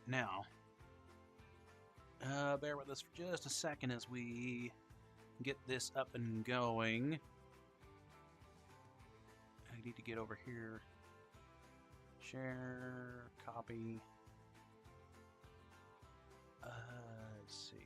now, bear with us for just a second as we get this up and going. I need to get over here. Share, copy. Let's see.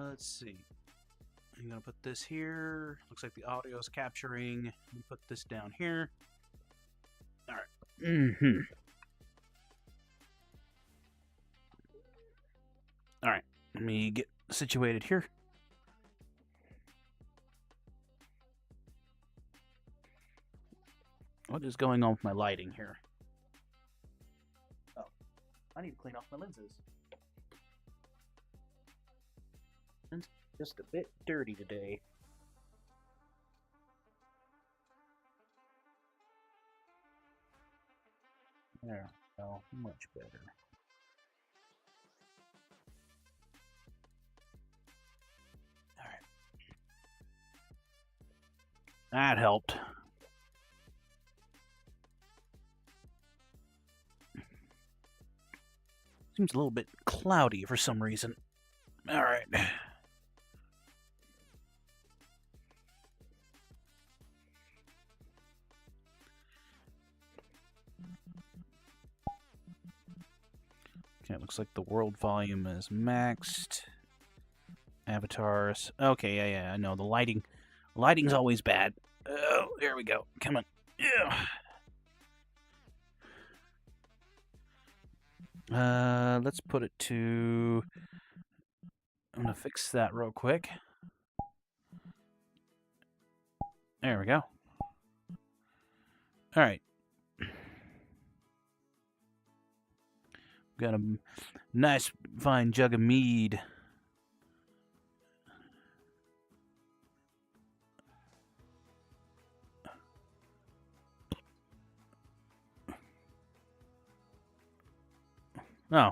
Let's see. I'm gonna put this here. Looks like the audio is capturing. Let me put this down here. All right. All right. Let me get situated here. What is going on with my lighting here? Oh, I need to clean off my lenses. It's just a bit dirty today. There we go. Much better. All right. That helped. Seems a little bit cloudy for some reason. All right. Okay, it looks like the world volume is maxed. Avatars. Okay, yeah, I know. The lighting's always bad. Oh, there we go. Come on. Let's put it to... I'm gonna fix that real quick. There we go. All right. Got a nice, fine jug of mead. Oh.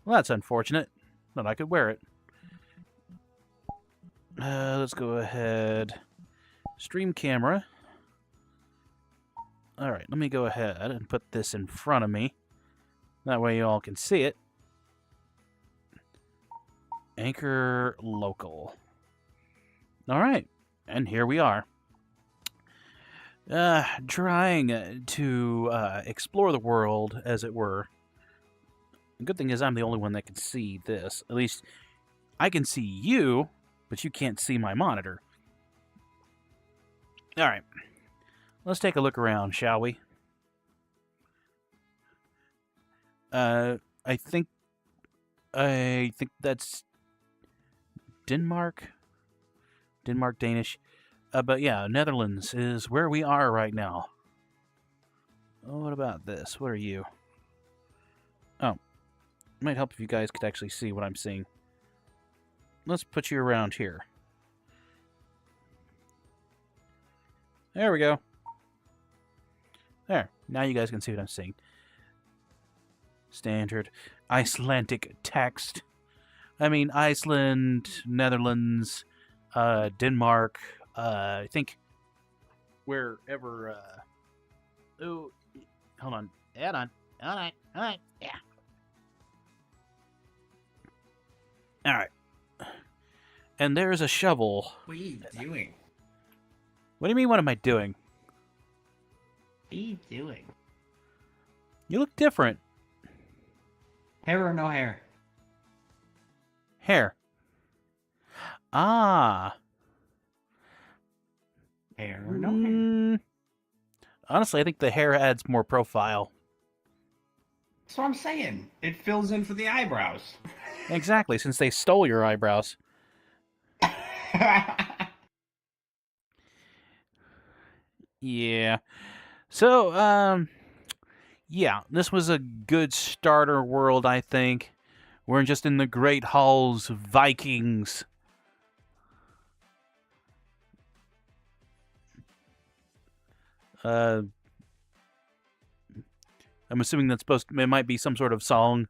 Well, that's unfortunate. But I could wear it. Let's go ahead. Stream camera. Alright, let me go ahead and put this in front of me. That way you all can see it. Anchor local. Alright, and here we are. Trying to explore the world, as it were. The good thing is I'm the only one that can see this. At least I can see you, but you can't see my monitor. Alright. Let's take a look around, shall we? I think that's Denmark. Denmark, Danish. But yeah, Netherlands is where we are right now. Oh, what about this? What are you? Oh, it might help if you guys could actually see what I'm seeing. Let's put you around here. There we go. There. Now you guys can see what I'm seeing. Standard Icelandic text. I mean, Iceland, Netherlands, Denmark, I think wherever... oh, hold on. Hold on. Yeah. Alright. And there's a shovel. What are you doing? What do you mean, what am I doing? What are you doing? You look different. Hair or no hair? Hair. Ah. Hair or no hair? Honestly, I think the hair adds more profile. That's what I'm saying. It fills in for the eyebrows. Exactly, since they stole your eyebrows. Yeah. So, yeah, this was a good starter world, I think. We're just in the great halls of Vikings. I'm assuming that's supposed to, it might be some sort of song.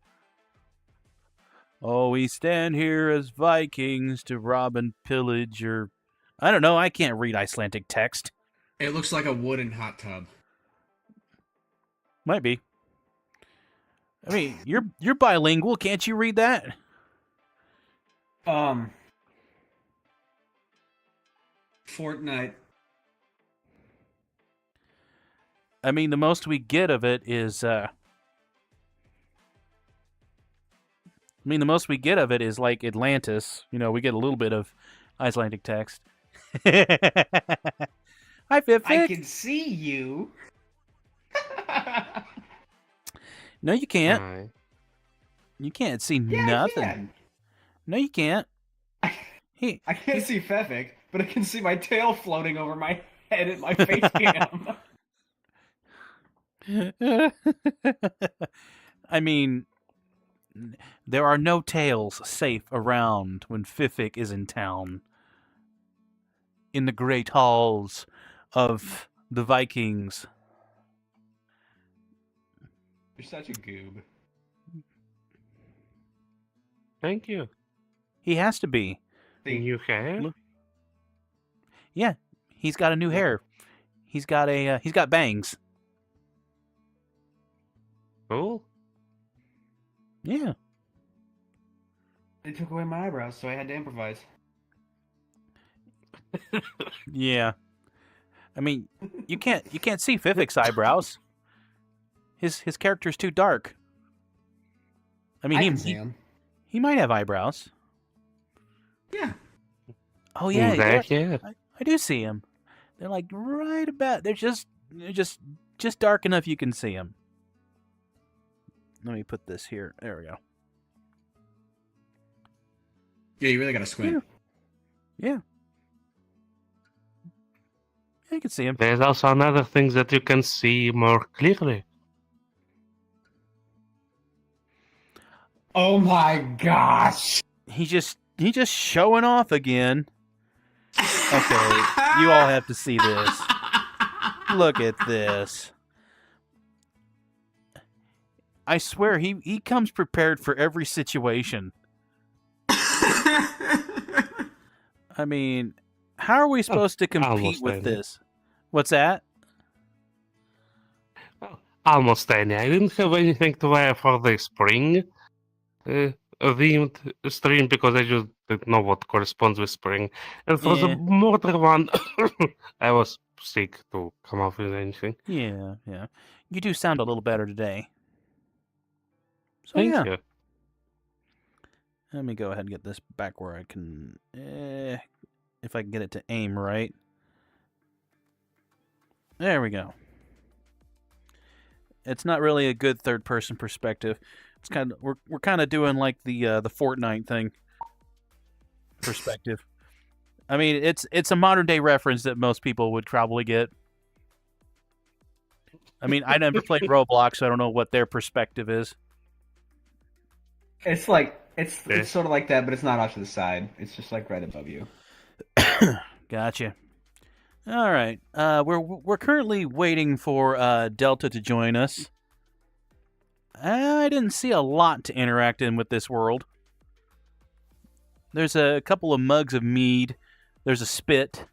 Oh, we stand here as Vikings to rob and pillage, or I don't know. I can't read Icelandic text. It looks like a wooden hot tub. Might be. I mean, you're bilingual. Can't you read that? Fortnite. I mean, the most we get of it is. I mean, the most we get of it is like Atlantis. You know, we get a little bit of Icelandic text. Hi, Fifth. I can see you. No, you can't. Hi. You can't see Yeah, nothing. I can. No, you can't. I can't see Fefik, but I can see my tail floating over my head at my face cam. I mean, there are no tails safe around when Fifik is in town. In the great halls of the Vikings. You're such a goob. Thank you. He has to be. New hair? Look. Yeah, he's got a new hair. He's got bangs. Cool. Yeah. They took away my eyebrows, so I had to improvise. Yeah. I mean, you can't see Fifik's eyebrows. His character's too dark. I mean, I can see him. he might have eyebrows. Yeah. Oh yeah, Yeah. I do see him. They're like right about. They're just dark enough you can see them. Let me put this here. There we go. Yeah, you really gotta squint. Yeah. You can see him. There's also another thing that you can see more clearly. Oh my gosh. He just showing off again. Okay, you all have to see this. Look at this. I swear he comes prepared for every situation. I mean, how are we supposed to compete almost with there. this? What's that? Almost any. I didn't have anything to wear for the spring themed stream because I just didn't know what corresponds with spring. And for the Yeah. modern one, I was sick to come up with anything. Yeah. You do sound a little better today. So Thank yeah. you. Let me go ahead and get this back where I can... if I can get it to aim right. There we go. It's not really a good third-person perspective. It's kind of we're kind of doing like the Fortnite thing perspective. I mean, it's a modern-day reference that most people would probably get. I mean, I never played Roblox, so I don't know what their perspective is. It's like it's sort of like that, but it's not off to the side. It's just like right above you. Gotcha. All right. We're currently waiting for Delta to join us. I didn't see a lot to interact in with this world. There's a couple of mugs of mead. There's a spit.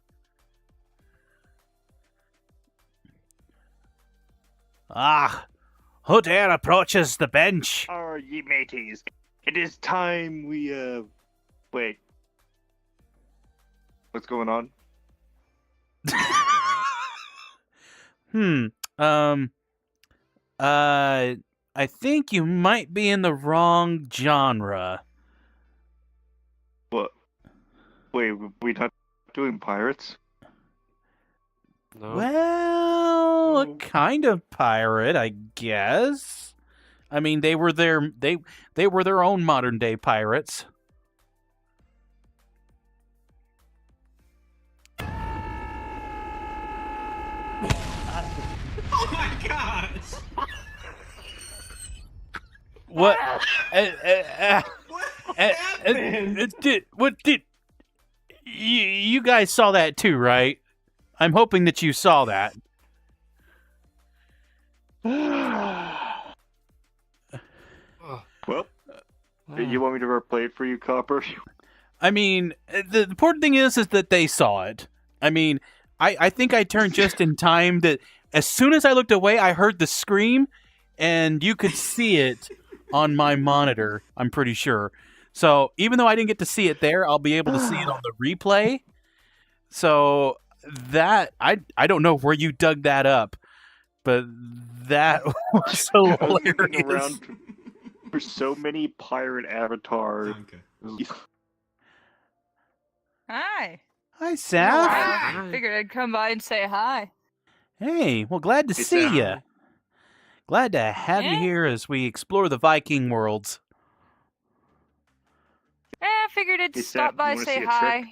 Ah, who dare approaches the bench? Are ye mateys? It is time we, wait. What's going on? I think you might be in the wrong genre. What? Wait, we not doing pirates? No? Well, kind of pirate, I guess. I mean, they were their own modern day pirates. Oh my gosh! What? What happened? What did you guys saw that too, right? I'm hoping that you saw that. Well, you want me to replay it for you, Copper? I mean, the important thing is that they saw it. I mean, I think I turned just in time that as soon as I looked away, I heard the scream, and you could see it on my monitor, I'm pretty sure. So even though I didn't get to see it there, I'll be able to see it on the replay. So that, I don't know where you dug that up, but that was I was looking hilarious. around for so many pirate avatars. Okay. Hi. Hi, Saf. I figured I'd come by and say hi. Hey, well, glad to Hey, see Sam. you. Glad to have you Yeah. here as we explore the Viking Worlds. I figured I'd Hey, stop Sam, by, you wanna say see a hi. trick?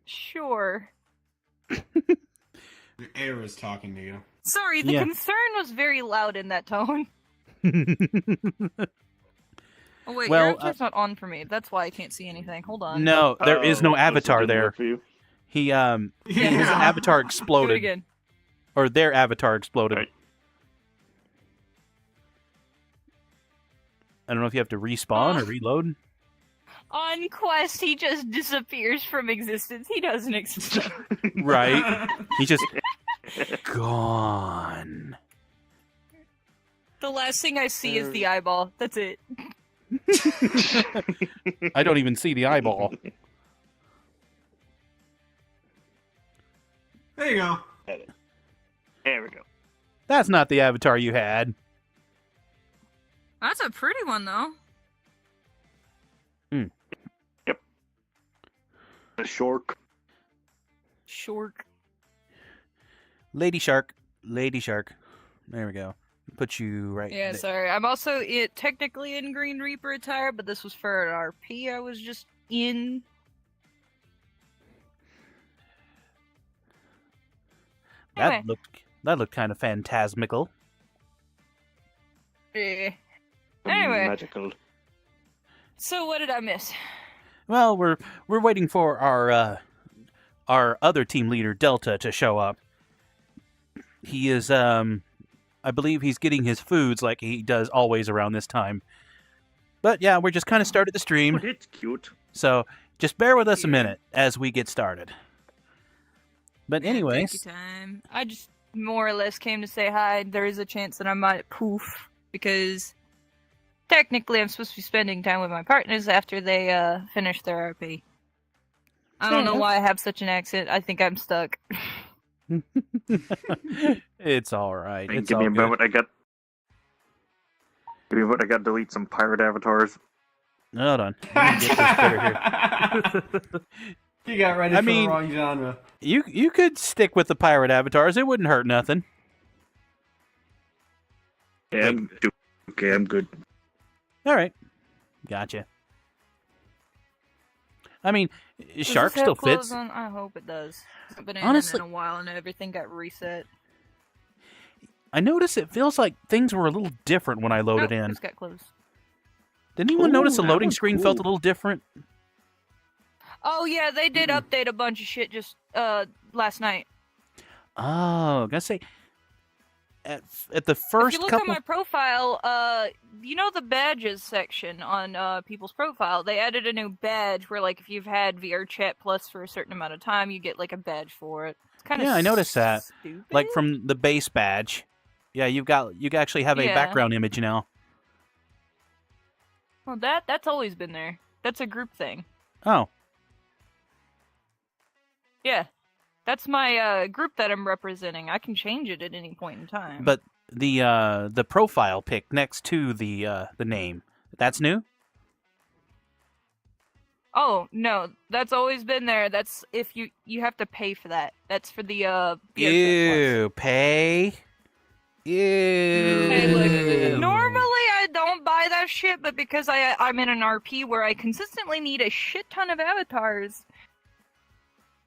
Sure. Your air is talking to you. Sorry, the Yeah. concern was very loud in that tone. Oh wait, Well, your avatar's not on for me. That's why I can't see anything. Hold on. No, there is no Oh, so it avatar didn't there. work for you? His Yeah. avatar Do it exploded, again. or their avatar exploded. Right. I don't know if you have to respawn or reload. On Quest, he just disappears from existence. He doesn't exist. Right? He's just gone. The last thing I see is the eyeball. That's it. I don't even see the eyeball. There you go. There we go. That's not the avatar you had. That's a pretty one, though. A shark. Short. Lady Shark. Lady Shark. There we go. Put you right Yeah, there. sorry. I'm also technically in Green Reaper attire, but this was for an RP I was just in. Anyway. That looked kind of phantasmical. Eh. Anyway. Magical. So what did I miss? Well, we're waiting for our other team leader Delta to show up. He is I believe he's getting his foods like he does always around this time. But yeah, we're just kind of started the Oh, stream, it's cute. so just bear with us a Yeah. minute as we get started. But anyways, Take your time. I just more or less came to say hi. There is a chance that I might poof because technically I'm supposed to be spending time with my partners after they finish their RP. I don't know why I have such an accent. I think I'm stuck. it's all right. Hey, It's give all me a good. moment. Give me a moment. I got to delete some pirate avatars. Hold on. Let me get this better here. You got ready I for mean- the wrong genre. You could stick with the pirate avatars. It wouldn't hurt nothing. Yeah, I'm good. All right. Gotcha. I mean, Does Shark this have still clothes fits. on? I hope it does. I've been Honestly- in a while and everything got reset. I notice it feels like things were a little different when I loaded Nope, in. It's got clothes. Did anyone notice the Ooh, that loading one's screen felt a cool. little different? Oh yeah, they did update a bunch of shit just last night. Oh, gotta say, at the first if you look couple. at my profile, you know the badges section on people's profile, they added a new badge where like if you've had VRChat Plus for a certain amount of time, you get like a badge for it. It's kind of Yeah, I noticed that. Stupid. Like from the base badge. Yeah, you actually have a Yeah. background image now. Well, that's always been there. That's a group thing. Oh, Yeah, that's my group that I'm representing. I can change it at any point in time. but the profile pic next to the name, that's new? Oh no, that's always been there. That's if you have to pay for that. That's for the VRChat Ew, pay. Ew. Hey, look, normally I don't buy that shit, but because I'm in an RP where I consistently need a shit ton of avatars,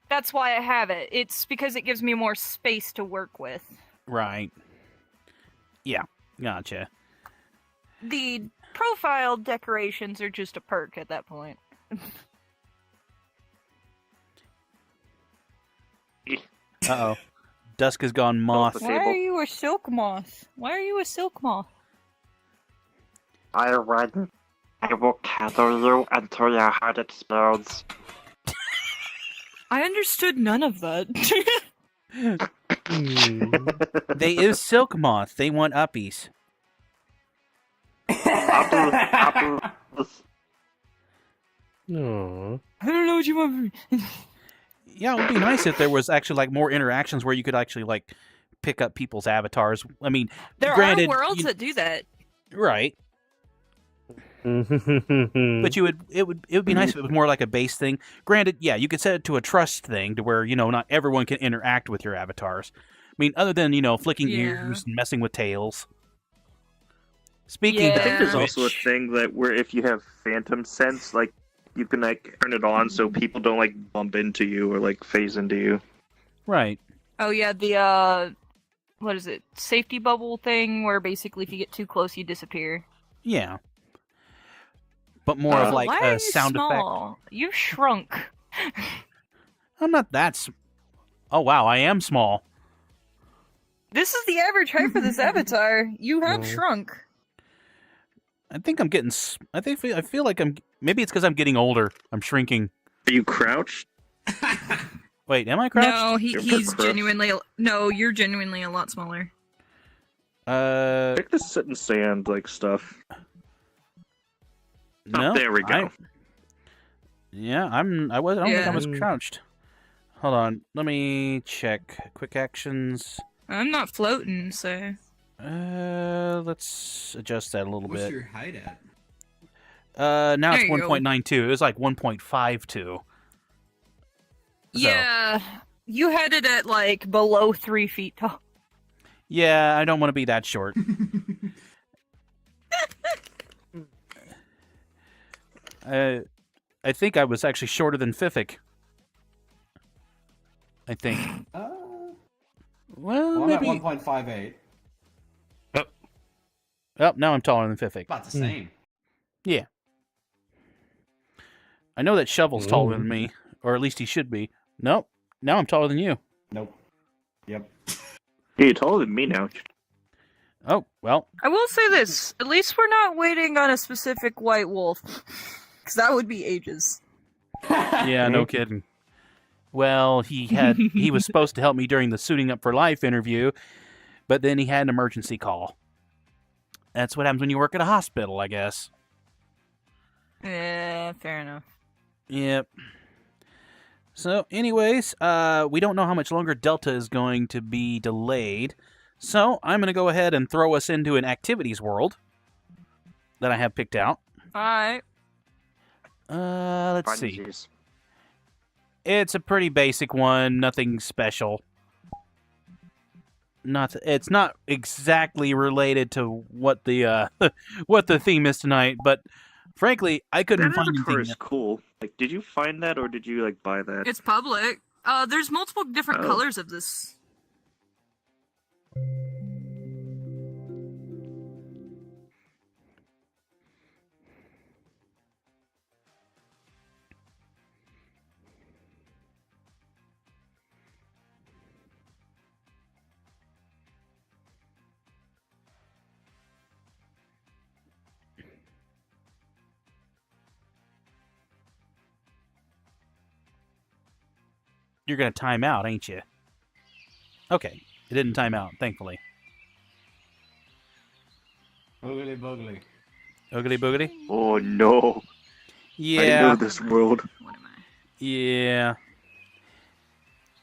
That's why I have it. It's because it gives me more space to work with. Right. Yeah, gotcha. The profile decorations are just a perk at that point. Uh-oh. Dusk has gone moth. the Why are table. you a silk moth? Why are you a silk moth? I will gather you until your heart explodes. I understood none of that. They is silk moth. They want uppies. Apple. No. I don't know what you want from me. Yeah, it would be nice if there was actually like more interactions where you could actually like pick up people's avatars. I mean, There granted, are worlds that do that. right? But it would be nice if it was more like a base thing. Granted, yeah, you could set it to a trust thing to where not everyone can interact with your avatars. I mean, other than flicking ears and messing with tails. Speaking, Yeah. I think there's of also a which- thing that where if you have phantom sense, like you can like turn it on so people don't like bump into you or like phase into you. right. Oh yeah, the what is it? Safety bubble thing where basically if you get too close you disappear. Yeah. But more of like why are a you sound effect. small? You've shrunk. I'm not that. Oh wow, I am small. This is the average height for this avatar. You have No. shrunk. I think I'm getting. I feel like I'm. Maybe it's because I'm getting older. I'm shrinking. Are you crouched? Wait, am I crouched? No, You're he's crouched. genuinely. No, you're genuinely a lot smaller. Pick the sit and stand like stuff. No. there we go. Yeah, I'm. I was. I don't think I was Yeah. crouched. Hold on. Let me check. Quick actions. I'm not floating, so. Let's adjust that a little What's bit. your height at? Now There it's you go. 1.92. It was like 1.52. Yeah, you had it at like below 3 feet tall. Yeah, I don't want to be that short. I think I was actually shorter than Fiffic. I think. Well, Well, I'm at maybe. 1.58. Oh, now I'm taller than Fiffic. About the same. Yeah. I know that Shovel's taller Ooh. than me, or at least he should be. Nope. Now I'm taller than you. Nope. Yep. You're taller than me now. Oh, well. I will say this: at least we're not waiting on a specific white wolf, because that would be ages. Yeah, no kidding. Well, he was supposed to help me during the Suiting Up for Life interview, but then he had an emergency call. That's what happens when you work at a hospital, I guess. Yeah, fair enough. Yep. So, anyways, we don't know how much longer Delta is going to be delayed. So, I'm going to go ahead and throw us into an activities world that I have picked out. Alright. Let's see. Jeez. It's a pretty basic one, nothing special. It's not exactly related to what the what the theme is tonight, but frankly, I couldn't That find avatar anything. is cool. Like, did you find that or did you like buy that? It's public. There's multiple different Oh. colors of this. You're gonna time out, ain't you? Okay, it didn't time out, thankfully. Boogly boogly. Oogly boogly. Oh no! I Yeah, know this world. What am I? yeah.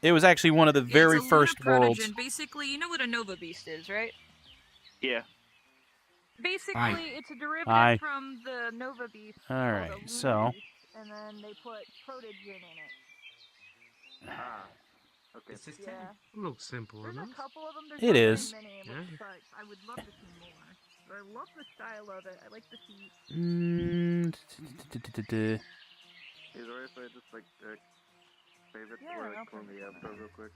It was actually one of the very It's a first lunar worlds. protogen. Basically, you know what a Nova Beast is, right? Yeah. Basically, Aye. it's a derivative Aye. from the Nova Beast. All called right, a lunar so- beast, and then they put protogen in it. Okay. It's just Yeah. Looks simple There's a enough. couple of them. There's It not is. very many, Yeah. but I would love to see more. But I love the style of it. I like the feet. Mm, Is it alright if I just like save it? Yeah, or I'll clone put the it outro on. real quick?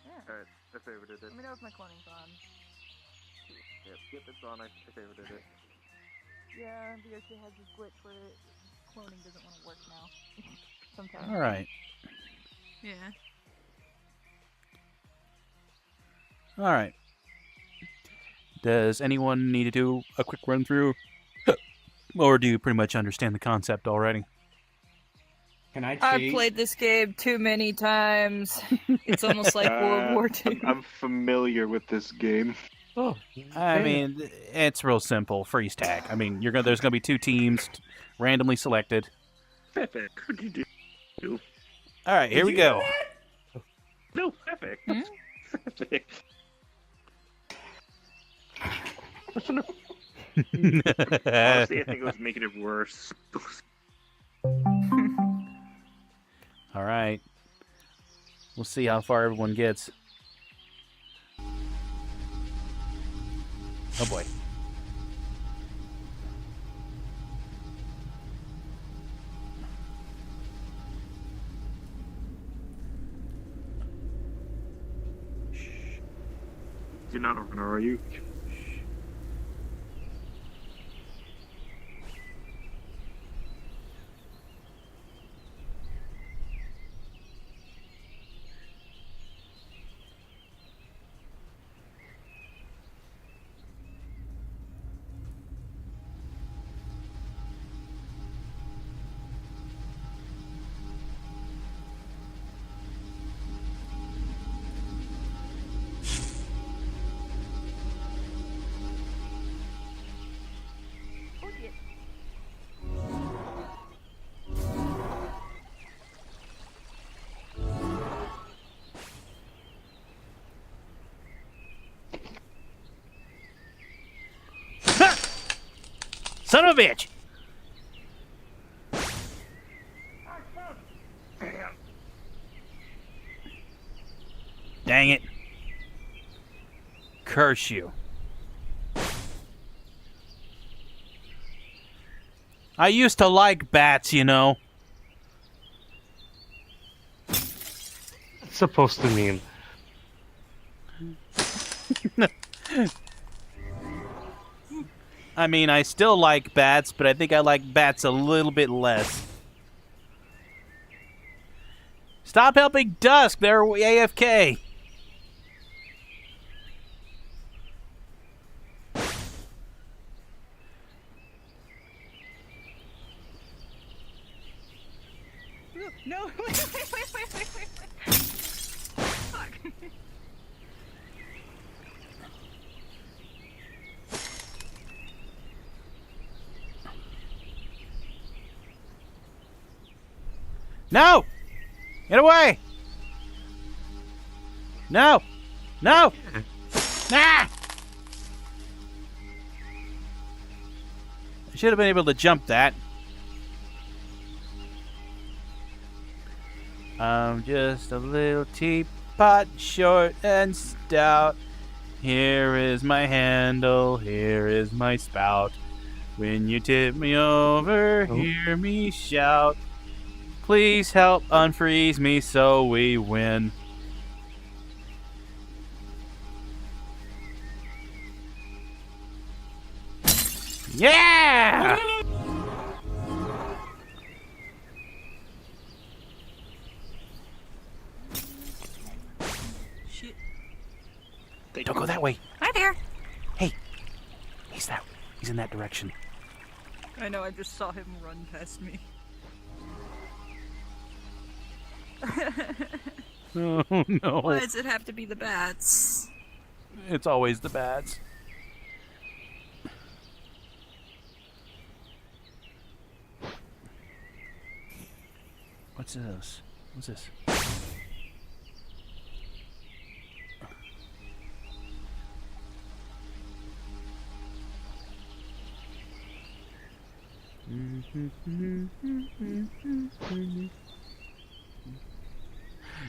Yeah. Alright, I favorited it. Let me know if my cloning's on. Yep, it's on. I favorited it. Yeah, VRChat has this glitch where cloning doesn't want to work now. Sometimes. All right. Yeah. All right. Does anyone need to do a quick run through? Or do you pretty much understand the concept already? Can I cheat? I've played this game too many times. It's almost like World War II. I'm familiar with this game. Oh, I mean, it's real simple. Freeze tag. I mean, there's gonna be two teams randomly selected. Pepe, what did you do? All right, here Did we you go. do No, Pepe. Hmm? Pepe. Honestly, I think it was making it worse. All right. We'll see how far everyone gets. Oh boy. You're not a runner, are you? Son of a bitch! Dang it. Curse you. I used to like bats, you know. it's supposed to mean. I mean, I still like bats, but I think I like bats a little bit less. Stop helping Dusk. They're AFK. No, wait. Fuck. No! Get away! No! No! Ah! I should have been able to jump that. I'm just a little teapot, short and stout. Here is my handle, here is my spout. When you tip me over, hear me shout. Please help unfreeze me so we win. Yeah! Shit. Don't go that way. Hi there. He's in that direction. I know, I just saw him run past me. Oh no. Why does it have to be the bats? It's always the bats. What's this? What's this?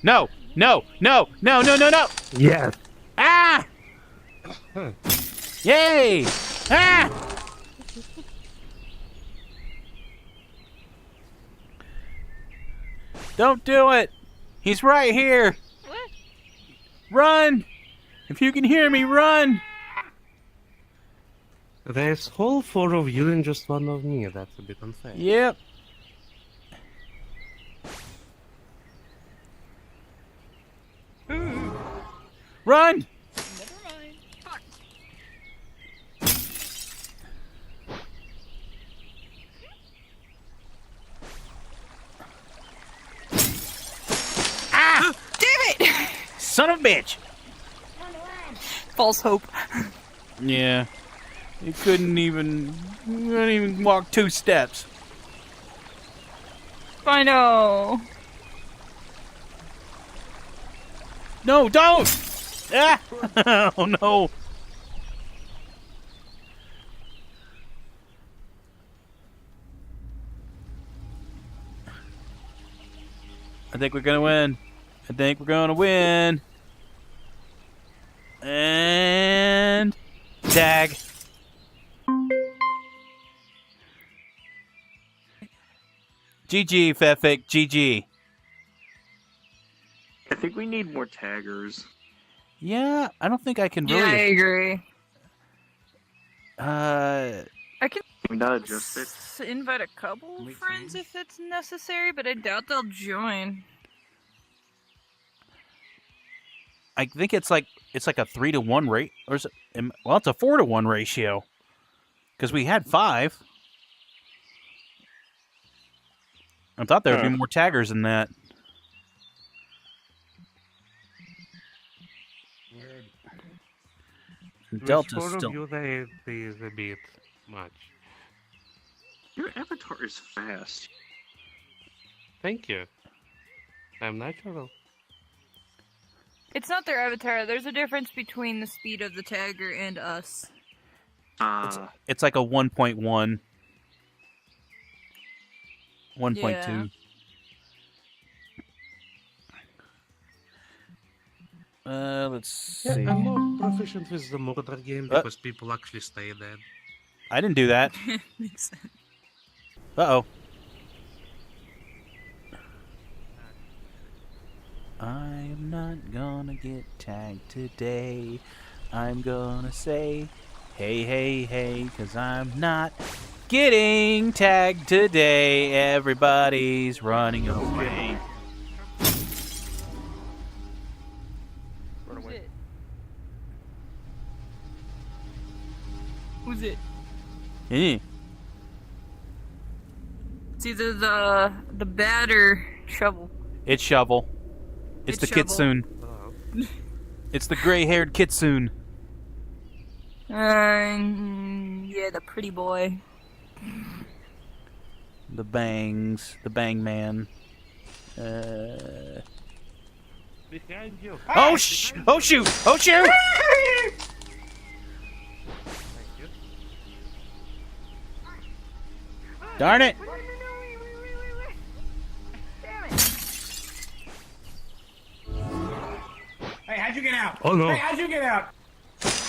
No! No! No! No! No! No! No! Yes. Ah! Yay! Ah! Don't do it! He's right here. What? Run! If you can hear me, run! There's whole 4 of you and just 1 of me. That's a bit unfair. Yep. Run! Never mind. Fuck. Ah! Damn it! Son of a bitch! False hope. Yeah. He couldn't even walk 2 steps. I know. No, don't! Ah! Oh no. I think we're gonna win. I think we're gonna win. And tag. GG, Fefik, GG. I think we need more taggers. Yeah, I don't think I can Yeah, I really. agree. Uh, I can Can we not adjust it? invite a couple Wait, friends friends? if it's necessary, but I doubt they'll join. I think it's like a 3-to-1 rate, or is it? Well, it's a 4-to-1 ratio, because we had 5. I thought there would be more taggers than that. And With Delta's 4 still. of you, that is a bit much. Your avatar is fast. Thank you. I'm natural. It's not their avatar. There's a difference between the speed of the tagger and us. It's like a 1.1, 1.2. Let's see. I'm more proficient with the murder game because people actually stay dead. I didn't do that. Makes sense. Uh-oh. I'm not gonna get tagged today. I'm gonna say, hey, hey, hey, 'cause I'm not getting tagged today. Everybody's running away. Run away. Who's it? Eh. It's either the bat or shovel. It's Shovel. It's the Shovel. Kitsune. Oh. It's the gray-haired Kitsune. Yeah, the pretty boy. The bangs. The bang man. Behind you. Oh, oh shoot! Oh shoot! Thank you. Darn it! Hey, how'd you get out? Oh no. Hey, how'd you get out?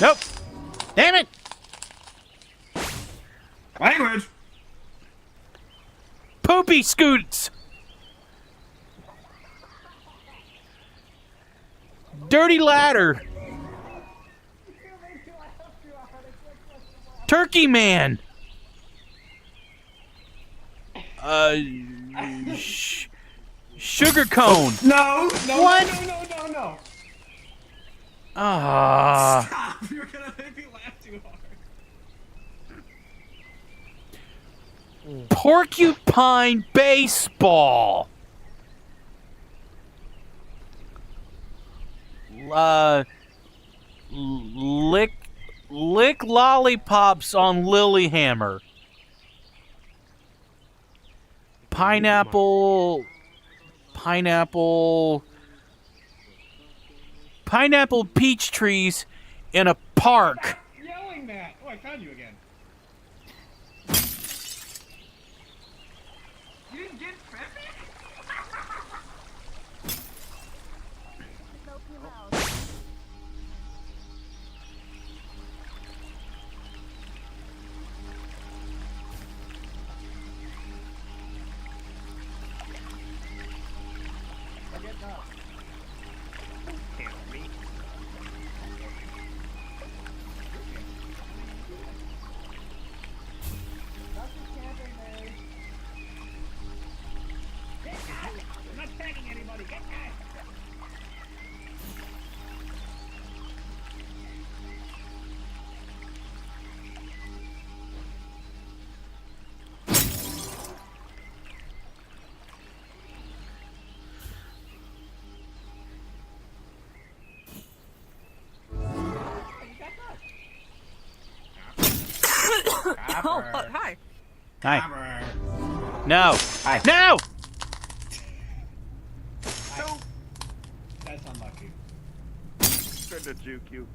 Nope! Damn it! Language. Poopy scoots! Dirty ladder! Turkey man! Sugar cone! No, no, What? no. Ah. Stop! You're gonna make me laugh too hard. Porcupine baseball! Lick lollipops on Lilyhammer. Pineapple peach trees in a park. Yelling that. Oh, I found you again. You didn't get traffic? Oh, hi. Hi. Hammer. No. Hi. No. That's unlucky. Trying to juke you.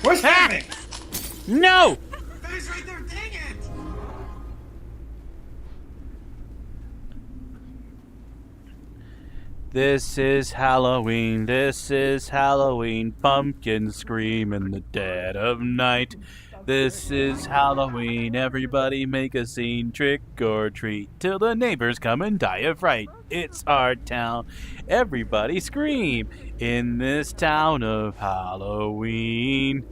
Where's Fefik? No. Feffic's right there, dang it! This is Halloween. This is Halloween. Pumpkins scream in the dead of night. This is Halloween. Everybody make a scene. Trick or treat till the neighbors come and die of fright. It's our town. Everybody scream in this town of Halloween.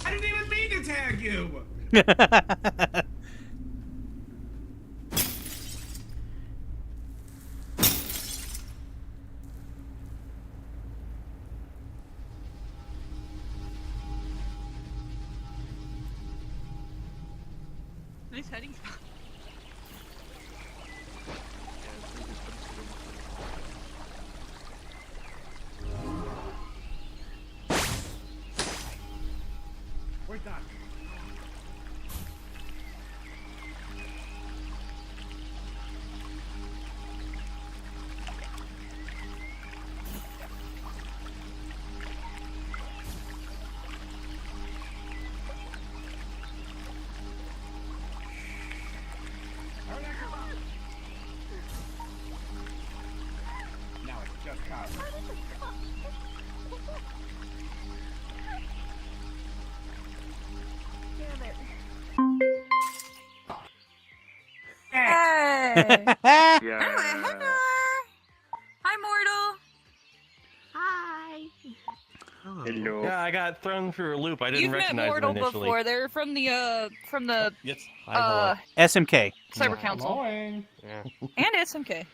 I didn't even mean to tag you! Nice hiding spot. We're done. Now it's just cars. Hey! Yeah. Hi, Mortal. Hi. Hello. Yeah, I got thrown through a loop. I didn't You've met recognize Mortal them initially. before. They're from the Yes. Hi, Cyber SMK. hello. Council Annoying. Yeah. and SMK.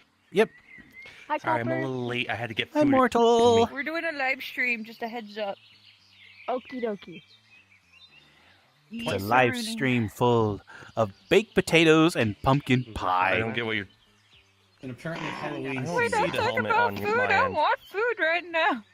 Hi, Sorry, I'm a Copper. little late. I had to get food. Immortal. We're doing a live stream. Just a heads up. Okie dokie. It's a live stream full of baked potatoes and pumpkin I pie. don't get what you're. And apparently Halloween I don't We're see not the talking helmet about on food. my I end. want food right now.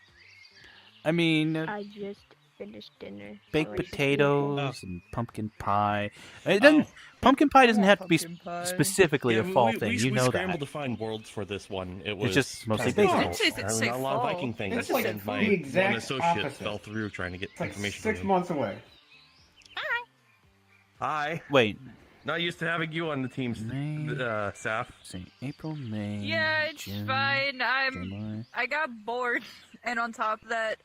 I mean, I just finished dinner. baked Delicious potatoes and pumpkin pie. It doesn't. Pumpkin pie doesn't have to be specifically a fall thing. You we know scrambled that. to find worlds for this one. It was just mostly kinda basic. difficult. It's Apparently not a lot of fall. Viking things. It's like and the my exact one associate opposite. fell through trying to get It's like information 6 from me. months away. Hi. Wait. Not used to having you on the team, May. Saf. See, April, May. Yeah, it's June, fine. July. I got bored, and on top of that,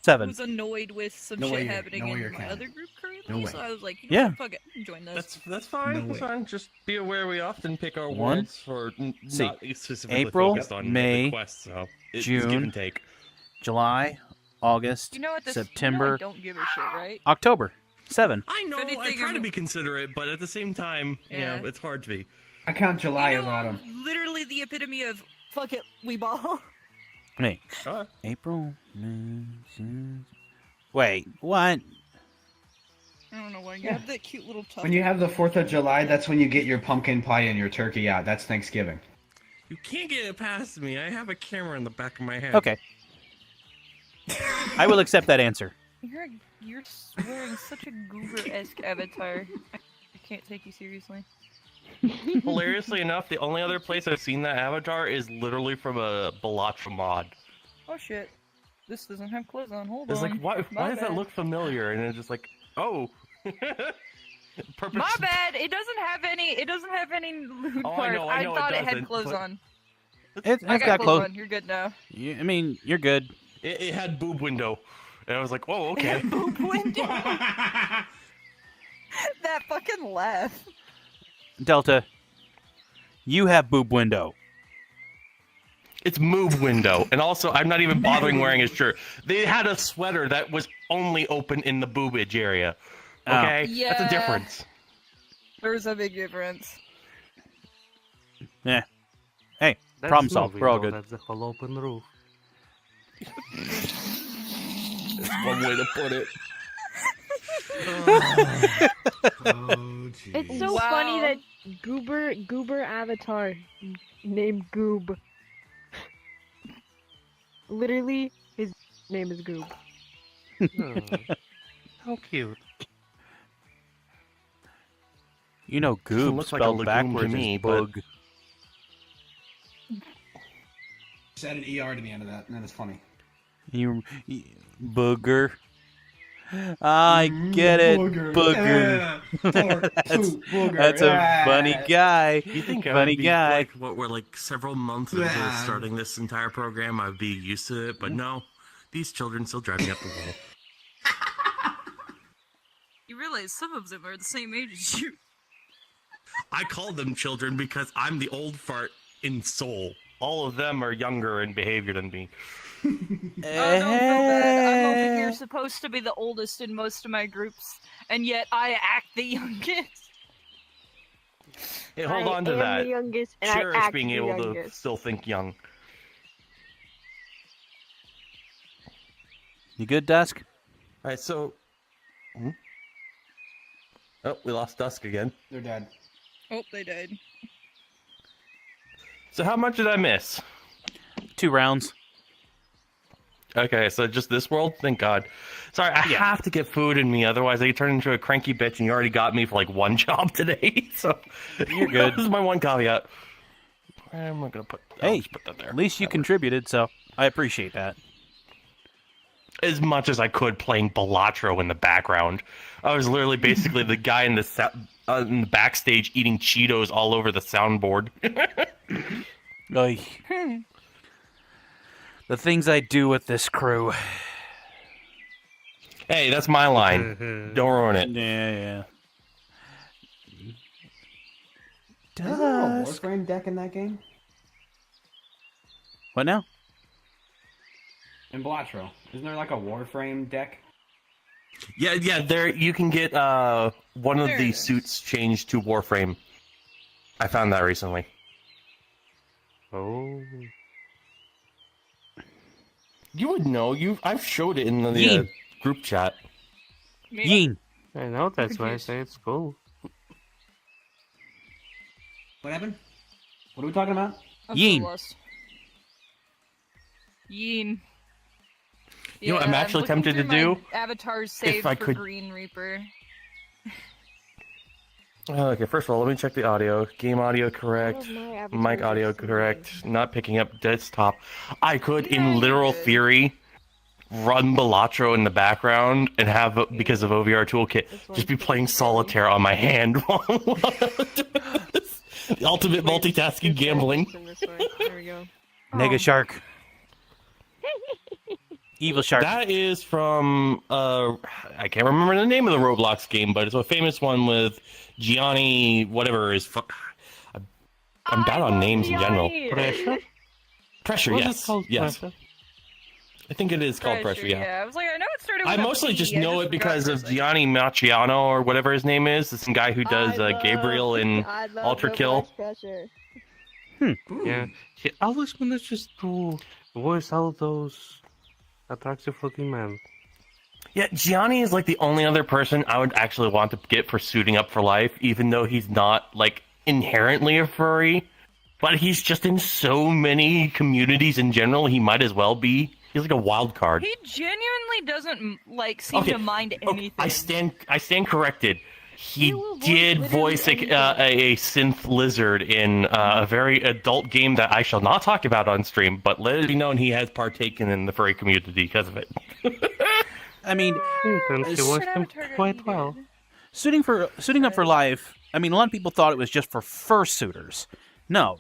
7. was annoyed with some No way shit you're- happening no way in you're my counting. other group currently. No way. So I was like, you Yeah. know what, fuck it, I'm join this. That's fine. No That's way. fine. Just be aware we often pick our One. worlds for See, not specifically April, focused on May, the quests. So it's June, give and take. July, August, You know what? This September, You know I don't give a shit, right? October. 7. I know. I anything, try to I'm- be considerate, but at the same time, Yeah. it's hard to be. I count July You as know, autumn. I'm literally the epitome of fuck it, we ball. May. Uh, April, May, June. Wait, what? I don't know why you have that cute little tuft. When you have the 4th of July, that's when you get your pumpkin pie and your turkey out. That's Thanksgiving. you can't get it past me. I have a camera in the back of my head. Okay. I will accept that answer. You're wearing such a goober-esque avatar. I can't take you seriously. Hilariously enough, the only other place I've seen that avatar is literally from a Balacha mod. Oh shit. This doesn't have clothes on. Hold It's on. like, why My does that bad. look familiar? And it's just like, oh. Purpose. My bad. It doesn't have any. It doesn't have any lewd Oh, I parts. know, I know it thought it had doesn't, clothes but- on. It's I got clothes clothes. on. You're good now. I mean, you're good. It had boob window. And I was like, whoa, okay. Boob window. That that fucking laugh? Delta, you have boob window. It's move window. And also, I'm not even bothering wearing a shirt. They had a sweater that was only open in the boobage area. Okay? Yeah. That's a difference. There's a big difference. Yeah. Hey, That's problem no solved. We're all window, good. That's the whole open roof. That's one way to put it. Oh, geez. It's so Wow. funny that Goober avatar named Goob. Literally, his name is Goob. Oh, how cute. You know, goob looks like a spelled legume to backwards me, is but- bug. Just add an ER to the end of that, and then it's funny. You booger. I get it, booger. That's a funny guy. You think I Funny would be guy. like what we're like several months into Yeah. starting this entire program, I'd be used to it, but no, these children still drive me up the wall. You realize some of them are the same age as you. I call them children because I'm the old fart in soul. All of them are younger in behavior than me. Oh, don't feel bad. I'm over here supposed to be the oldest in most of my groups, and yet I act the youngest. Hey, hold I on to am that. the youngest, and Cherish I act being the able to youngest. still think young. You good, Dusk? Alright, so... Oh, we lost Dusk again. They're dead. Oh, they died. So how much did I miss? 2 rounds. Okay, so just this world? Thank God. Sorry, I have to get food in me, otherwise I turn into a cranky bitch, and you already got me for like 1 job today, so... You're good. This is my one caveat. I'm not gonna put... I'll Hey, just put that there. at least you That works. contributed, so I appreciate that. As much as I could playing Balatro in the background. I was literally basically the guy in the backstage eating Cheetos all over the soundboard. Oy. The things I do with this crew. Hey, that's my line. Don't ruin it. Yeah. Isn't there a Dusk. Warframe deck in that game? What now? In Balatro. Isn't there like a Warframe deck? Yeah, there you can get one of There the it is. suits changed to Warframe. I found that recently. Oh. You would know. I've showed it in the Yeen. group chat. Yeen. I know, that's why I Confused. say it's cool. What happened? What are we talking about? I'm Yeen. so lost. Yeen. You know what I'm actually looking tempted to through my do? Avatar's saved I for could- Green Reaper. Okay, first of all, let me check the audio. Game audio correct. One of my avatars Mic audio is correct. Not picking up desktop. I could, Yeah, in you literal could. theory, run Balatro in the background and have, because of OVR Toolkit, This just be one's playing pretty solitaire on my hand while I'm doing this. The ultimate Wait, multitasking there's gambling. darkness in this way. There we go. Nega Oh. Shark. Evil Shark. That is from, I can't remember the name of the Roblox game, but it's a famous one with Gianni, whatever is. I'm bad on names in general. Pressure? Pressure, What's yes. it called? Yes. Pressure? I think it is called Pressure, yeah. I was like, I know it started with I a mostly P, just I know it forgot because for a of second. Gianni Maciano or whatever his name is. This guy who does Gabriel in Ultra Kill. Yeah. He always manages to voice all those attractive looking men. Yeah, Gianni is like the only other person I would actually want to get for suiting up for life, even though he's not like inherently a furry. But he's just in so many communities in general, he might as well be. He's like a wild card. He genuinely doesn't like seem to mind anything. I stand corrected. He He will voice did literally voice anything. a synth lizard in a very adult game that I shall not talk about on stream, but let it be known he has partaken in the furry community because of it. I mean, And he Is- voiced Should them Avatar be quite good? well. suiting up for life. I mean, a lot of people thought it was just for fursuiters. No.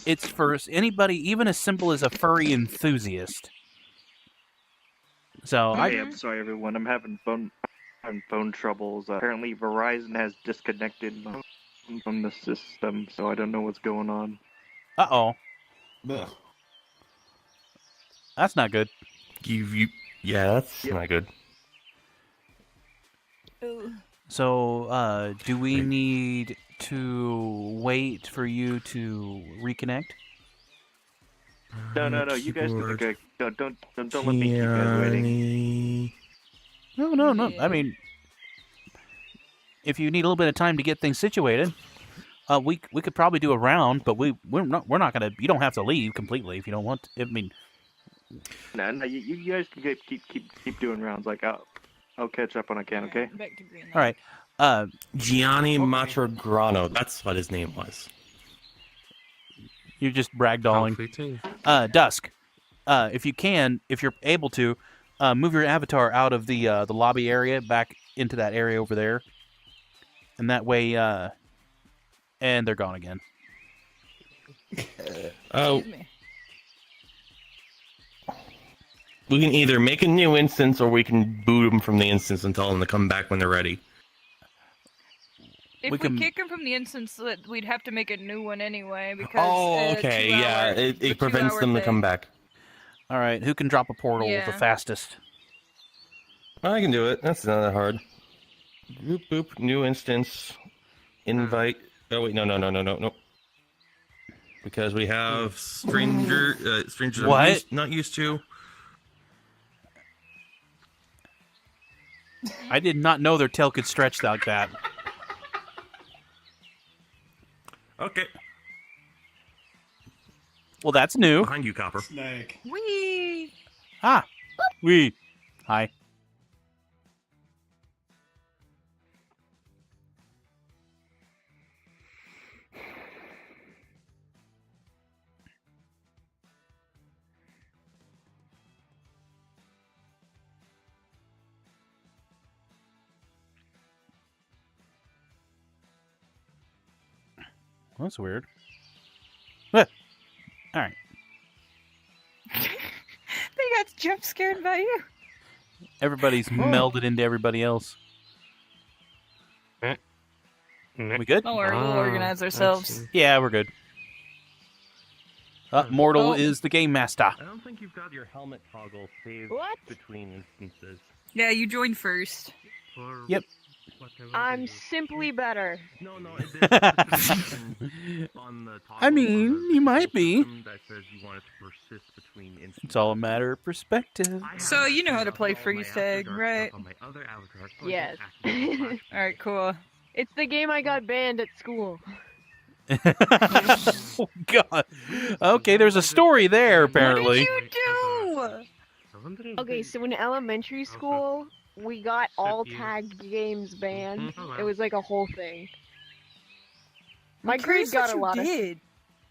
It's for anybody, even as simple as a furry enthusiast. So I am sorry, everyone. I'm having phone having phone troubles. Apparently, Verizon has disconnected from the system, so I don't know what's going on. Uh-oh. Ugh. That's not good. Yeah, that's not good. Ooh. So, do we need to wait for you to reconnect? No. You guys do the good. Don't let me keep you guys waiting. No. Yeah. I mean, if you need a little bit of time to get things situated, we could probably do a round, but we're not gonna. You don't have to leave completely if you don't want to. I mean, No. You guys can keep doing rounds. Like I'll catch up when I can. Okay. Back to green. all right. Gianni Matrograno, that's what his name was. You're just bragdolling. Conflicting. Dusk. If you can, if you're able to, move your avatar out of the lobby area back into that area over there, and that way, and they're gone again. Oh, Excuse me. we can either make a new instance or we can boot them from the instance and tell them to come back when they're ready. If We we can- kick him from the instance, we'd have to make a new one anyway because. Oh, okay, yeah, it prevents them to come back. All right. Who can drop a portal the Yeah. fastest? I can do it. That's not that hard. Boop boop. New instance. Invite. Oh wait, no. Because we have strangers. What? Not used to. I did not know their tail could stretch like that. Okay. Well, that's new. Behind you, Copper. Snake. Wee. Ah. We. Hi. That's weird. All right. They got jump scared by you. Everybody's melded into everybody else. We good? Don't worry, we'll organize ourselves. Yeah, we're good. Mortal Oh. is the game master. I don't think you've got your helmet toggle saved What? between instances. Yeah, you joined first. Yep. I'm simply better. No, on the toggle I mean, on the you might be. system that says you want it to persist between instances. It's all a matter of perspective. I have So you know how to all play my freeze After tag, Dark right? stuff on my other avatar, so I Yes. don't activate Flash. Alright, cool. It's the game I got banned at school. Oh, God. Okay, there's a story there, apparently. What did you do? Okay, so in elementary school, we got all tagged games banned. It was like a whole thing. My I'm grade curious got what a you lot of did.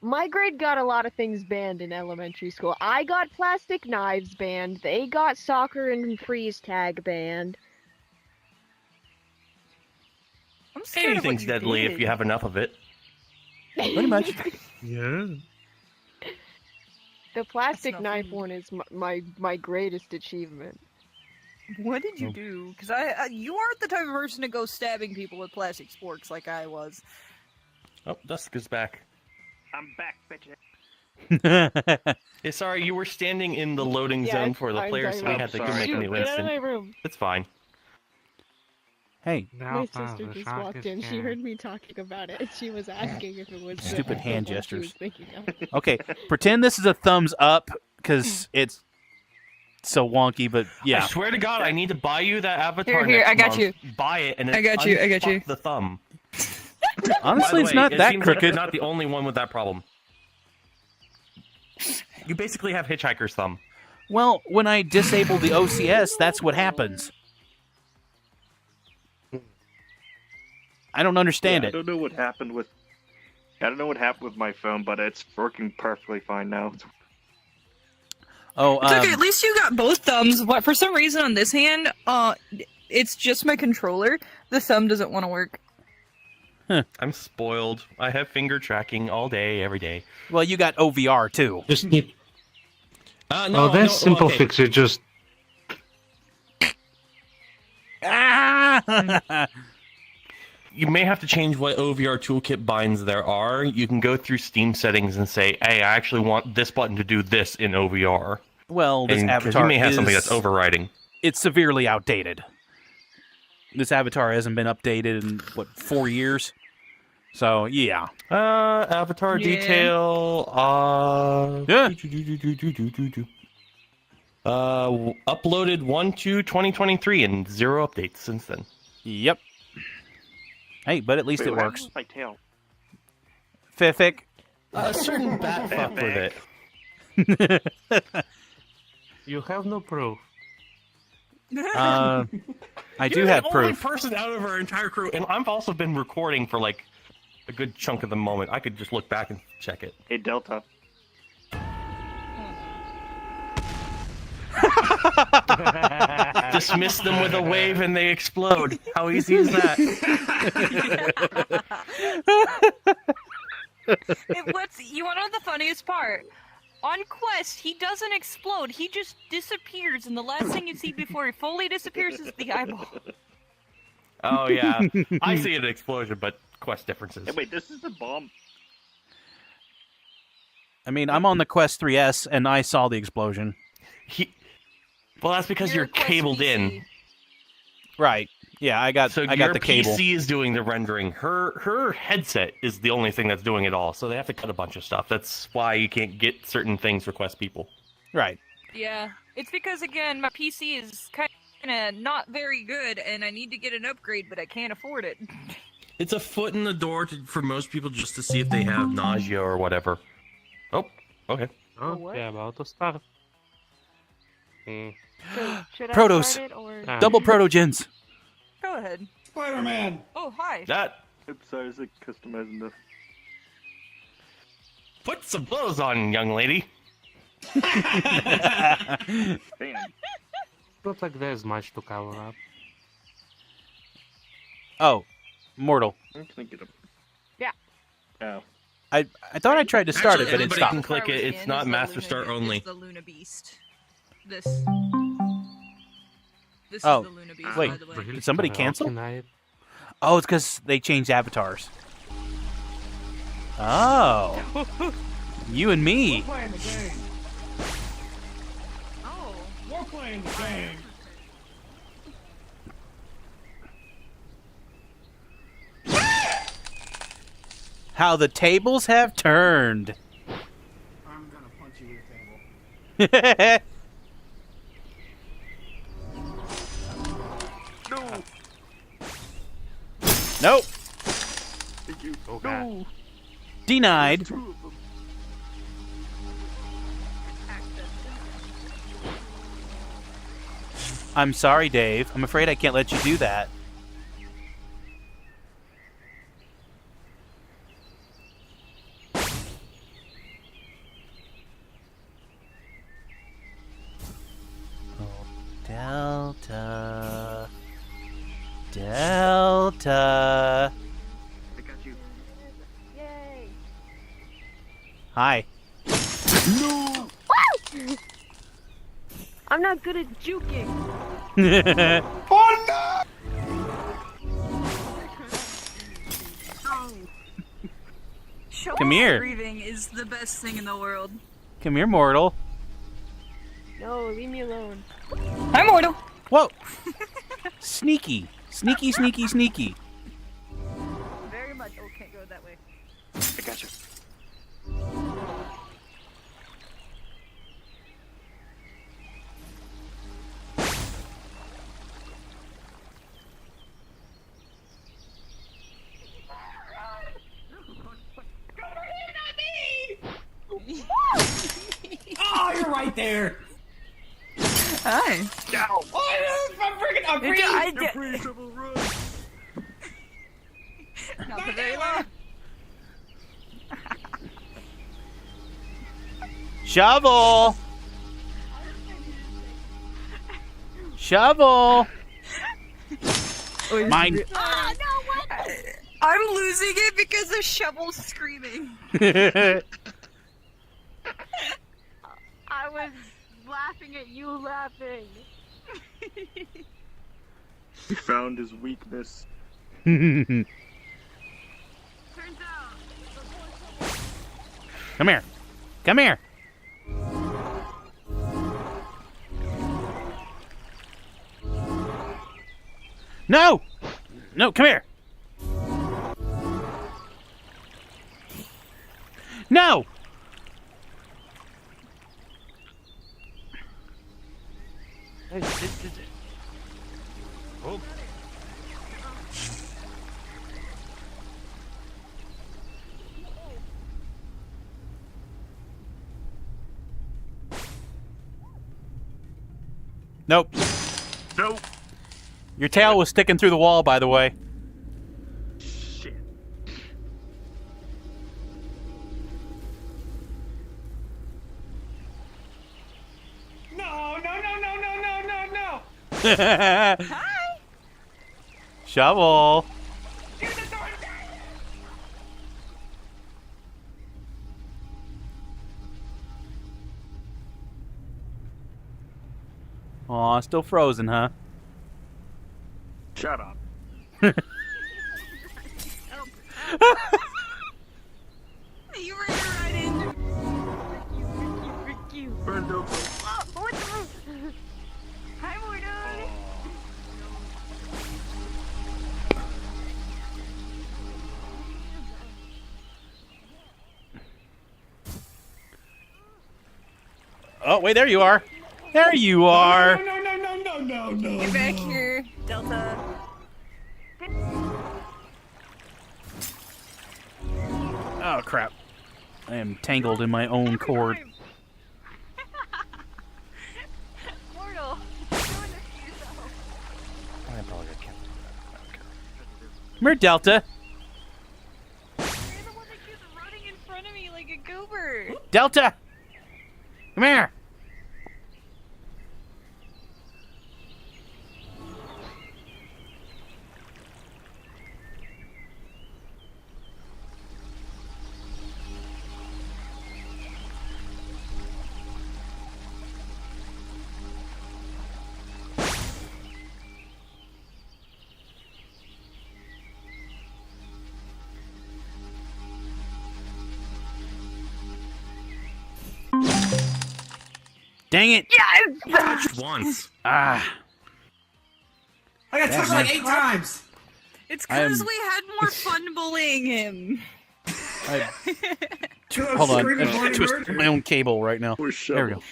my grade got a lot of things banned in elementary school. I got plastic knives banned. They got soccer and freeze tag banned. I'm scared of what Anything's you deadly did. if you have enough of it. Pretty much. Yeah. The plastic not knife funny. one is my greatest achievement. What did you do? Because you aren't the type of person to go stabbing people with plastic sporks like I was. Oh, Dusk is back. I'm back, bitch. Hey, sorry, you were standing in the loading Yeah, zone for the I'm players, so we sorry. had to go Sorry. make a Shoot, new get out of my instant. room. It's fine. Hey, My sister just walked in. She heard me talking about it, and she was asking if it was the Stupid hand one she gestures. was thinking of. okay, pretend this is a thumbs up, because it's so wonky, but I yeah. swear to God, I need to buy you that avatar. Here, next I got month. you. Buy it, and I got you, unfuck the thumb. Honestly, By the it's way, not it that seems like crooked. you're not the only one with that problem. You basically have hitchhiker's thumb. Well, when I disable the OCS, that's what happens. I don't understand I it. don't know what happened with. I don't know what happened with my phone, but it's working perfectly fine now. Oh, It's okay, at least you got both thumbs. But for some reason on this hand, it's just my controller. The thumb doesn't want to work. I'm spoiled. I have finger tracking all day, every day. well, you got OVR too. Just need. No, Oh, that's simple okay. fix. You just. Ah! You may have to change what OVR toolkit binds there are. You can go through Steam settings and say, hey, I actually want this button to do this in OVR. Well, this Because avatar you may have is... something that's overriding. It's severely outdated. This avatar hasn't been updated in, 4 years? So, yeah. Avatar detail. Yeah. Uploaded 1/2/2023 and 0 updates since then. Yep. Hey, but at least it what works. happened with my tail? Fific. A certain bat fuck with it. You have no proof. I do You're have the only proof. person out of our entire crew, and I've also been recording for like a good chunk of the moment. I could just look back and check it. Hey, Delta. Dismiss them with a wave and they explode. How easy is that? You want to know the funniest part? On Quest, he doesn't explode. He just disappears, and the last thing you see before he fully disappears is the eyeball. Oh yeah, I see an explosion, but quest differences. Hey, wait, this is the bomb. I mean, I'm on the Quest 3S, and I saw the explosion. Well, that's because you're a Quest cabled PC. in. Right. Yeah, I got So the your cable. PC is doing the rendering. Her headset is the only thing that's doing it all. So they have to cut a bunch of stuff. That's why you can't get certain things for Quest people. Right. Yeah, it's because, again, my PC is kind of not very good, and I need to get an upgrade, but I can't afford it. It's a foot in the door for most people just to see if they have nausea or whatever. Oh, okay. Okay, about to start. So, should I Protos. start it or? Double protogens. Go ahead. Spider-Man! Oh, hi. That Oops, sorry, it's like customizing the. put some clothes on, young lady. Damn. Looks like there's much to cover up. Oh, Mortal. Can I get up? Yeah. Oh. I thought I tried to start Actually, it, but it everybody stopped. can click it. It's not master start only. It's the Luna Beast. This Oh, is the Luna Beast, wait. by the way. Did somebody cancel? Can I... Oh, it's because they changed avatars. Oh. You and me. We're playing the game. Oh. We're playing the game. How the tables have turned. I'm gonna punch you with a table. No! Nope. Thank you. Okay. No! Denied. Two of them. I'm sorry, Dave. I'm afraid I can't let you do that. Delta. Delta. I got you. Yay! Hi. No! I'm not good at juking. Oh no! Come here. Breathing is the best thing in the world. Come here, Mortal. No, leave me alone. Hi, Mortal. Whoa. Sneaky. Sneaky, sneaky, sneaky. Very much. Oh, can't go that way. I got you. Oh, you're right there! Hi. Oh, I'm free! Not for very long. Shovel. Shovel. Mine. I'm losing it because of Shovel screaming. I was laughing at you laughing. He found his weakness. Come here. Come here. No! No, come here. No! Oh. Nope. Nope. Your tail was sticking through the wall, by the way. Shit. No, no, no, no, no, no, no, no! Hi. Shovel. Shoot the door! Aw, still frozen, huh? Shut up. You ran right into. Burned over. Hi, Mordo. Oh, wait, there you are. There you are. No, no, no, no, no, no, Get no. back here, Delta. Oh, crap. I am tangled in my own cord. Mortal. You're doing this to yourself. I probably got killed. Come here, Delta. You're the one that keeps running in front of me like a goober. Delta! Come here. Dang it. Touched once. Ah. I got touched like 8 times! It's I am- because we had more fun bullying him. I, I'm hold on. screaming I'm bloody twisting murder. my own cable right now. Poor There we shovel. go.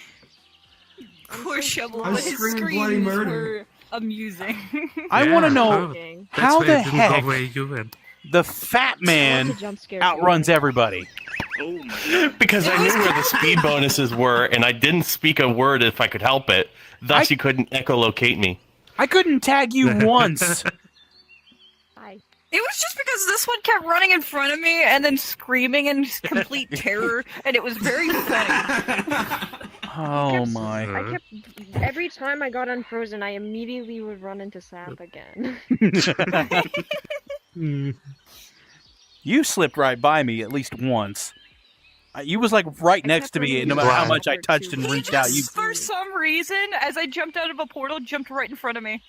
Poor Shovel, I'm but his screaming bloody screams murder. were amusing. I Yeah, want to know That's how why the I didn't heck go where you went. the fat man Jump scare outruns everybody. Oh my god. Because I knew where the speed bonuses were, and I didn't speak a word if I could help it. Thus, I- you couldn't echolocate me. I couldn't tag you once. Hi. It was just because this one kept running in front of me and then screaming in complete terror, and it was very funny. Oh my. I kept every time I got unfrozen, I immediately would run into sap again. You slipped right by me at least once. You was like right next to me, and no matter how much I touched and He reached out, you. just, for some reason, as I jumped out of a portal, jumped right in front of me.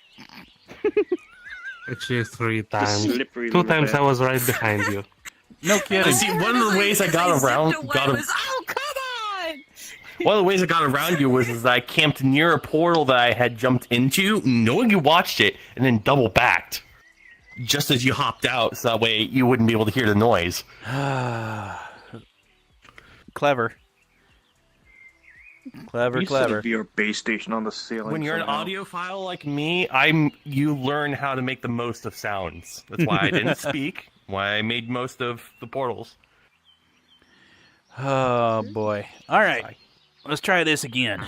Actually, 3 The times. slippery 2 little times I bastard. was right behind you. No kidding. See, one of the ways I got around, Oh, come on! one of the ways I got around you was is I camped near a portal that I had jumped into, knowing you watched it, and then double backed, just as you hopped out, so that way you wouldn't be able to hear the noise. Clever. Clever, You clever. set a VR base station on the ceiling. When you're an somehow. audiophile like me, you learn how to make the most of sounds. That's why I didn't speak. Why I made most of the portals. Oh boy. All right. Let's try this again.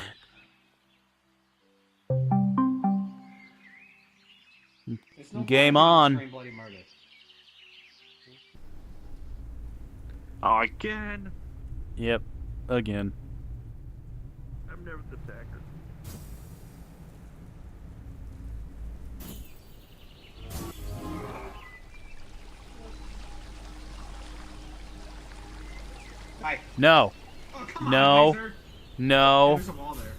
It's no Game fun on. screaming bloody murder. Again. Yep. Again. I'm never the attacker. Hi. No. Oh, come No. on, Laser. No. There's a wall there.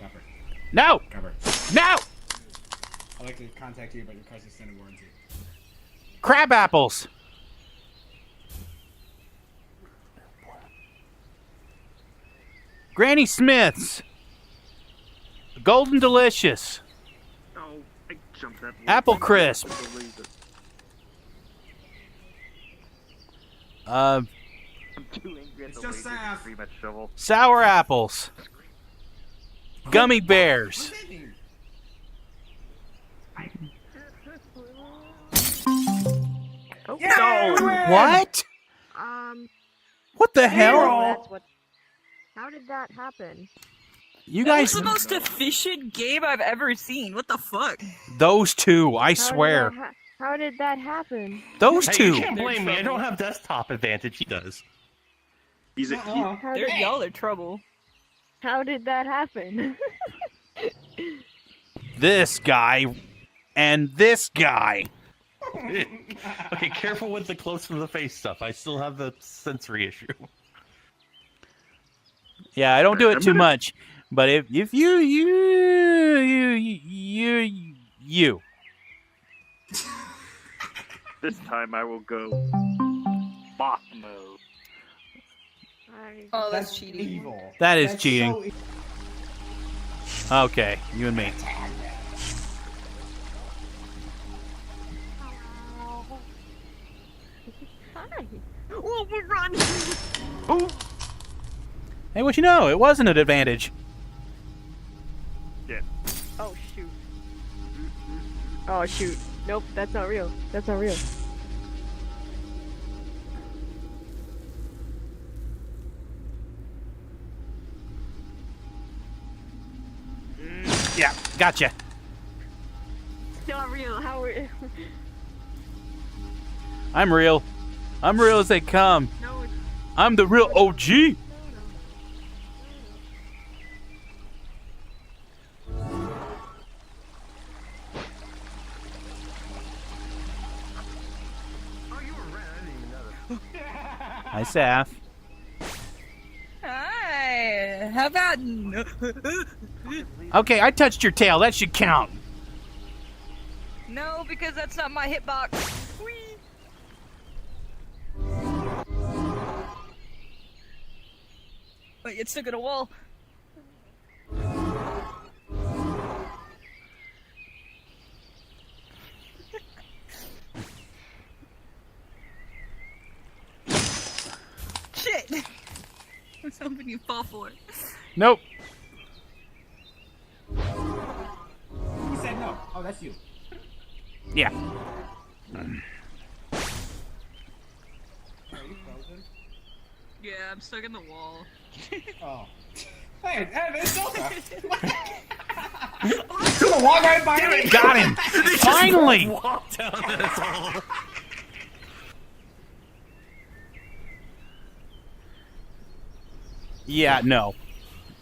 Got her. No! Cover. No! I'd like to contact you about your car's extended warranty. Crab apples! Granny Smith's! Golden Delicious! Oh, I jumped that. Apple Crisp! I'm too angry at It's the just laser to Saf. scream at shovel. Sour apples! Gummy bears! What's that mean? Oh, No! What? What the hell? That's what. How did that happen? You That was guys, the most efficient game I've ever seen. What the fuck? those two, I How did swear. that how did that happen? Those Hey, two. you can't blame me. I don't have desktop advantage. He does. He's a, Uh-uh. How did, Y'all are trouble. how did that happen? This guy and this guy. Okay, careful with the close to the face stuff. I still have the sensory issue. Yeah, I don't do it too much, but if you this time I will go boss mode. Oh, that's cheating. Evil. That is That's cheating. so evil. Okay, you and me. Hi. Oh, we run. Hey, what you know? It wasn't an advantage. Oh shoot. Oh shoot. Nope, that's not real. That's not real. Yeah, gotcha. It's not real. How are I'm real. I'm real as they come. No, it's I'm the real OG. Hi, Saf. Hi. How about? Okay, I touched your tail. That should count. No, because that's not my hitbox. Whee! Wait, it's stuck at a wall. Shit! I was hoping you'd fall for it. Nope. He said no. Oh, that's you. Yeah. Are you frozen? Yeah, I'm stuck in the wall. Oh. Hey, it's Zelda. He's gonna walk right by me. Got him. Finally. Walk down this hole. Yeah, no.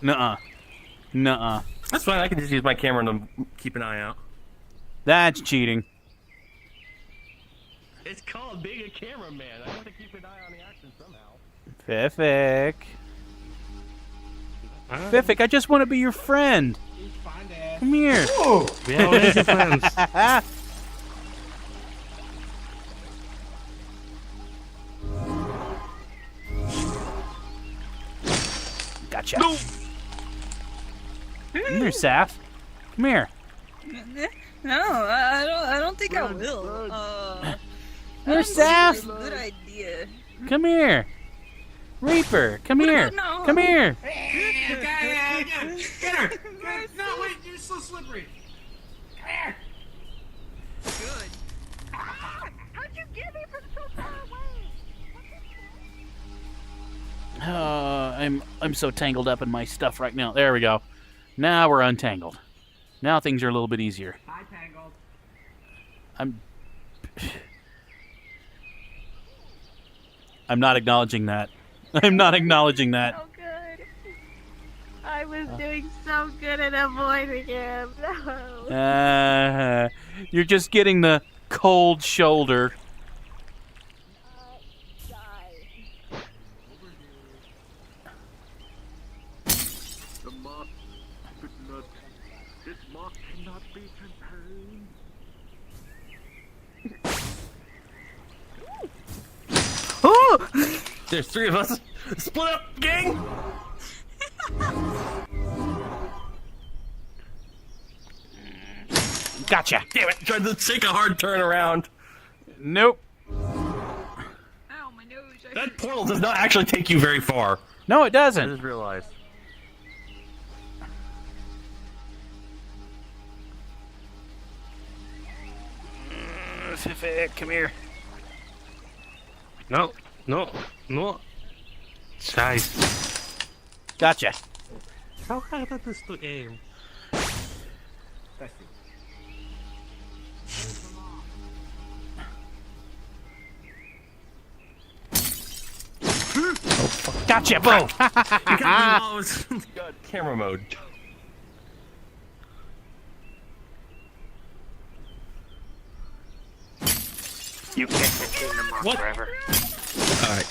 Nuh-uh. Nuh-uh. That's fine. I can just use my camera to keep an eye out. That's cheating. It's called being a cameraman. I have to keep an eye on the action somehow. Fiffic. Fiffic, I just want to be your friend. He's fine, Dad. Come here. Ooh. We are lazy friends. Gotcha. Come here, Saf. Come here. No, I don't think I will. Where's That's Saf? a good idea. Come here. Reaper, come here. No. Come here. Get her. No, wait, you're so slippery. Come here. Good. how'd you get me from so far away? I'm so tangled up in my stuff right now. There we go. Now we're untangled. Now things are a little bit easier. Hi, Tangled. I'm not acknowledging that. I'm not acknowledging that. So good. I was doing so good at avoiding him. No. You're just getting the cold shoulder. Die. The moth could not This moth cannot be contained. Oh! There's 3 of us. Split up, gang! Gotcha. Damn it! Tried to take a hard turn around. Nope. Ow, my nose. That portal does not actually take you very far. No, it I doesn't. just realized. Come here. No, no, no. Scheiße. Gotcha. How hard it is to aim? Gotcha, boom. You got me while I was in camera mode. You can't contain the moth forever. Alright.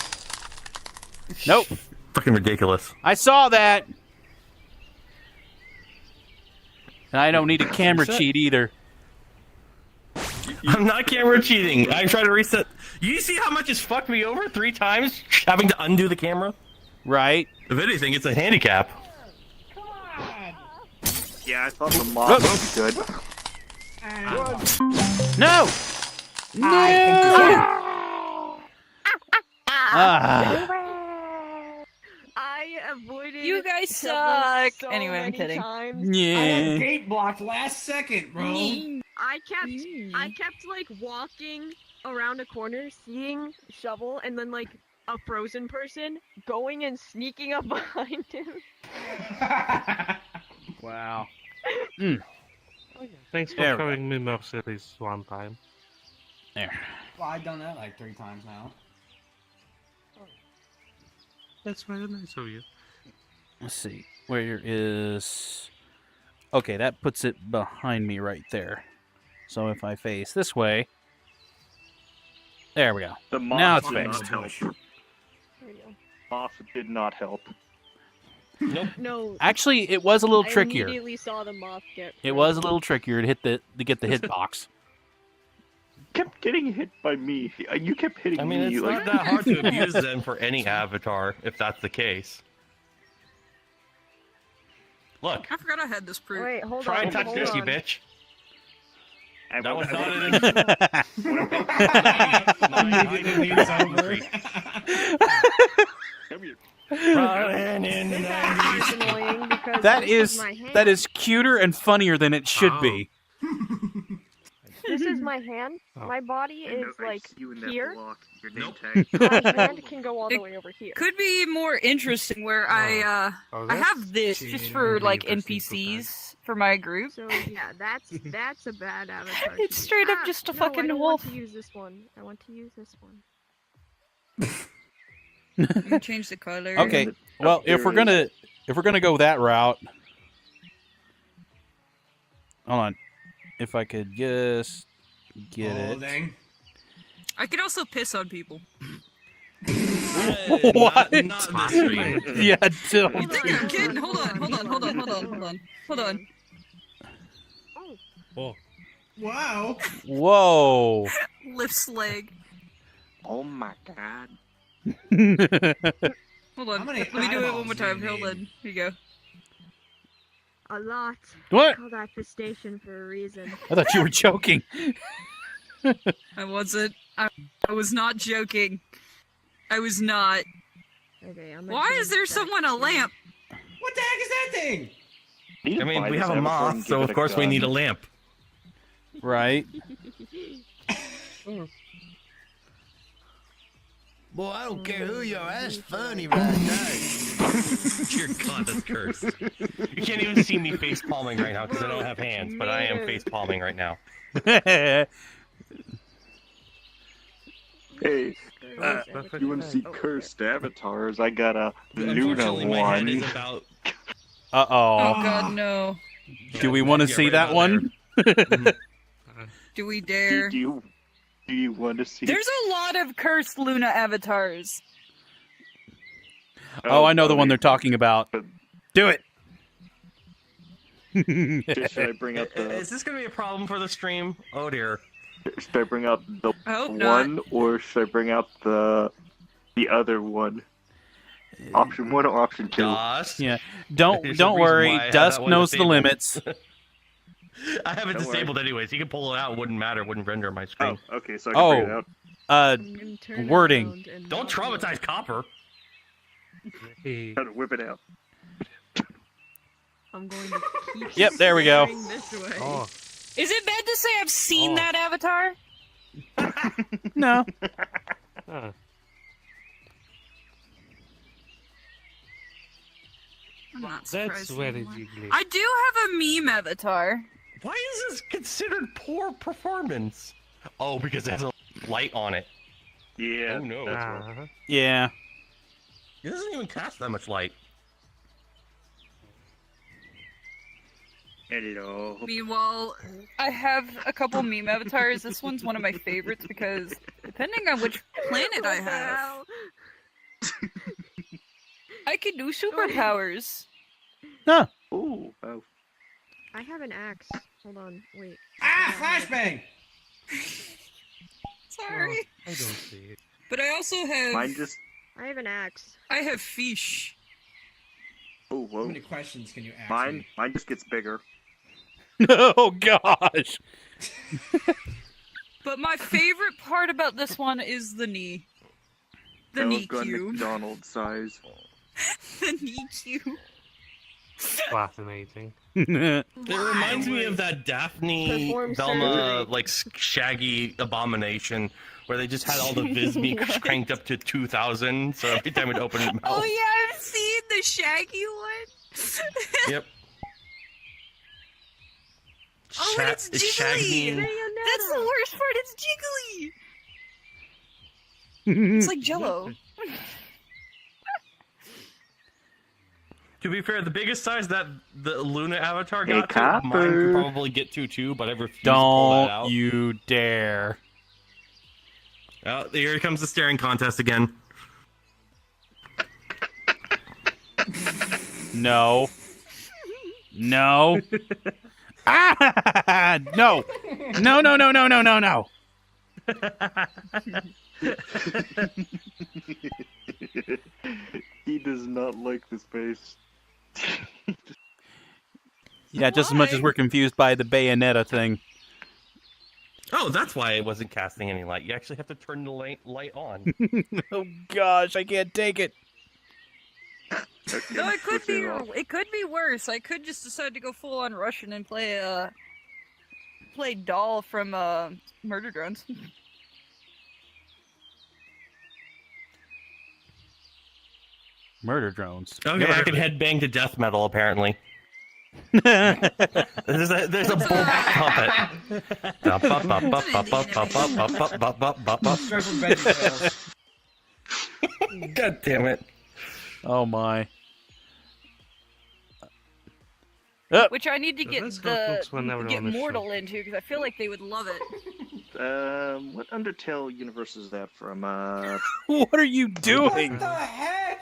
Nope. Fucking ridiculous. I saw that. And I don't need a camera cheat either. I'm not camera cheating. I tried to reset. You see how much it's fucked me over 3 times? Having to undo the camera? Right. If anything, it's a handicap. Yeah, I thought the moth was good. No. No. Ah. I avoided. You guys shoveling suck. so Anyway, I'm many kidding. times. I got Yeah. gate blocked last second, bro. I kept like walking around a corner, seeing shovel, and then like a frozen person going and sneaking up behind him. Wow. Thanks for There we showing me Mercedes one time. There. Well, I've done that like 3 times now. That's very nice of you. Let's see. Where is... Okay, that puts it behind me right there. So if I face this way... There we go. The moth Now it's did not fixed. help. There we go. Moth did not help. Nope. No. Actually, it was a little I trickier. immediately saw the moth get. It was a little trickier to get the hitbox. Kept getting hit by me. You kept hitting I mean, me. it's Like, not that hard to abuse them for any avatar, if that's the case. Look, I forgot I had this proof. Wait, hold try on. and touch hold this, on. you bitch. I That was won't- not Come here. Running in the It's annoying because That this is my hand. that is cuter and funnier than it should be. This is my hand. Oh. My body I know- is I like see you in that here. block. Your name Nope. tag. My hand can go all the way over here. Could be more interesting where I Oh, have this just for like interesting NPCs for my group. So yeah, that's a bad avatar. It's to use. straight up just a no, fucking I don't wolf. Want to use this one. I want to use this one. You can change the color. Okay. Well, if we're gonna go that route, hold on. If I could just get it. Holding. I could also piss on people. What? Not this stream. Yeah, You don't. think I'm kidding? Hold on. Wow. Whoa. Lifts leg. Oh my god. Hold on. How many Let me do it one eyeballs more do you time. Hold need? on. Here you go. A lot. What? Call that the station for a reason. I thought you were joking. I wasn't. I was not joking. I was not. Okay, I'm. Why is there someone a lamp? What the heck is that thing? You I mean, buy we this have a avatar and moth, give so it of course we gun. need a lamp. Right. Boy, I don't care who you are. That's funny right now. Dear God, that's cursed. You can't even see me face palming right now because I don't have hands, but I am face palming right now. Hey, you want to see Oh, cursed avatars? I got a Luna Unfortunately, my head is one. about. Uh Oh oh. god, no. Do we want to Yeah, see right that about one? Do we dare? Do you want to see? There's a lot of cursed Luna avatars. Oh, I know the one they're talking about. Do it. Should I bring up the? Is this gonna be a problem for the stream? Oh dear. Should I bring out the I hope one, not. or should I bring out the other one? Option 1 or option 2? Dust. Yeah. There's a Don't reason worry. why I have Dusk that one knows the disabled. limits. I have it Don't disabled anyways. You can pull it out. It wouldn't matter. It wouldn't render on my screen. Oh, okay, so I can bring it out. I'm gonna turn it Wording. around and Don't not traumatize Copper. How to whip it out. I'm going to keep Yep, there we go. staring this way. Oh, Is it bad to say I've seen Oh. that avatar? No. huh. I'm not That's surprised very anymore. jiggly. I do have a meme avatar. Why is this considered poor performance? Oh, because it has a light on it. Yeah. Oh no. Uh-huh. Yeah. It doesn't even cast that much light. Hello. Meanwhile, I have a couple meme avatars. This one's one of my favorites because depending on which planet I have, I can do superpowers. No. Ooh. Oh. I have an axe. Hold on, wait. Ah, flashbang! Sorry. I don't see it. But I also have Mine just. I have an axe. I have fish. Oh, How whoa. many questions can you ask Mine. me? Mine just gets bigger. Oh gosh. But my favorite part about this one is the knee. The knee Gun cube. McDonald's size. The knee cube. Fascinating. It reminds me of that Daphne Perform Velma surgery. like Shaggy abomination where they just had all the Visme cranked up to 2,000. So every time it opened its mouth. Oh yeah, I've seen the Shaggy one. Yep. Oh, and it's jiggly. Shaggy. That's the worst part. It's jiggly. It's like Jello. To be fair, the biggest size that the Luna avatar Hey, got to, mine Copper. could probably get to too, but I refuse to pull that Don't out. you dare. Oh, here comes the staring contest again. No. No. Ah! No. No, no, no, no, no, no, no. He does not like the space. Yeah, just as much as Why? we're confused by the Bayonetta thing. Oh, that's why it wasn't casting any light. You actually have to turn the light on. Oh gosh, I can't take it. Okay, No, it could switching be. it off. It could be worse. I could just decide to go full on Russian and play doll from Murder Drones. Murder drones. Okay, I can headbang to death metal, apparently. Never- There's a bull puppet. Straight from VeggieTales. God damn it. Oh my. Which I need to So get that's how it looks whenever get on the show. Mortal into because I feel like they would love it. What Undertale universe is that from? What are you doing? What the heck?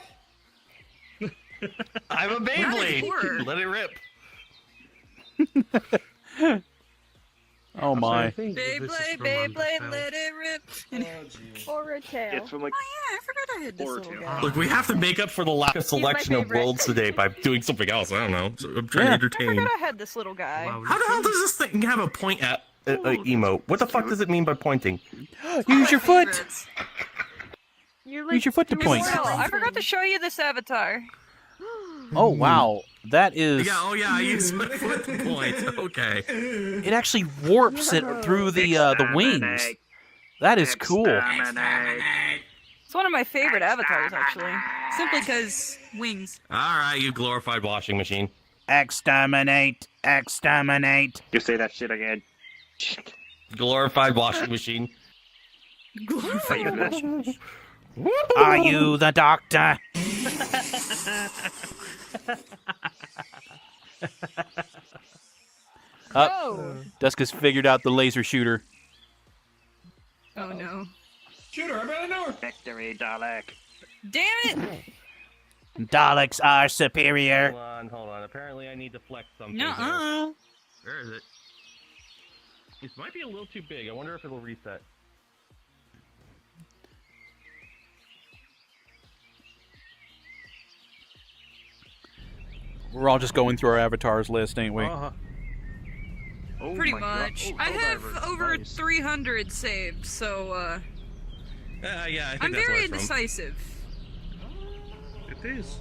I'm a Beyblade. Beyblade. Let it rip. Oh my. Beyblade, Beyblade, let it rip. Oh, jeez. Or a tail. It's from like. Oh yeah, I forgot I had this Or little two. guy. Look, we have to make up for the lack of selection of favorite. worlds today by doing something else. I don't know. So I'm trying to Yeah. I entertain. forgot I had this little guy. Wow, How the hell does this thing have a point at emote? What the fuck does it mean by pointing? Use your foot. Favorites. You're Use your foot to you're point. Mortal, I forgot to show you this avatar. Oh wow, that is. Yeah, oh yeah, I use my foot to point. Okay. It actually warps it through the wings. That is cool. It's one of my favorite avatars, actually. Simply because wings. Alright, you glorified washing machine. Exterminate! Exterminate! You say that shit again. Glorified washing machine. Are you the doctor? Up. Oh. Dusk has figured out the laser shooter. Oh no. Shooter, I better know. Victory, Dalek. Damn it! Daleks are superior. Hold on. Apparently I need to flex something. Nuh-uh. Where is it? This might be a little too big. I wonder if it'll reset. We're all just going through our avatars list, ain't we? Oh Pretty my God. much. Oh, I have Helldivers, over nice. 300 saved, so Yeah, I think I'm that's very where it's from. indecisive. It is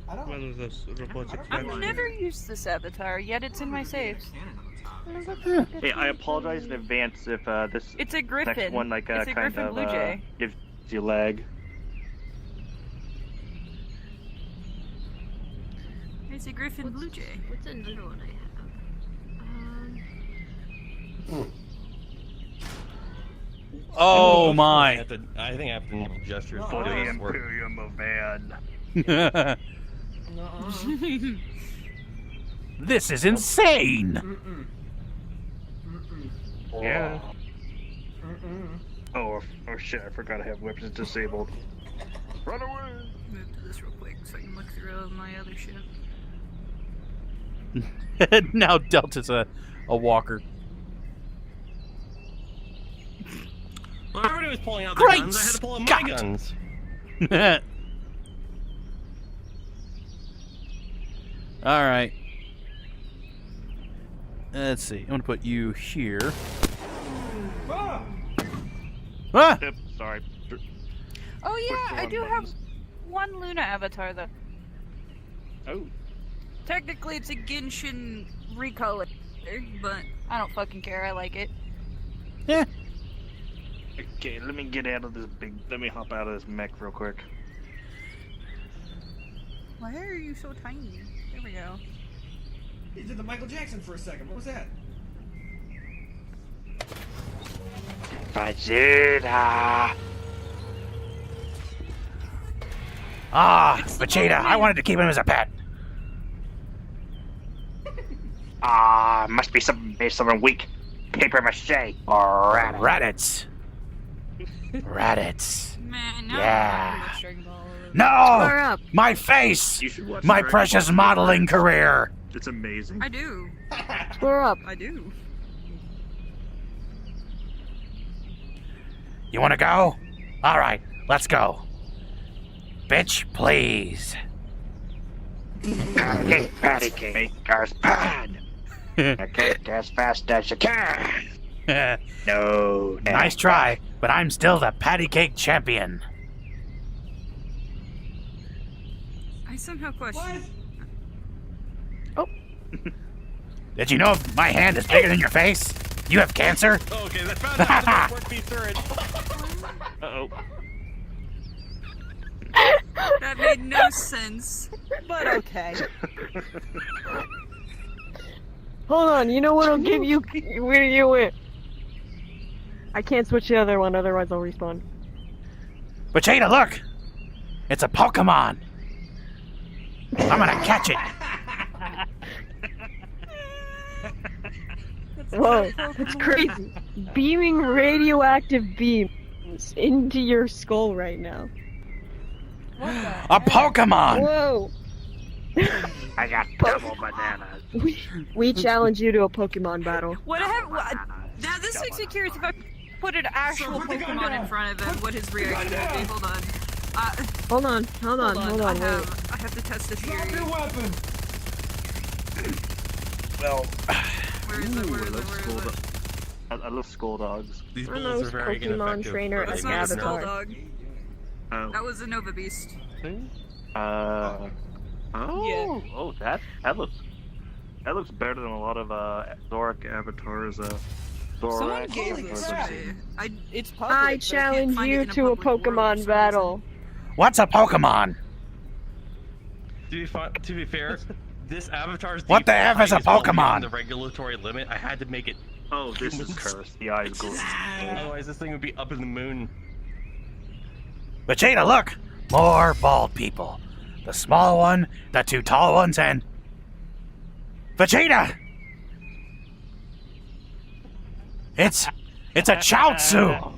I don't. one of those robotic I've factions. never used this avatar, yet it's in my saves. Hey, I apologize in advance if this It's a griffin. next one it's a kind griffin of blue jay. gives you lag. It's a griffin blue jay. What's another one I have? Oh my! I think I have to gesture For to the this work. Imperium of Man. This is insane! Mm-mm. Mm-mm. Yeah. Mm-mm. Oh shit! I forgot I have weapons disabled. Run away! Move to this real quick so I can look through all my other shit. Now Delta's a walker. Well, everybody was pulling out their Great guns. I had to pull out my Scott! guns. Alright. Let's see. I'm gonna put you here. Ah! Ah! Yep, sorry. Oh Push yeah, the I wrong do have buttons. one Luna avatar though. Oh. Technically it's a Genshin recolor, but I don't fucking care, I like it. Yeah. Okay, let me get out of this big. Let me hop out of this mech real quick. Why are you so tiny? There we go. He did the Michael Jackson for a second. What was that? Vegeta. Ah, It's the Vegeta, I moment. wanted to keep him as a pet. Must be something based on weak paper mache or Raditz. Raditz. Man, now Yeah. I'm watching Dragon Ball. No! up. My face! You should watch My Dragon precious Ball. modeling career! It's amazing. I do. Square up. I do. You wanna go? Alright, let's go. Bitch, please. Patty cake, make cars pan. Okay, as fast as you can. No. Nice try, but I'm still the patty cake champion. I somehow question. Did you know my hand is bigger than your face? You have cancer? Okay, that found out the work piece turret. Uh-oh. That made no sense. But okay. Hold on, you know what'll give you where you went? I can't switch the other one, otherwise I'll respawn. Vegeta, look! It's a Pokemon! I'm gonna catch it! Whoa, that's crazy. Beaming radioactive beams into your skull right now. A Pokemon! Whoa! I got double bananas. We challenge you to a Pokemon battle. What now this makes me curious if I put an actual put the gun Pokemon down. in front of him, what his reaction would be. Hold on. Hold on, hold on, I wait. have to test the Drop theory. your weapon! Well, Where is it? Where is it? Ooh, Where is it? I love skull dogs. These I don't bullets know, are very Pokemon ineffective. trainer but as they That's make not a nerfs. Skull Dog. Oh. That was a Nova Beast. Oh. Yeah. Oh, that looks better than a lot of Zoric avatars. Someone Zorak gave Holy this crap. to me. It's public, I but I can't challenge find you it in to a public world Pokemon for some battle. What's a Pokemon? To be fair, this avatar's What the default F is a height well Pokemon? beyond the regulatory limit. I had to make it. Oh, this is Humans. cursed. The eyes go. Otherwise, this thing would be up in the moon. Vegeta, look! More bald people. The small one, the two tall ones, and... Vegeta! It's a Chaozu!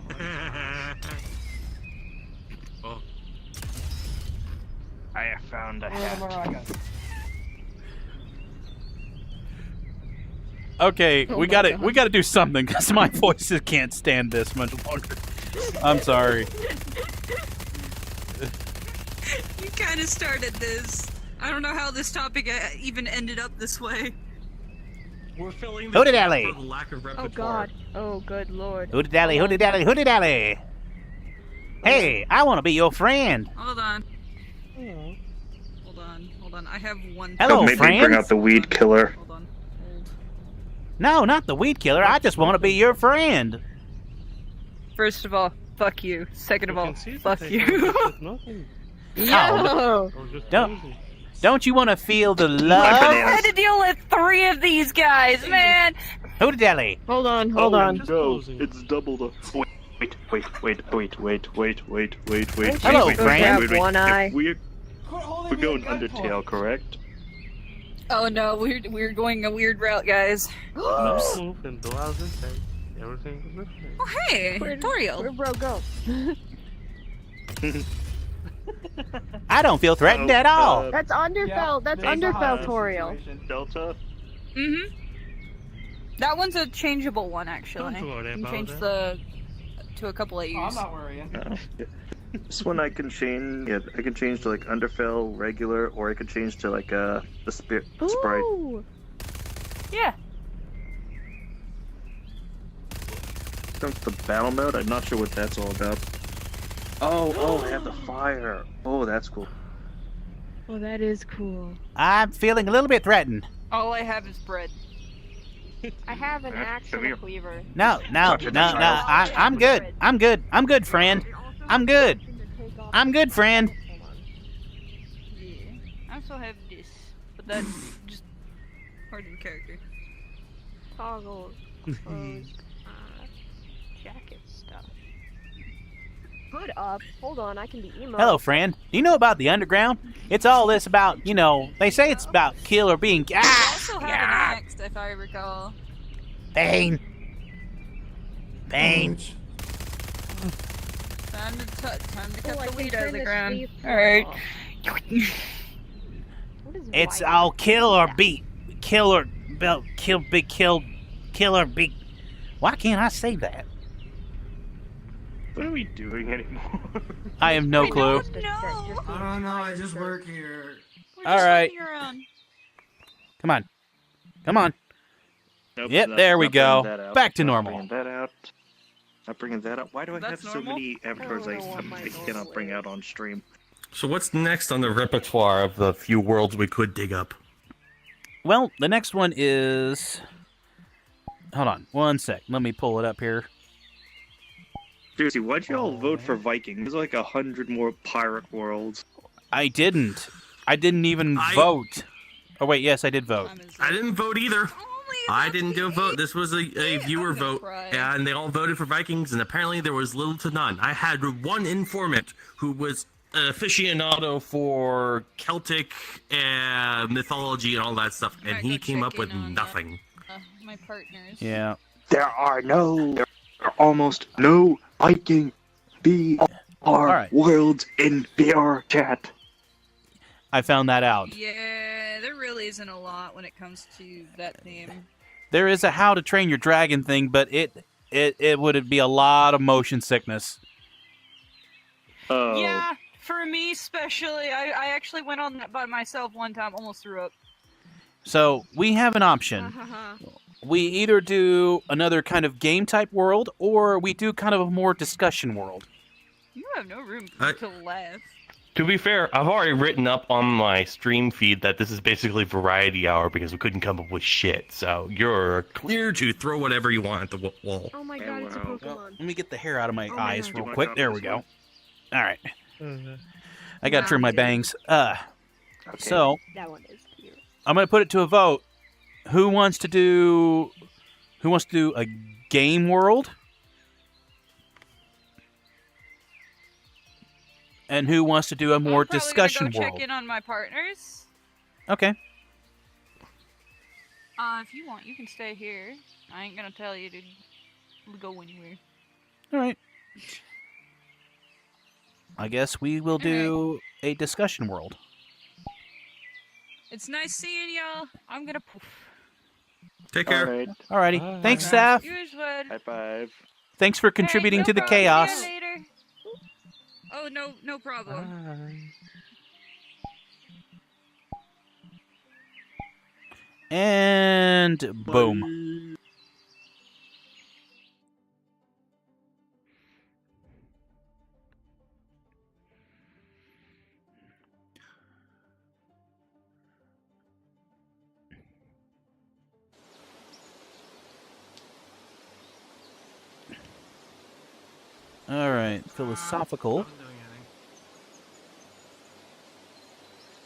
I have found a Oh, the hat. maracas. Okay, Oh we my gotta God. do something because my voices can't stand this much longer. I'm sorry. You kind of started this. I don't know how this topic even ended up this way. We're filling Hooty the gap dally. for the lack of Oh repertoire. God. Oh good lord. Hooty dally, Hold hooty on. dally, hooty dally. Hey, I want to be your friend. Hold on. Hold on. I have one. Hello, Don't make me bring out friends. the weed killer. Hold on. Hold. No, not the weed killer. I just want to be your friend. First of all, fuck you. Second of You all, can see that fuck they you. have nothing. Yo. Or just Don't- closing. Don't you want to feel the I love? had to deal with 3 of these guys, man. Hooty dally. Hold on. Hold on. Just No, closing. it's double the. Wait. Hello, Go friend. grab one eye. We're Quit holding me going at gunpoint. Undertale, correct? Oh no, we're going a weird route, guys. Oh. Move and do as they say. Everything is okay. Oh hey, Where'd Toriel. bro go? I don't feel threatened at all. That's Underfell. That's this is a Underfell, hostage Toriel. situation. Delta. Mm-hmm. That one's a changeable one, actually. Don't worry You can about change that. to a couple of Oh, I'm U's. not worrying. This one I can change. Yeah, I can change to like Underfell, regular, or I could change to like the sprite. Ooh. Yeah. Comes to battle mode. I'm not sure what that's all about. Oh, I have the fire. Oh, that's cool. Oh, that is cool. I'm feeling a little bit threatened. All I have is bread. I have an Yeah, axe come and here. a cleaver. No. Watch it, child. I'm good. I'm good, friend. I'm good. I'm good, friend. Yeah. I also have this, but that's just part of the character. Toggles, clothes, jacket stuff. Hood up. Hold on, I can be emo. Hello, friend. Do you know about the underground? It's all this about, they say it's about kill or being. I Ah! also have an axe, if I recall. Bane. Bane. Time to cut I the can weed out turn of the this ground. leaf Alright. off. What is It's white? all kill or beat. Kill or beat. Why can't I say that? What are we doing anymore? I have no clue. Just- No. just- I don't know, I just work here. We're All just right. running around. Come on. Nope, Yep, not- there we not bringing go. that out. Back to Not normal. Bringing that out. Not bringing that out. Why do I That's have so normal? many avatars I don't know what my I cannot normal bring is. out on stream? So what's next on the repertoire of the few worlds we could dig up? Well, the next one is. Hold on, one sec. Let me pull it up here. Seriously, why'd you all vote for Viking? There's like 100 more pirate worlds. I didn't. I didn't even I- vote. Oh wait, yes, I did vote. Time is I up. didn't vote either. Only I about didn't do a the vote. This was a viewer I'm gonna vote, cry. and they all voted for Vikings, and apparently there was little to none. I had one informant who was an aficionado for Celtic mythology and all that stuff, and Might he go came up check with in on, nothing. my partners. Yeah. There are almost no Viking VR Alright. worlds in VRChat. I found that out. Yeah, there really isn't a lot when it comes to that theme. There is a How to Train Your Dragon thing, but it would be a lot of motion sickness. Oh. Yeah, for me especially, I actually went on that by myself one time, almost threw up. So we have an option. We either do another kind of game type world, or we do kind of a more discussion world. You have no room I- to laugh. To be fair, I've already written up on my stream feed that this is basically variety hour because we couldn't come up with shit. So you're clear to throw whatever you want at the wall. Oh my Yeah, god, it's a wow. Pokemon. Let me get the hair out of my Oh my eyes God. real Do you quick. want There we this go. one? All right. Uh, I got to trim my Wow, dude. bangs. Okay. So That one is cute. I'm gonna put it to a vote. Who wants to do a game world? And who wants to do a more I'm probably discussion gonna go world? check in on my partners. Okay. If you want, you can stay here. I ain't gonna tell you to go anywhere. All right. I guess we will do a discussion world. It's nice seeing y'all. I'm gonna poof. Take care. All right. Alrighty. Thanks, Bye. staff. You as well. High five. Thanks for contributing no to the problem. chaos. See ya later. Oh, no problem. Bye. And boom. All right, philosophical.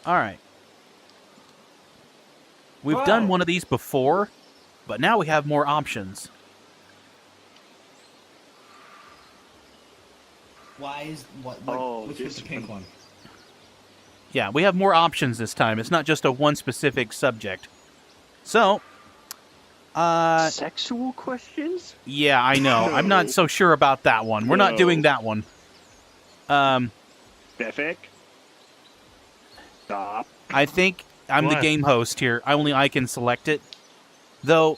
All right. We've done one of these before, but now we have more options. Why is what? Which was the pink one? Yeah, we have more options this time. It's not just a one specific subject. So, Sexual questions? yeah, I know. I'm not so sure about that one. We're not doing that one. Befik? Stop. I think I'm the What? game host here. Only I can select it. Though,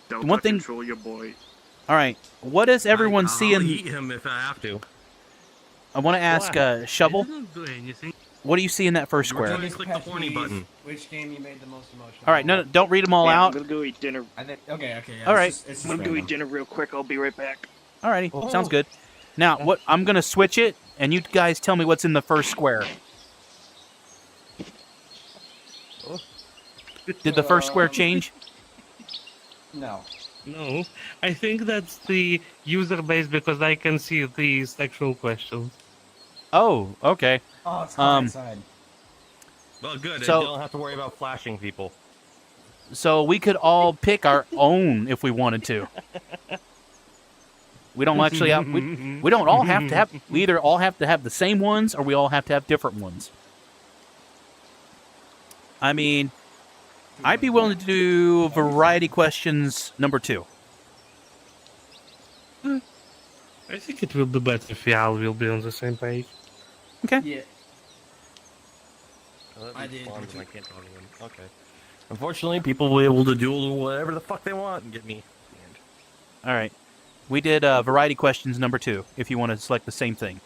Don't one thing. control your boy. All right, what does everyone I'll see in? eat him if I have to. I want to ask Shovel. I didn't do anything. What do you see in that first square? Just click the horny button. Which game you made the most emotional? All right, no, don't read them all Man, I'm out. gonna go eat dinner. I think. Okay. Yeah, All right. It's I'm gonna go eat dinner real quick. I'll be right back. Alrighty, sounds good. Now, what I'm gonna switch it, and you guys tell me what's in the first square. Did the first square change? No. No, I think that's the user base because I can see the sexual questions. Oh, okay. Oh, it's inside. Well, good. So- You don't have to worry about flashing people. So we could all pick our own if we wanted to. We don't actually have. We don't all have to have. We either all have to have the same ones, or we all have to have different ones. I mean, I'd be willing to do variety questions number 2. I think it will be better if we all will be on the same page. Okay. Yeah. I did. I can't talk to them. Okay. Unfortunately, people will be able to do whatever the fuck they want and get me. All right. We did variety questions number 2. If you want to select the same thing,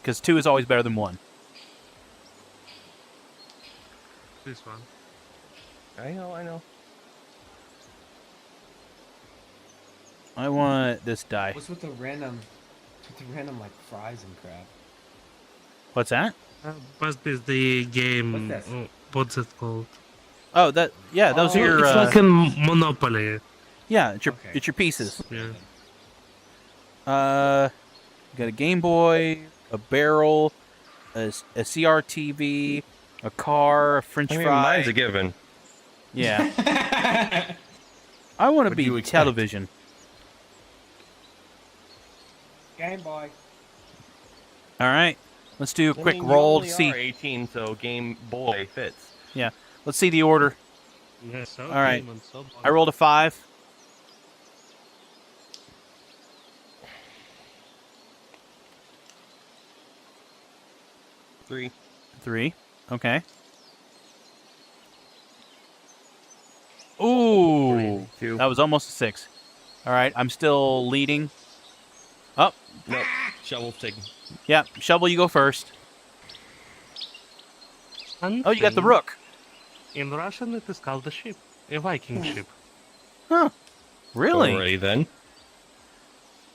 because 2 is always better than 1. This one. I know. I want this die. What's with the random like fries and crap? What's that? Must be the game. What's this? What's it called? Oh, that. Yeah, those are Oh, your. It's like a Monopoly. Yeah, it's your Okay. it's your pieces. Yeah. You got a Game Boy, a barrel, a CRTV, a car, a French I mean, fry. mine's a given. Yeah. I want to What do you be expect? television. Game Boy. All right. Let's do a I quick mean, roll you to only see. are 18, so Game Boy fits. Yeah. Let's see the order. Yeah, so All right. game and so I rolled a 5. Three. 3. Okay. Ooh. 2. That was almost a 6. All right. I'm still leading. Oh. No. Shovel's taken. Yeah. Shovel, you go first. One Oh, you got the thing, rook. In Russian, it is called a ship. A Viking ship. Huh. Really? Alrighty then.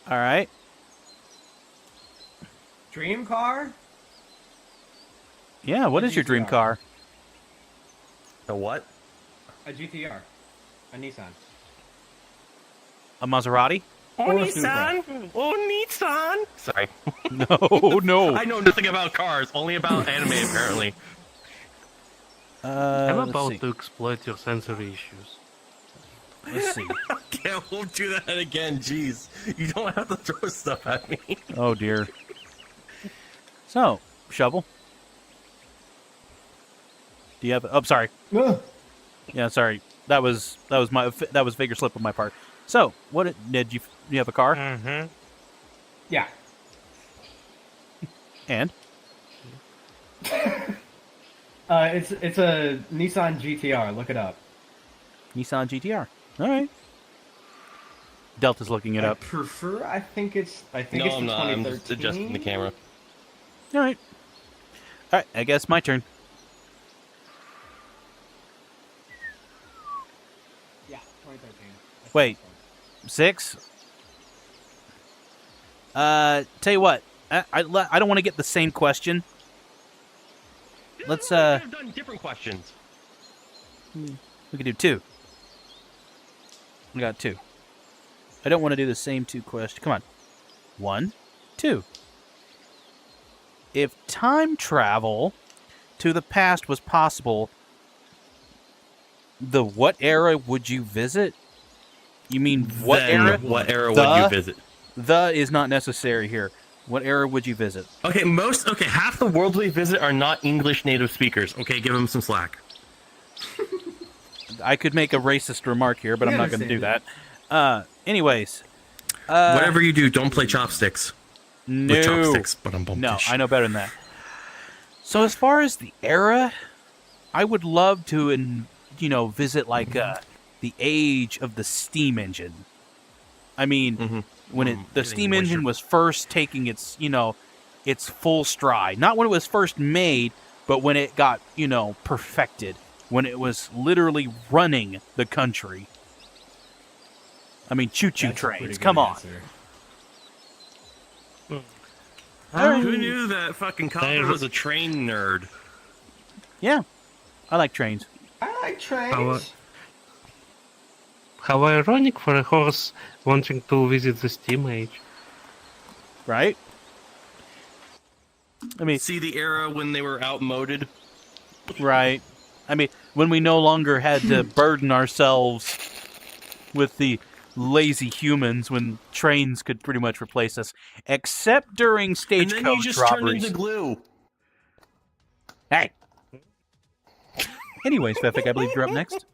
All right. Dream car? Yeah. What A is your dream GTR. car? A what? A GTR. A Nissan. A Maserati? Oh, Or a Supra. Oh, Nissan! Sorry. No, no. I know nothing about cars, only about anime, apparently. I'm Let's about see. to exploit your sensory issues. Let's see. Okay, I won't do that again, jeez. You don't have to throw stuff at me. Oh dear. So, Shovel. Do you have? Oh, sorry. Yeah, sorry. That was figure slip on my part. So, what did you have a car? Mm-hmm. Yeah. And It's a Nissan GTR. Look it up. Nissan GTR. All right. Delta's looking it up. I think it's No, the I'm not. I'm 2013. just adjusting the camera. All right. All right. I guess my turn. Yeah, 2013. Wait. 6? Tell you what. I don't want to get the same question. Let's We could have done different questions. we could do 2. We got 2. I don't want to do the same 2 questions. Come on. 1, 2. If time travel to the past was possible, what era would you visit? You mean what era? What era The? would you visit? The is not necessary here. What era would you visit? Okay, half the worlds we visit are not English native speakers. Okay, give them some slack. I could make a racist remark here, but I'm not going to do that. Anyways. Whatever you do, don't play chopsticks. No. With chopsticks, but I'm No, I know better than that. So as far as the era, I would love to, visit like the age of the steam engine. I mean, when the steam engine was first taking its, its full stride. Not when it was first made, but when it got, perfected. When it was literally running the country. I mean, choo-choo trains. Come on. Who knew that fucking Copper was a train nerd? Yeah, I like trains. I like trains. How ironic for a horse wanting to visit the steam age. Right? I mean, see the era when they were outmoded. Right. I mean, when we no longer had to burden ourselves with the lazy humans, when trains could pretty much replace us, except during stagecoach and then you just robberies. turned into glue. Hey. Anyways, Fefik, I believe you're up next.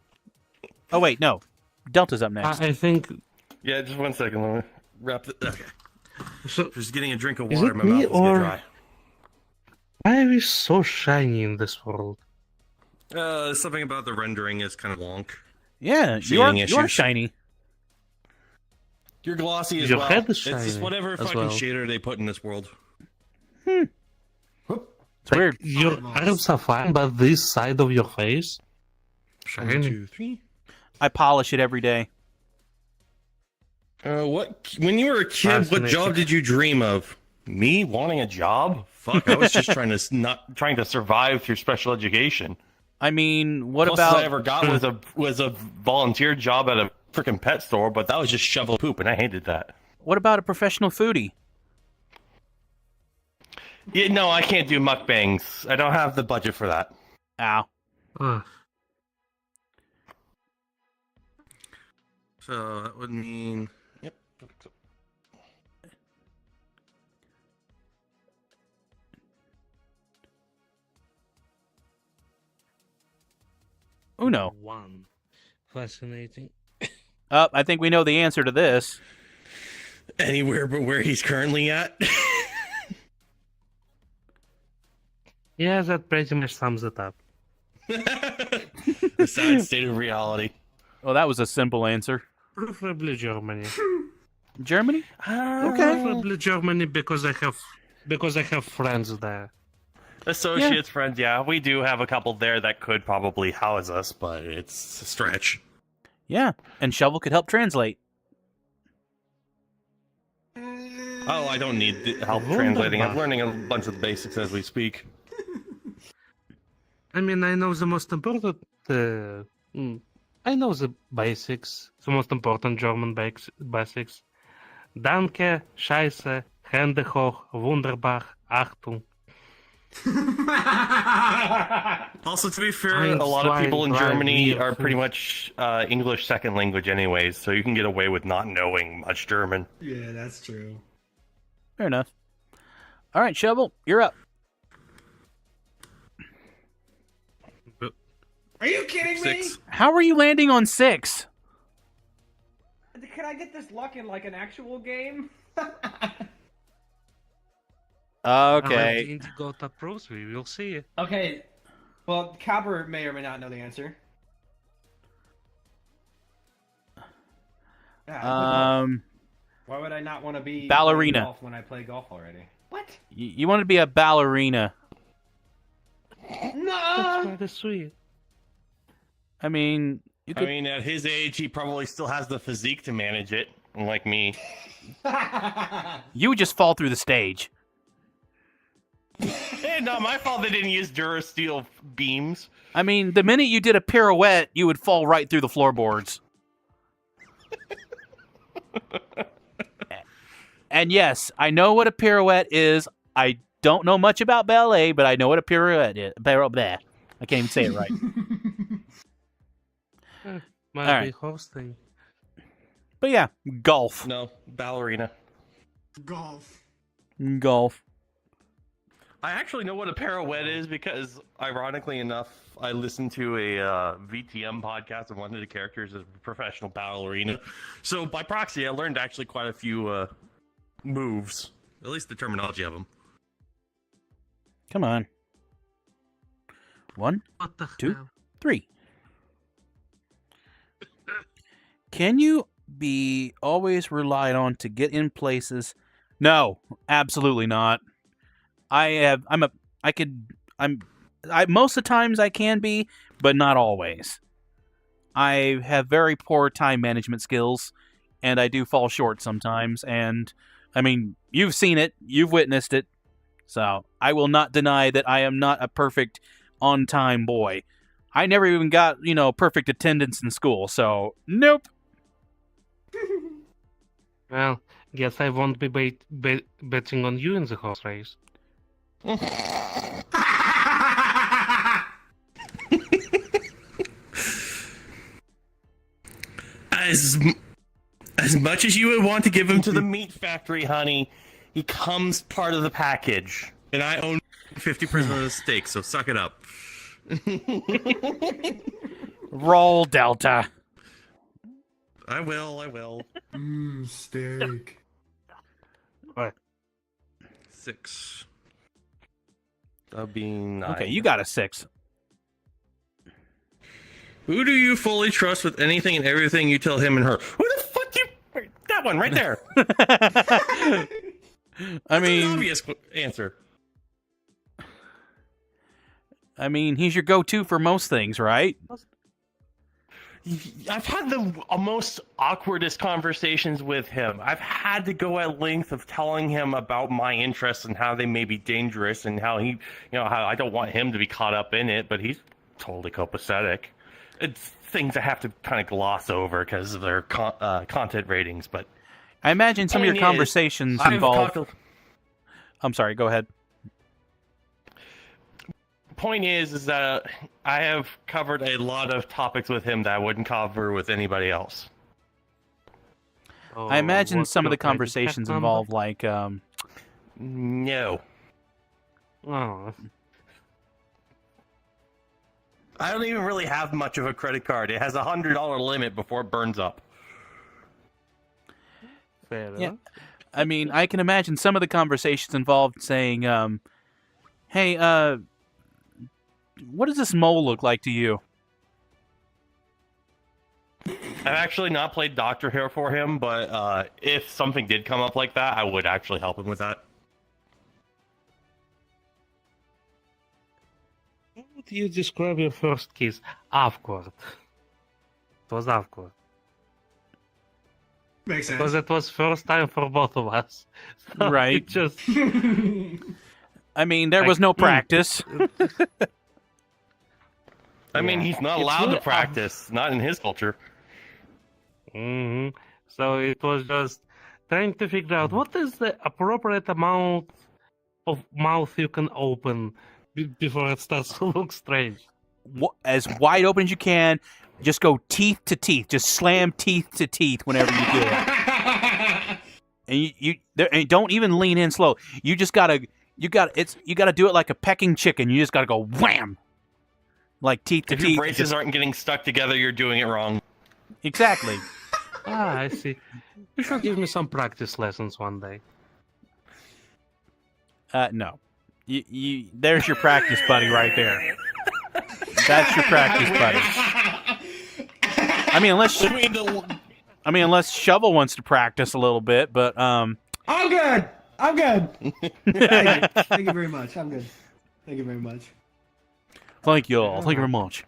Oh wait, no, Delta's up next. I think. Yeah, just 1 second. Let me wrap it. Okay. So, just getting a drink of is water. it My me mouth is getting or dry. why are we so shiny in this world? Something about the rendering is kind of wonk. Yeah, you are shiny. You're glossy as Your well. head is It's just shiny whatever as fucking well. shader they put in this world. It's weird. Your arms are fine, but this side of your face, shiny. 1, 2, 3. I polish it every day. What? When you were a kid, what Fascinating. job did you dream of? Me wanting a job? Fuck, I was just trying to survive through special education. I mean, what Closest about? I ever got was a volunteer job at a freaking pet store, but that was just shovel poop, and I hated that. What about a professional foodie? Yeah, no, I can't do mukbangs. I don't have the budget for that. Ow. So that would mean. Yep. Uno. 1. Fascinating. I think we know the answer to this. Anywhere but where he's currently at. Yeah, that pretty much sums it up. The sad state of reality. Well, that was a simple answer. Preferably Germany. Germany? Preferably Germany because I have friends there. Associates, friends, yeah. We do have a couple there that could probably house us, but it's a stretch. Yeah, and Shovel could help translate. Oh, I don't need help translating. I'm learning a bunch of the basics as we speak. I mean, I know the most important. I know the basics, the most important German basics. Danke, Scheiße, Hände hoch, wunderbar, Achtung. Also, to be fair, a lot of people in Germany are pretty much English second language anyways, so you can get away with not knowing much German. Yeah, that's true. Fair enough. All right, Shovel, you're up. Are you kidding me? 6. How are you landing on 6? Can I get this luck in like an actual game? Okay. Indigo approves, we will see. Okay, well, Cabber may or may not know the answer. Yeah, I play golf. Why would I not want to be ballerina. playing golf when I play golf already? What? You want to be a ballerina. No. That's rather sweet. I mean, you could. I mean, at his age, he probably still has the physique to manage it, unlike me. You would just fall through the stage. Hey, not my fault they didn't use Durasteel beams. I mean, the minute you did a pirouette, you would fall right through the floorboards. And yes, I know what a pirouette is. I don't know much about ballet, but I know what a pirouette is. I can't even say it right. Might All be right. hosting. But yeah, golf. No, ballerina. Golf. Golf. I actually know what a pirouette is because, ironically enough, I listened to a VTM podcast of one of the characters as a professional ballerina. So, by proxy, I learned actually quite a few moves. At least the terminology of them. Come on. 1, What the 2, hell? 3. Can you be always relied on to get in places? No, absolutely not. Most of the times I can be, but not always. I have very poor time management skills, and I do fall short sometimes, and I mean, you've seen it, you've witnessed it, so I will not deny that I am not a perfect on-time boy. I never even got, perfect attendance in school, so nope. Well, guess I won't be betting on you in the horse race. As much as you would want to give him to the meat factory, honey, he comes part of the package. And I own 50% of the stake, so suck it up. Roll Delta. I will. Steak. What? 6. That'd be 9. Okay, you got a 6. Who do you fully trust with anything and everything you tell him and her? Who the fuck you... That one right there. I mean, an obvious answer. I mean, he's your go-to for most things, right? I've had the most awkwardest conversations with him. I've had to go at length of telling him about my interests and how they may be dangerous and how how I don't want him to be caught up in it, but he's totally copacetic. It's things I have to kind of gloss over because of their content ratings, but I imagine some of your conversations involve... I'm sorry, go ahead. Point is that I have covered a lot of topics with him that I wouldn't cover with anybody else. I imagine some of the credit card conversations number? involve, like, No. Oh, I don't even really have much of a credit card. It has a $100 limit before it burns up. fair Yeah. enough. I mean, I can imagine some of the conversations involved saying, hey, what does this mole look like to you? I've actually not played doctor here for him, but if something did come up like that, I would actually help him with that. How would you describe your first kiss? Awkward. It was awkward. Makes sense. Because it was first time for both of us. So Right. it just... I mean, there was no practice. I mean, Yeah. he's not It's allowed really to practice, not in his culture. So it was just trying to figure out what is the appropriate amount of mouth you can open before it starts to look strange. As wide open as you can. Just go teeth to teeth. Just slam teeth to teeth whenever you do it. And don't even lean in slow. You just gotta do it like a pecking chicken. You just gotta go wham, like teeth to If teeth. your braces aren't getting stuck together, you're doing it wrong. Exactly. I see. You should give me some practice lessons one day. No. There's your practice buddy right there. That's your practice buddy. I mean, unless Shovel wants to practice a little bit, but I'm good. I'm good. Thank you very much. I'm good. Thank you very much. Thank you all. Thank you very much.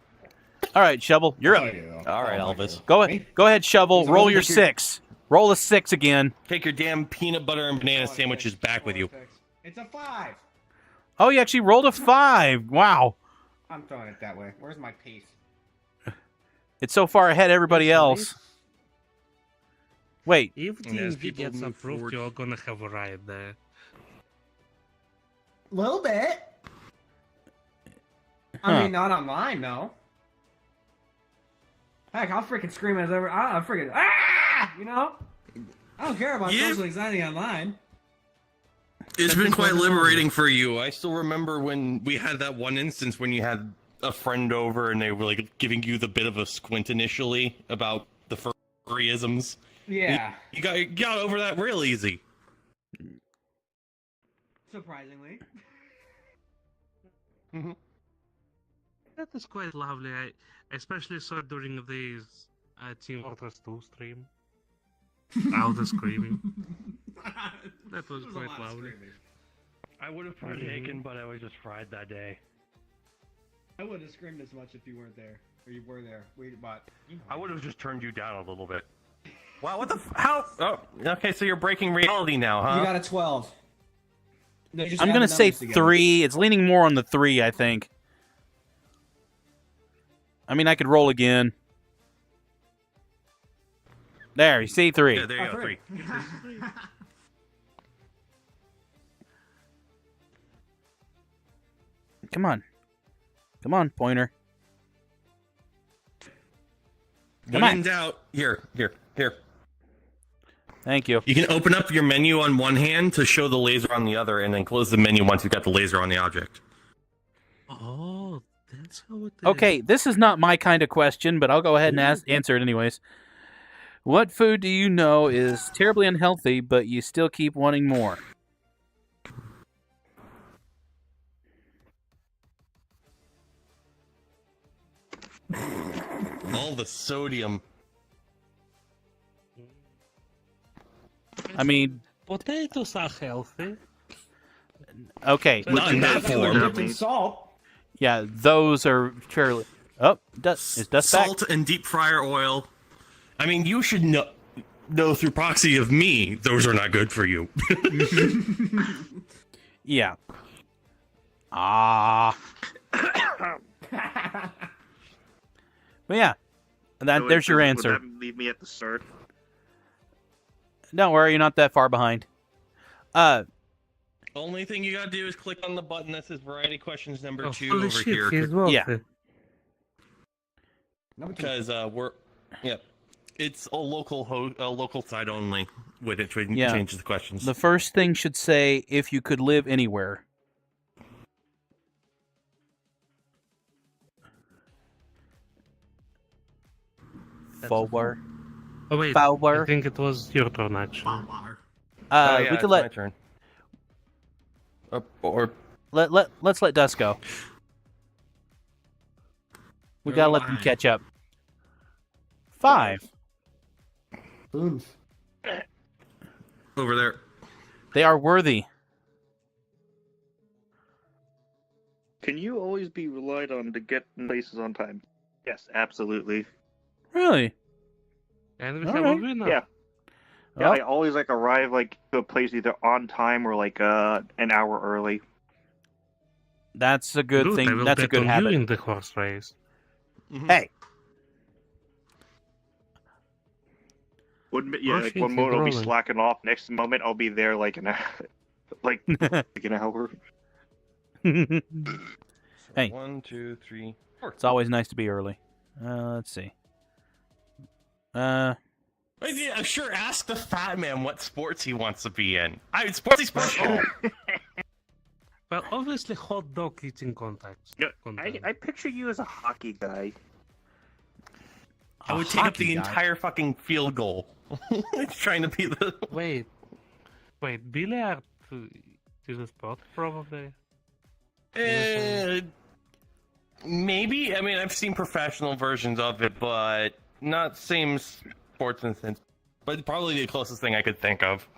All right, Shovel, you're up. All right, Elvis. Go ahead, Shovel. Roll your 6. Roll a 6 again. Take your damn peanut butter and banana sandwiches back with you. It's a 5. Oh, you actually rolled a 5. Wow. I'm throwing it that way. Where's my piece? It's so far ahead of everybody else. Wait. If the As DMV people gets move approved, forward. you're gonna have a ride there. Little bit. I mean, not online, though. Heck, I'll freaking scream as ever. I'll freaking you know. I don't care about social anxiety online. It's been quite liberating for you. I still remember when we had that one instance when you had A friend over and they were like giving you the bit of a squint initially about the furryisms. Yeah. You got over that real easy. Surprisingly. That is quite lovely. I especially saw it during these Team Fortress 2 stream. Out of screaming. That was quite lovely. I would have partaken, but I was just fried that day. I wouldn't have screamed as much if you weren't there. Or you were there. I would have just turned you down a little bit. Wow, what the how? Oh, okay, so you're breaking reality now, huh? You got a 12. No, I'm going to say 3. It's leaning more on the 3, I think. I mean, I could roll again. There, you see 3. Yeah, there you go, 3. Come on. Come on, pointer. Come When on. in doubt, here. Thank you. You can open up your menu on one hand to show the laser on the other, and then close the menu once you've got the laser on the object. Oh, that's how it is. Okay, this is not my kind of question, but I'll go ahead and answer it anyways. What food do you know is terribly unhealthy, but you still keep wanting more? All the sodium. I mean, Potatoes are healthy. okay. Not in that form. Salt. Yeah, those are fairly... Oh, is dust back? Salt and deep fryer oil. I mean, you should know through proxy of me, those are not good for you. Yeah. Ah. But yeah, there's your answer. Would that leave me at the start? Don't worry, you're not that far behind. Only thing you gotta do is click on the button that says Variety Questions number 2 holy over shit, here. he's wealthy. Yeah. Because it's a local site only when it Yeah. changes the questions. The first thing should say, if you could live anywhere. Forward. Oh wait, Power. I think it was your turn actually. We could it's my let turn. Or let's let Dust go. We gotta let them catch up. 5. Boons. Over there. They are worthy. Can you always be relied on to get places on time? Yes, absolutely. Really? And we All have right. a winner. Yeah. Yeah, Well, I always arrive to a place either on time or an hour early. that's a good Dude, I thing. will That's a bet good on habit. you in the horse race. Hey, One shit, one moment he's I'll be rolling. slacking off. Next moment I'll be there like an hour. Hey. 1, 2, 3, 4. It's always nice to be early. Let's see. Yeah, sure. Ask the fat man what sports he wants to be in. Sportsy special. Well, obviously hot dog eating contacts. I picture you as a hockey guy. I would take up the hockey guy. entire fucking field goal. It's trying to be the. Wait, billiard to the sport, probably. Maybe. I mean, I've seen professional versions of it, but not same sports instance. But probably the closest thing I could think of.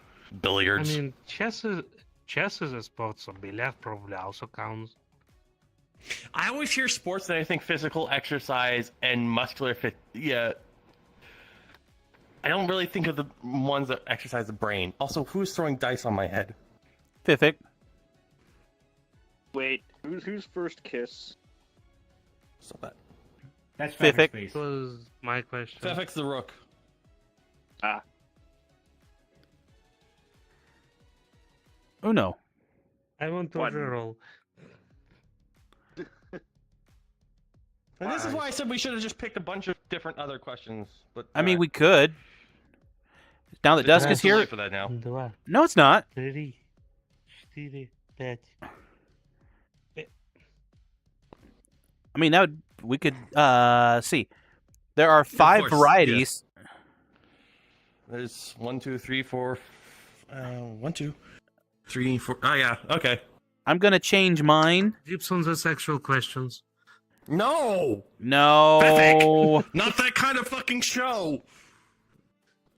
Billiards. I mean, chess is a sport, so billiard probably also counts. I always hear sports and I think physical exercise and muscular fit. Yeah. I don't really think of the ones that exercise the brain. Also, who's throwing dice on my head? Fiffic. Wait, who's first kiss? Stop that. That's Fiffic. Feffec's face. That was my question. Feffec's the rook. Ah. Uno. I want to What? reroll. And this is why I said we should have just picked a bunch of different other questions. But I mean, we could. Now that Dusk is Too late here. for that now. 2, No, it's not. 3, 4, 5. I mean, now we could see. There are 5 course, varieties. There's 1, 2, 3, 4. 1, 2, 3, 4. Oh yeah. Okay. I'm gonna change mine. Gibson's are sexual questions. No. No. Feffec! Not that kind of fucking show.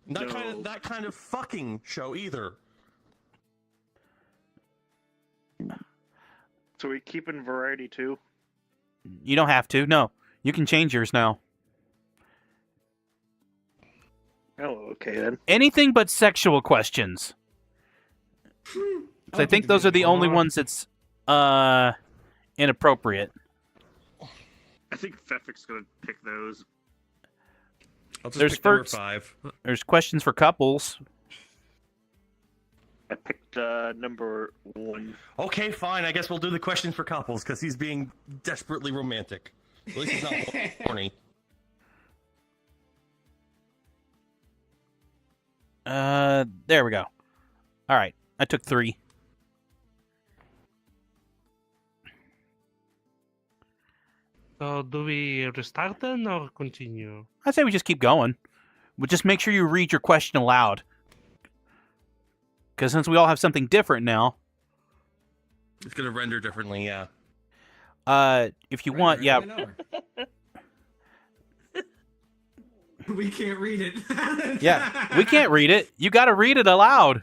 Not No. that kind of fucking show either. So we keeping variety too? You don't have to. No, you can change yours now. Oh, okay then. Anything but sexual questions. 'Cause I think those are the only ones that's inappropriate. I think Feffec's gonna pick those. I'll just There's pick number first- 5. There's questions for couples. I picked number 1. Okay, fine. I guess we'll do the questions for couples because he's being desperately romantic. At least he's not horny. There we go. All right, I took 3. So do we restart then or continue? I say we just keep going. But just make sure you read your question aloud. Because since we all have something different now, It's gonna render differently, yeah. if you want, yeah. We can't read it. Yeah, we can't read it. You got to read it aloud.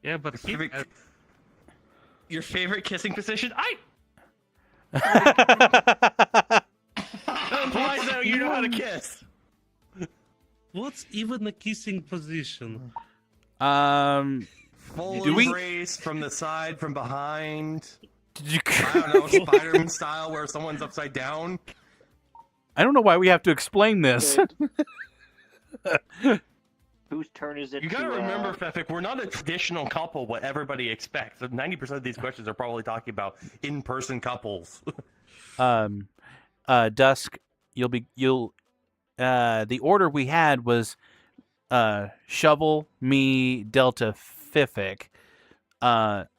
Yeah, but Your favorite kissing position? That implies that you know how to kiss. what's even a kissing position? Full Do we- embrace from the side, from behind. Did you? I don't know, Spider-Man style, where someone's upside down. I don't know why we have to explain this. Whose turn is it? You gotta remember, Feffec, we're not a traditional couple, what everybody expects. 90% of these questions are probably talking about in-person couples. Dusk, the order we had was Shovel, me, Delta, Fiffic.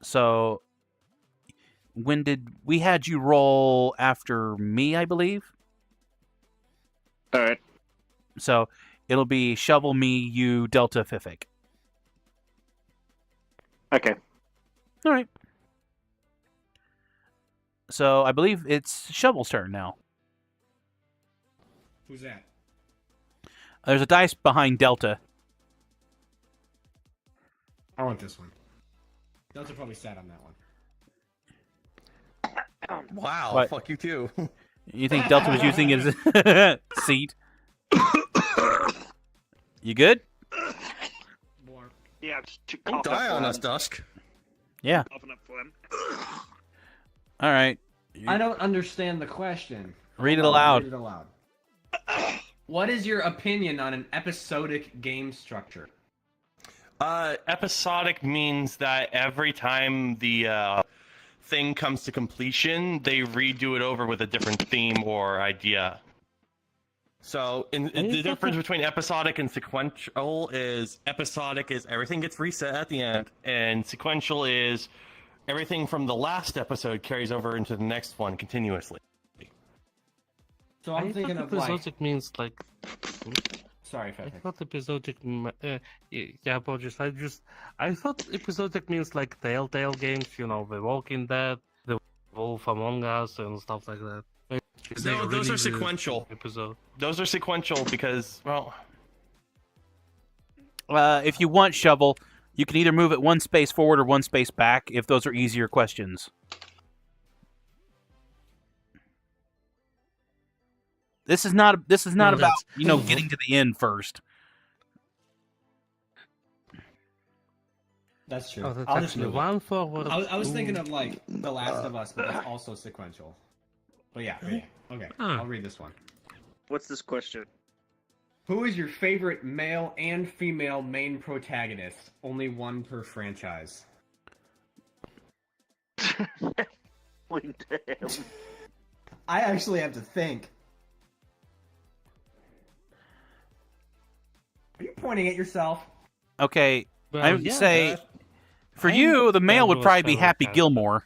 So when did we had you roll after me, I believe? All right. So it'll be Shovel, me, you, Delta, Fiffic. Okay. All right. So I believe it's Shovel's turn now. Who's that? There's a dice behind Delta. I want this one. Delta probably sat on that one. Wow, What? fuck you too. You think Delta was using his seat? You good? More. Yeah, just to Don't cough up die on for us, him. Dusk. Yeah. Coughing up for him. All right. I don't understand the question. Read it Hold on, aloud. Read it aloud. What is your opinion on an episodic game structure? Episodic means that every time the thing comes to completion, they redo it over with a different theme or idea. So, the difference between episodic and sequential is episodic is everything gets reset at the end, and sequential is everything from the last episode carries over into the next one continuously. So I'm thinking of like episodic means like Sorry, I Fefik. thought episodic. Yeah, apologies. I thought episodic means like Telltale games. You know, The Walking Dead, The Wolf Among Us, and stuff like that. Is No, they those are really the sequential. Episode. Those are sequential because, well, If you want Shovel, you can either move it one space forward or one space back if those are easier questions. This is not No, about, getting to the end first. That's true. Oh, that's I'll just actually move it. one forward. I was thinking of like The Last of Us, but that's also sequential. But yeah. Okay. I'll read this one. What's this question? Who is your favorite male and female main protagonist? Only one per franchise. Damn. I actually have to think. Are you pointing at yourself? Okay, Well, I would yeah, say that- for you, the male would was probably be kinda Happy kind of- Gilmore.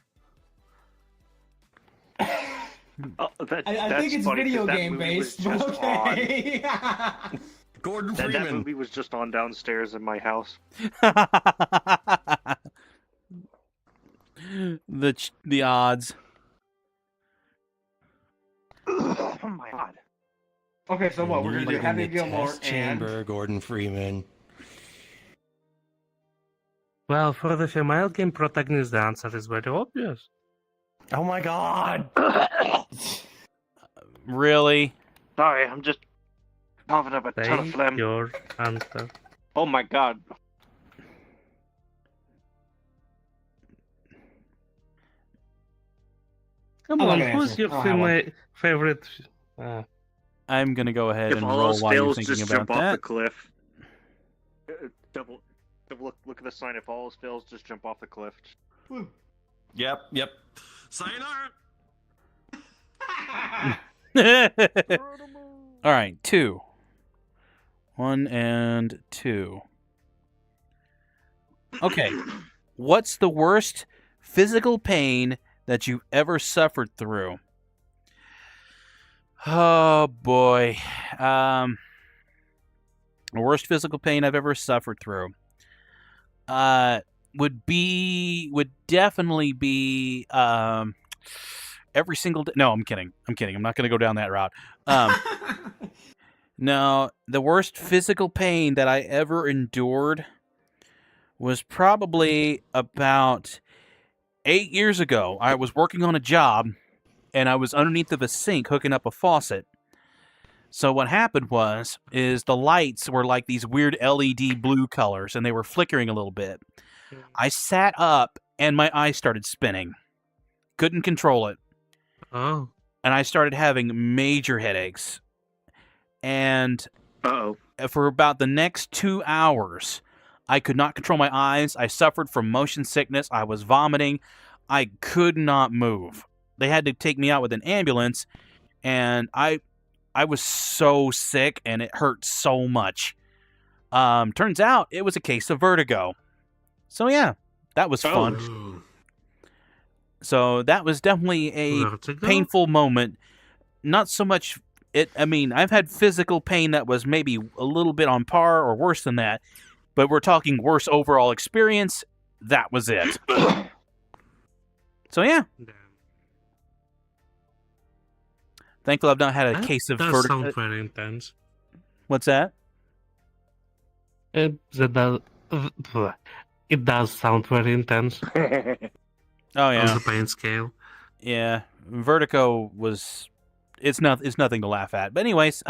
Oh, I that's think it's funny, 'cause video that game movie was based, but just okay. Gordon That Freeman. movie was just on downstairs in my house. the odds. Oh my god. Okay, so what? We're gonna do Happy In the Gilmore test and chamber, Gordon Freeman. Well, for the female game protagonist, the answer is very obvious. oh my god! Really? Sorry, I'm just coughing up a ton of Say phlegm. your answer. Oh my god. Come I'm not on, gonna who's answer. your I don't have one. favorite? I'm gonna go ahead If and all roll else while you're fails, thinking just about jump off the that. cliff. Look at the sign. If all else fails, just jump off the cliff. Yep. Sayonara. All right, 2. 1 and 2. Okay. What's the worst physical pain that you've ever suffered through? Oh boy. The worst physical pain I've ever suffered through. Would definitely be every single day. No, I'm kidding. I'm not going to go down that route. No, the worst physical pain that I ever endured was probably about 8 years ago. I was working on a job, and I was underneath of a sink hooking up a faucet. So what happened is the lights were like these weird LED blue colors, and they were flickering a little bit. I sat up, and my eyes started spinning. Couldn't control it. Oh. And I started having major headaches. And Uh-oh. for about the next 2 hours, I could not control my eyes. I suffered from motion sickness. I was vomiting. I could not move. They had to take me out with an ambulance, and I was so sick, and it hurt so much. Turns out it was a case of vertigo. So yeah, that was fun. Ooh. So that was definitely a Vertigo? painful moment. Not so much I've had physical pain that was maybe a little bit on par or worse than that, but we're talking worse overall experience. That was it. So yeah, Damn. thankful I've not had a That case of does vertigo. sound very intense. What's that? It does sound very intense Oh on yeah, the pain scale. yeah. Vertigo was. It's nothing to laugh at. But anyways,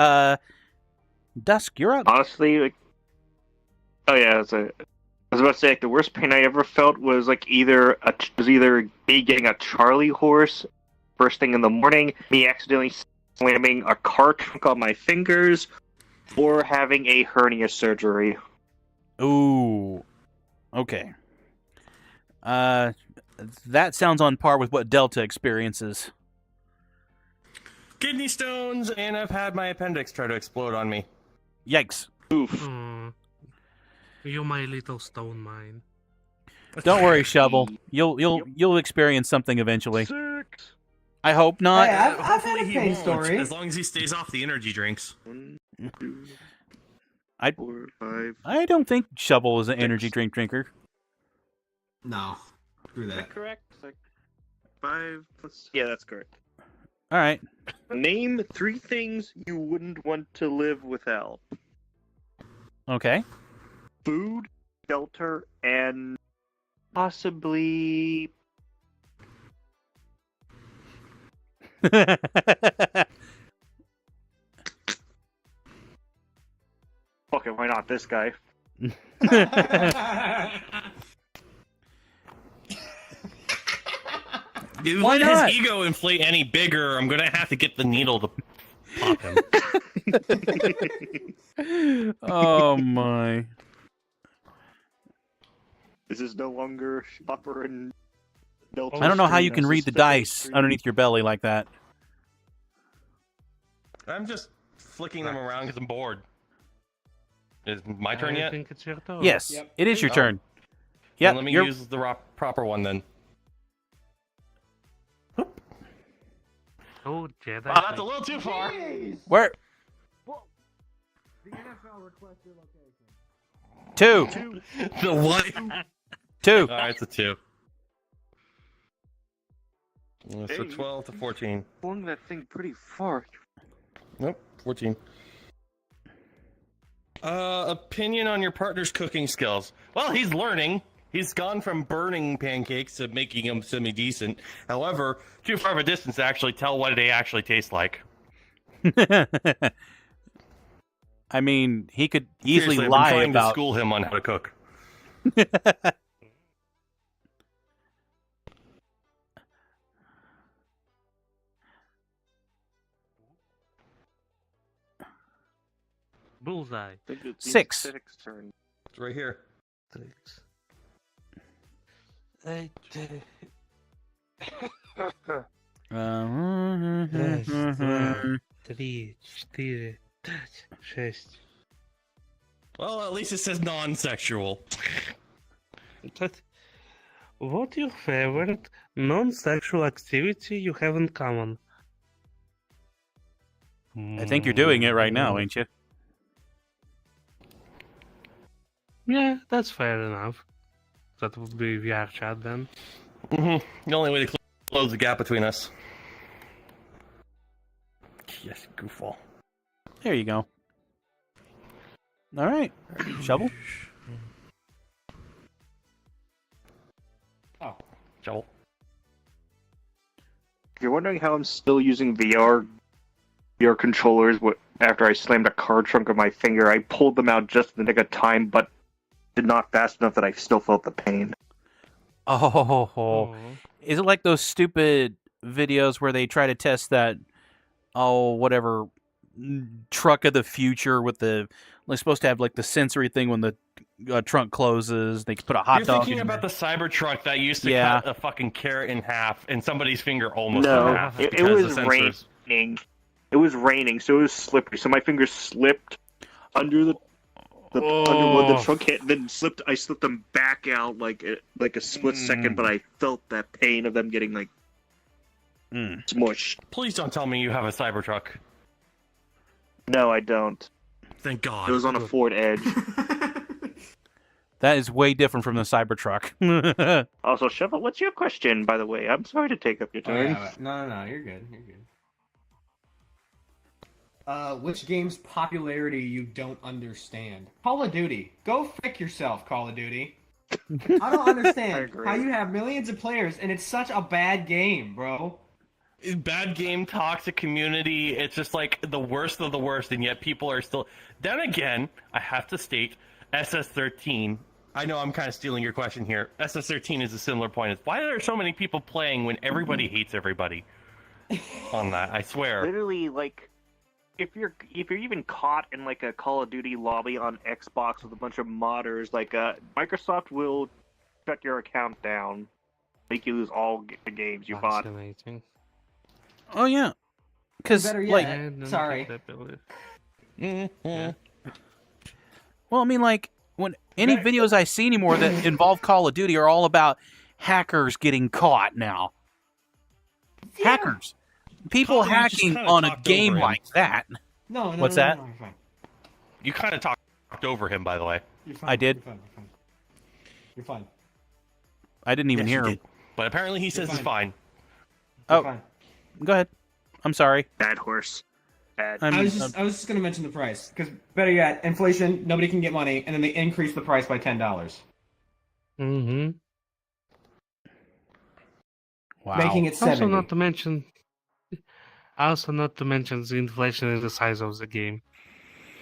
Dusk, you're up. Honestly, like, oh yeah, I was about to say, like, the worst pain I ever felt was like either me getting a Charlie horse first thing in the morning, me accidentally slamming a car trunk on my fingers, or having a hernia surgery. Ooh. Okay. That sounds on par with what Delta experiences. Kidney stones, and I've had my appendix try to explode on me. Yikes. Oof. You my little stone mine. Don't worry, Shovel. You'll experience something eventually. 6. I hope not. Hey, I've had Hopefully a he pain won't, story. as long as he stays off the energy drinks. 1, 2, I 4, 5. I don't think Shovel is an energy drink drinker. No, screw Is that. that correct? Like 5 plus. Yeah, that's correct. All right. Name 3 things you wouldn't want to live without. Okay. Food, shelter, and possibly. Okay, why not this guy? Dude, Why let not? his ego inflate any bigger, I'm gonna have to get the needle to pop him. Oh my. This is no longer Shopper and Delta. I don't know how you Stream, can this read is the Special dice Stream. underneath your belly like that. I'm just flicking them around because I'm bored. Is my turn I yet? think it's your turn. Yes, Yep. it is your Oh. turn. Then Yep, let me you're... use the proper one then. Oh, Jedi. Oh, that's a little too far. Where? The NFL requested location. 2. The what? 2. Alright, it's a 2. So Hey. 12 to 14. Flung that thing pretty far. Nope, 14. Opinion on your partner's cooking skills. Well, he's learning. He's gone from burning pancakes to making them semi-decent. However, too far of a distance to actually tell what they actually taste like. I mean, he could easily Seriously, I've been lie trying to about... school him on how to cook. Bullseye. I think it's 6. Aesthetic's turn. It's right here. 6. 8. Раз, два, 3, 4, 5, 6. Well, at least it says non-sexual. What your favorite non-sexual activity you have in common? I think you're doing it right now, ain't you? Yeah, that's fair enough. That would be VRChat then. The only way to close the gap between us. Yes, goofball. There you go. All right. Shovel? Oh. Joel. If you're wondering how I'm still using VR controllers after I slammed a car trunk on my finger, I pulled them out just in the nick of time, but did not fast enough that I still felt the pain. Oh. Is it like those stupid videos where they try to test that, whatever, truck of the future with the... They're supposed to have like the sensory thing when the trunk closes. They can put a hot You're dog thinking in about there. the Cybertruck that used to Yeah. cut a fucking carrot in half, and somebody's finger almost in No, half. it because was the sensors. raining. It was raining, so it was slippery. So my finger slipped under the under what the trunk hit, and then I slipped them back out like a split second. But I felt that pain of them getting like smushed. Please don't tell me you have a Cybertruck. No, I don't. Thank God. It was on a Ford Edge. That is way different from the Cybertruck. Also, Shovel, what's your question, by the way? I'm sorry to take up your Oh, turn. yeah, no, you're good. You're good. Which game's popularity you don't understand? Call of Duty. Go frick yourself, Call of Duty. I don't I understand agree. how you have millions of players and it's such a bad game, bro. Bad game, toxic community. It's just like the worst of the worst, and yet people are still. Then again, I have to state SS13. I know I'm kind of stealing your question here. SS13 is a similar point. It's why are there so many people playing when everybody hates everybody? On that, I swear. Literally, like, if you're even caught in like a Call of Duty lobby on Xbox with a bunch of modders, like Microsoft will shut your account down, make you lose all the games you bought. Fascinating. Oh, yeah. Because, Better yet, like... I don't sorry. have that ability. Well, I mean, like, when any videos I see anymore that involve Call of Duty are all about hackers getting caught now. Hackers. People Colin, you just hacking kinda on a talked game over him. like that. No, What's that? No, you're fine. You kind of talked over him, by the way. You're fine. I did. You're fine. You're fine. You're fine. I didn't even Yes, you hear him. did. But apparently he says it's fine. You're Oh. fine. Go ahead. I'm sorry. Bad horse. Bad. I'm, I was just gonna mention the price because better yet, inflation. Nobody can get money, and then they increase the price by $10, Mm-hmm. wow. making it Also, 70. not to mention the inflation in the size of the game,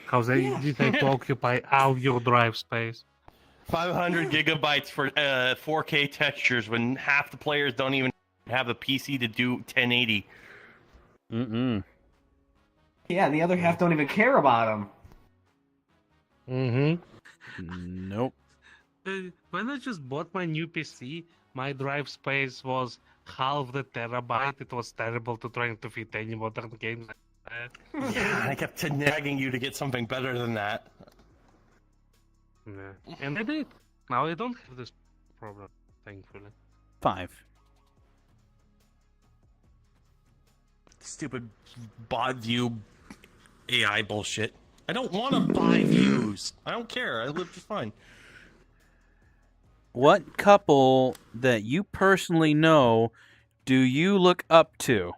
because they tend to occupy all your drive space. 500 gigabytes for 4K textures when half the players don't even have a PC to do 1080. Mm-mm. Yeah, and the other half don't even care about them. Mm-hmm. Nope. When I just bought my new PC, my drive space was half the terabyte. It was terrible to trying to fit any modern games like that. Yeah, I kept nagging you to get something better than that. Yeah. And I did. Now I don't have this problem, thankfully. 5. Stupid bot view AI bullshit. I don't want to buy views. I don't care. I live just fine. What couple that you personally know do you look up to?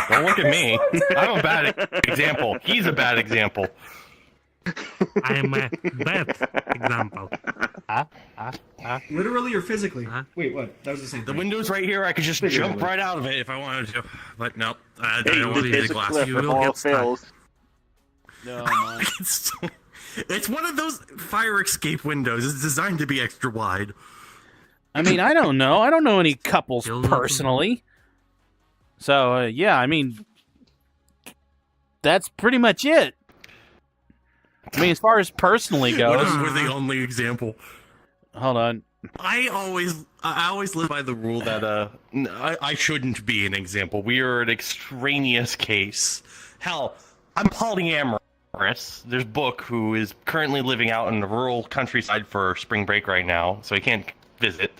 Don't look at me. I'm a bad example. He's a bad example. I am a bad example. Literally or physically? Huh? Wait, what? That was the same The thing. window's right here. I could just Figuratively. jump right out of it if I wanted to. But no, I Hey, don't want to there's use a the glass. cliff You if will all get stuck. fails. No, man. It's one of those fire escape windows. It's designed to be extra wide. I mean, I don't know. I don't know any couples Still nothing. personally. So, yeah, I mean, that's pretty much it. I mean, as far as personally What goes, if we're the only example? hold on. I always live by the rule that I shouldn't be an example. We are an extraneous case. Hell, I'm polyamorous. There's Book, who is currently living out in the rural countryside for spring break right now, so he can't visit.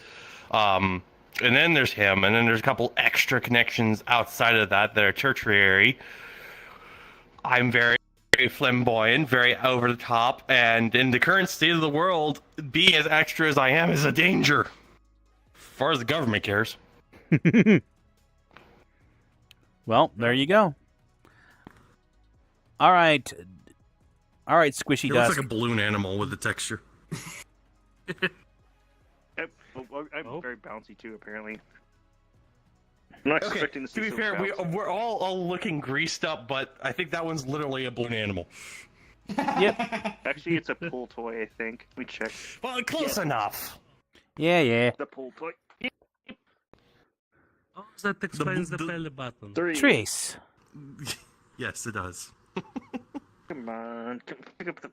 And then there's him, and then there's a couple extra connections outside of that that are tertiary. I'm very flamboyant, very over the top, and in the current state of the world, being as extra as I am is a danger. As far as the government cares. Well, there you go. All right, Squishy It looks Dust. like a balloon animal with the texture. I'm very bouncy too, apparently. I'm not Okay, expecting this to be so fair, bouncy. we're all looking greased up, but I think that one's literally a balloon animal. Actually, it's a pool toy, I think. Let me check. Well, close enough. Yeah. The pool toy. Oh, that explains the the- belly button. 3. Trace. Yes, it does. Come on. Pick up the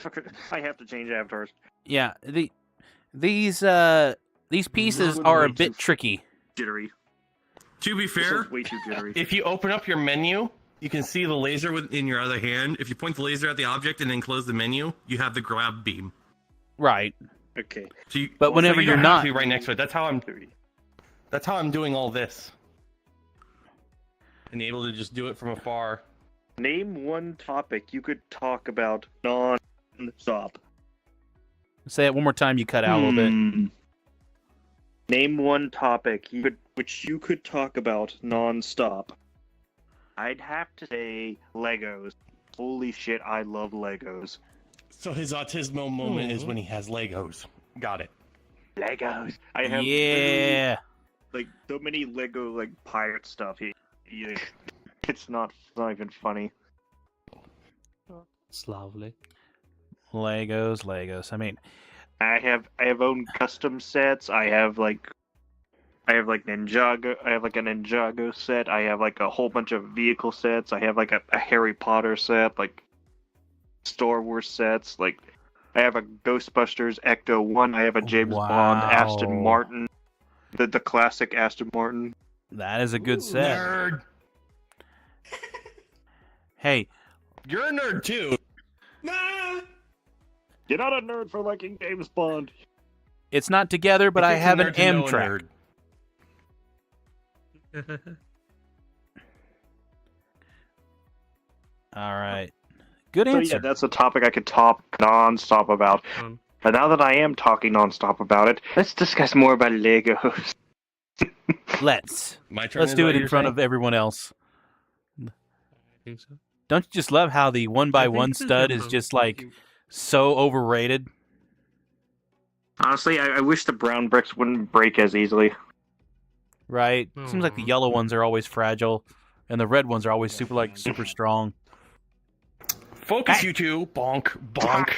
fucker. I have to change avatars. Yeah, these pieces This are a one's bit way too tricky. Jittery. To be This fair, one's way too jittery. If you open up your menu, you can see the laser in your other hand. If you point the laser at the object and then close the menu, you have the grab beam. Right. Okay. So you, But whenever you you're don't have not, to be right next to it. That's how I'm doing all this. and able to just do it from afar. Name one topic you could talk about non-stop. say it one more time, you cut out a little bit. Name one topic which you could talk about non-stop. I'd have to say Legos. Holy shit, I love Legos. So his autismo moment is when he has Legos. Got it. Legos. I have Yeah. like so many Lego like pirate stuff. It's not even funny. It's lovely. Legos. I mean, I have own custom sets. I have like Ninjago. I have like a Ninjago set. I have like a whole bunch of vehicle sets. I have like a Harry Potter set, like Star Wars sets. Like I have a Ghostbusters Ecto 1. I have a James Bond Aston Wow. Martin, the classic Aston Martin. that is a good set. Nerd. Hey, You're a nerd too. You're not a nerd for liking James Bond. It's not together, but I It's a have an nerd to know a Amtrak. nerd. All right. Good So answer. yeah, that's a topic I could talk non-stop about. But now that I am talking non-stop about it, let's discuss more about Legos. Let's. My turn. Let's is do what it in you're front saying? of everyone else. I think so. Don't you just love how the 1x1 it is stud your is turn. just like so overrated? Honestly, I wish the brown bricks wouldn't break as easily. Right? Seems like the yellow ones are always fragile, and the red ones are always super strong. Focus, Hey. you two. Bonk, bonk.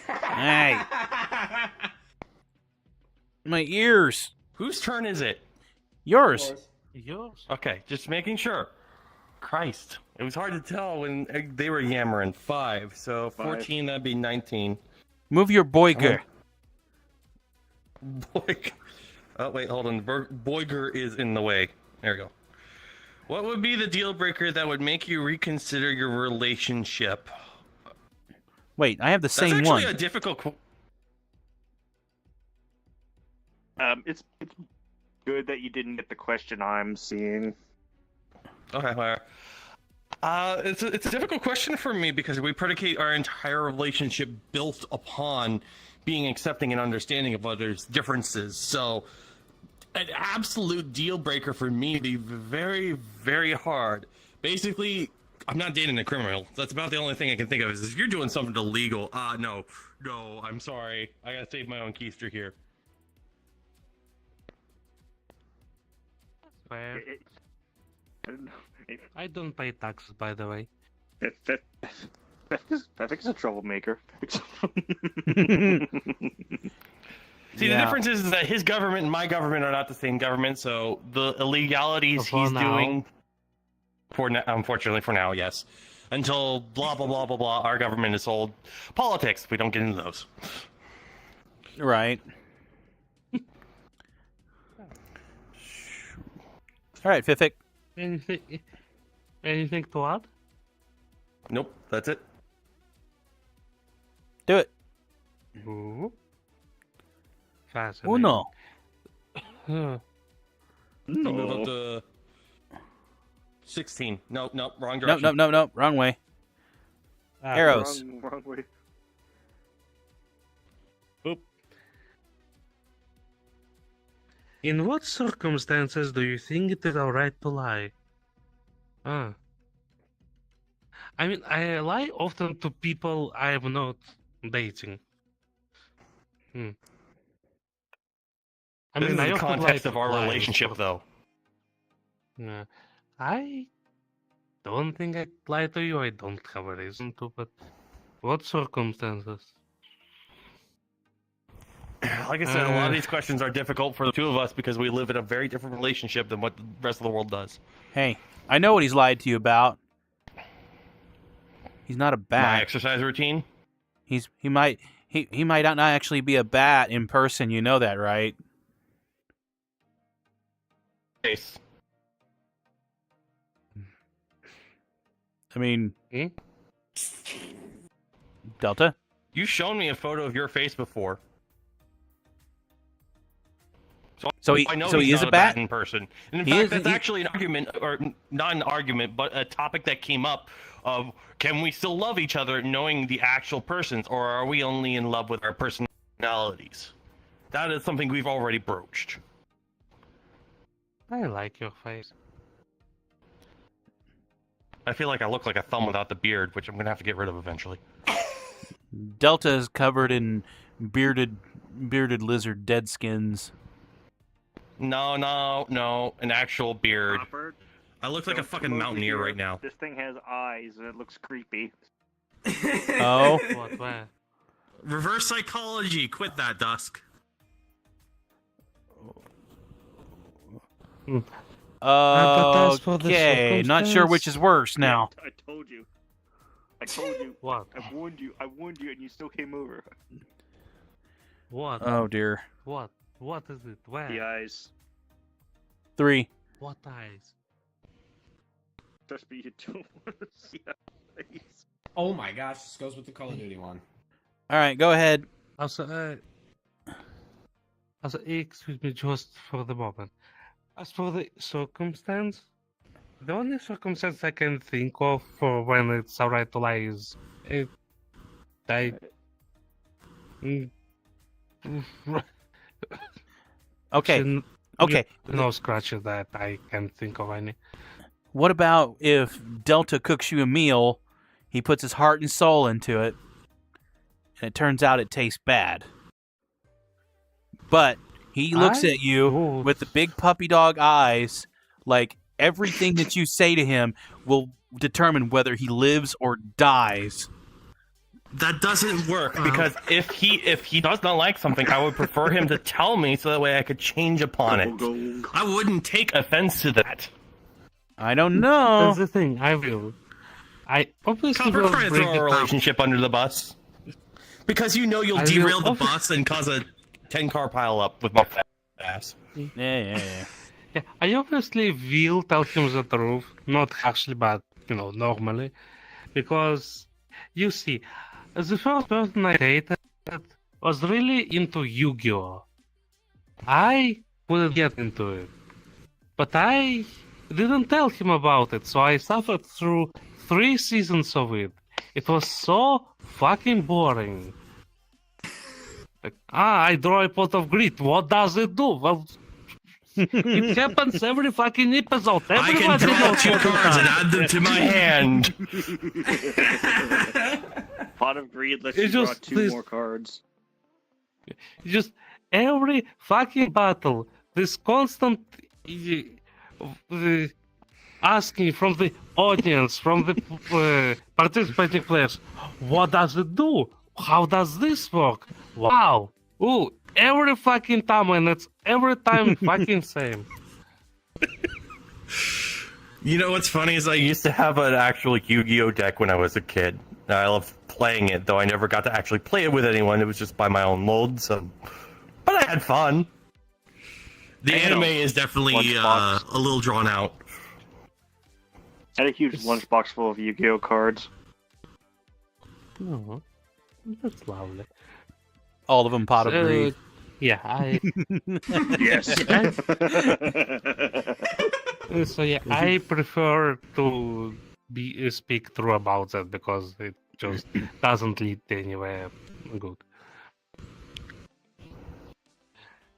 Hey, my ears. Whose turn is it? Yours. Yours. Okay, just making sure. Christ, it was hard to tell when they were yammering. 5, so 14, that'd be 19. Move your boiger. Boig. Oh, wait, hold on. Boiger is in the way. There we go. What would be the deal breaker that would make you reconsider your relationship? Wait, I have the That's same actually one. a difficult. It's good that you didn't get the question I'm seeing. Okay, well, it's a difficult question for me because we predicate our entire relationship built upon being accepting and understanding of others' differences. So, an absolute deal breaker for me would be very, very hard. Basically, I'm not dating a criminal. That's about the only thing I can think of. Is if you're doing something illegal, no, I'm sorry. I gotta save my own keister here. Fair. I don't pay taxes, by the way. Fefek's a troublemaker. See, the difference is that his government and my government are not the same government, so the illegalities For he's now. doing, unfortunately for now, yes, until blah, blah, blah, blah, blah, our government is sold. Politics, we don't get into those. Right. All right, Fifik. Anything to add? Nope, that's it. Do it. Ooh. Fascinating. Uno. Huh. Move up to 16. No, wrong No, direction. no. Wrong way. Arrows. Wrong way. In what circumstances do you think it is alright to lie? I mean, I lie often to people I am not dating. I This mean, is I the often context lie of our to relationship, clients. though. Yeah. I don't think I lie to you. I don't have a reason to, but what circumstances? Like I said, a lot of these questions are difficult for the two of us because we live in a very different relationship than what the rest of the world does. Hey, I know what he's lied to you about. He's not a My bat. exercise routine? He might not actually be a bat in person. You know that, right? Face. I mean, Hmm? Delta. You've shown me a photo of your face before. So he I know so he's he is not a bat. in person. And in He fact, is- that's he- actually an argument, or not an argument, but a topic that came up of can we still love each other knowing the actual persons, or are we only in love with our personalities? That is something we've already broached. I like your face. I feel like I look like a thumb without the beard, which I'm going to have to get rid of eventually. Delta is covered in bearded lizard dead skins. No, an actual beard. Robert, I look like a don't fucking come over mountaineer here. right now. This thing has eyes and it looks creepy. Oh. What? Where? Reverse psychology. Quit that, Dusk. But as for the Okay, not sure which is worse now. I told you. What? I warned you, and you still came over. What? Oh dear. What? What is it? Where? The eyes. 3. What eyes? Trust me, you don't want to see eyes. Oh my gosh, this goes with the Call of Duty one. All right, go ahead. Also, Excuse me, just for the moment. As for the circumstance, the only circumstance I can think of for when it's alright to lie is I. Mm, Okay. Okay. No scratches that I can think of any. What about if Delta cooks you a meal, he puts his heart and soul into it, and it turns out it tastes bad? But he looks at you with the big puppy dog eyes, like everything that you say to him will determine whether he lives or dies. That doesn't work Because if he does not like something, I would prefer him to tell me so that way I could change upon it. I wouldn't take Offense to that. I don't know. That's the thing. I will. I obviously Copper, will try to bring throw it Our up. relationship under the bus. because you know you'll I will derail the offer- bus and cause a 10-car pile up with my fat ass. Yeah. Yeah, I obviously will tell him the truth, not harshly, but normally, because you see, the first person I dated was really into Yu-Gi-Oh. I couldn't get into it, but I didn't tell him about it, so I suffered through 3 seasons of it. It was so fucking boring. Like, I draw a pot of greed. What does it do? Well, it happens every fucking episode. I can Everybody draw knows 2 what it cards and does. add them to my hand. Pot of Greed lets It's you draw just 2 this- more cards. Just every fucking battle, this constant asking from the audience, from the participating players, what does it do? How does this work? Wow. Ooh, every fucking time, and it's every time fucking same. You know what's funny is I used to have an actual Yu-Gi-Oh deck when I was a kid. I loved playing it, though I never got to actually play it with anyone. It was just by my own load, so... But I had fun. the anime is definitely Lunchbox. a little drawn out. I had a huge lunchbox full of Yu-Gi-Oh cards. Oh, that's lovely. All of them pot of greed. Yeah, I. Yes. So yeah, I prefer to speak true about that because it just doesn't lead anywhere good.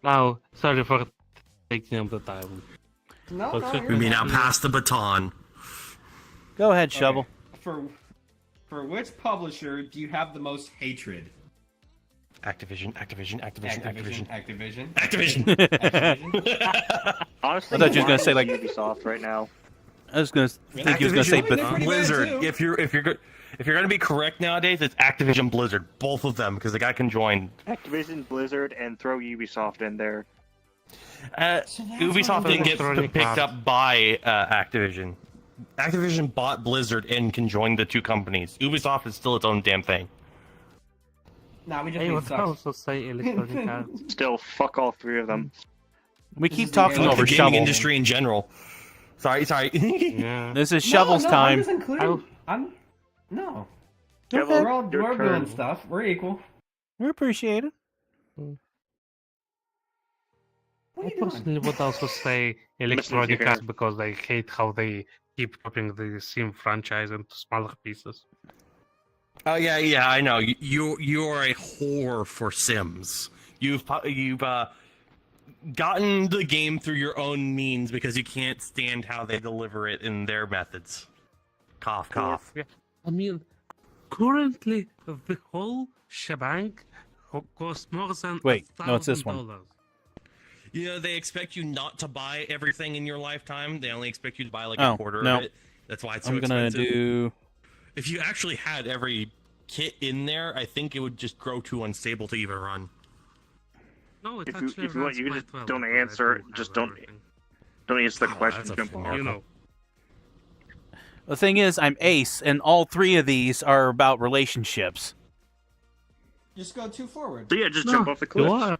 Now, sorry for taking up the time. No, But no, so- you're We may now fine. pass the baton. Go ahead, Shovel. For which publisher do you have the most hatred? Activision. Activision. Activision. Honestly, I thought you was gonna say, like- Ubisoft right now. I was gonna think he was gonna say, Really? They're but pretty bad, Blizzard. too. If you're gonna be correct nowadays, it's Activision Blizzard, both of them, because the guy can join. Activision, Blizzard, and throw Ubisoft in there. Ubisoft didn't get Electronic picked Arts. up by Activision. Activision bought Blizzard and can join the 2 companies. Ubisoft is still its own damn thing. Nah, we just I need would sucks. also say Electronic Arts. Still, fuck all 3 of them. we This keep is the talking game. over the gaming Shovel. industry in general. Sorry. Yeah. This is Shovel's no, time. I'm just including. No. We're all your doing turn. stuff. We're equal. We appreciate it. What I are you doing? personally would also say Electronic Arts because I hate how they keep chopping the Sim franchise into smaller pieces. Oh yeah, I know. You are a whore for Sims. You've Gotten the game through your own means because you can't stand how they deliver it in their methods. Cough, cough. Yeah. I mean, currently the whole shebang costs more than Wait, no, it's this $1,000. one. You know, they expect you not to buy everything in your lifetime. They only expect you to buy like Oh, a quarter no. of it. That's why it's so I'm gonna expensive. do. If you actually had every kit in there, I think it would just grow too unstable to even run. No, it If you- actually if you want, runs you can quite just well don't because I answer, do just have don't- everything. Don't answer the Oh, question. that's a Jump flaw. off. You know. The thing is, I'm Ace, and all 3 of these are about relationships. Just go 2 forward. So yeah, just jump off the cliff. You are.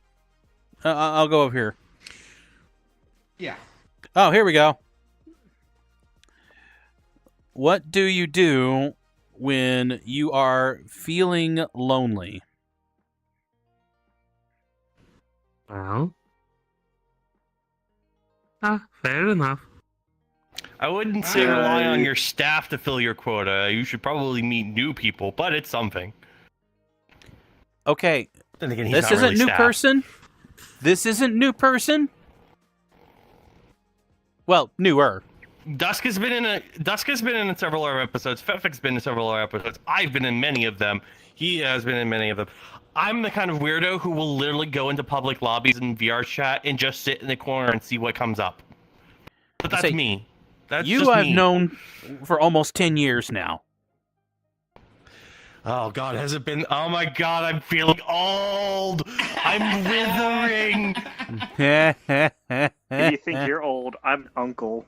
I'll go over here. Yeah. Oh, here we go. What do you do when you are feeling lonely? Well. Fair enough. I wouldn't say rely on your staff to fill your quota. You should probably meet new people, but it's something. Okay, Then again, he's this not isn't really new staff. person. This isn't new person. Well, newer. Dusk has been in several of our episodes. Fefik's been in several of our episodes. I've been in many of them. He has been in many of them. I'm the kind of weirdo who will literally go into public lobbies in VR chat and just sit in the corner and see what comes up. But that's me. That's you just I've me. known for almost 10 years now. Oh God, has it been? Oh my God, I'm feeling old. I'm withering. If you think you're old, I'm an uncle.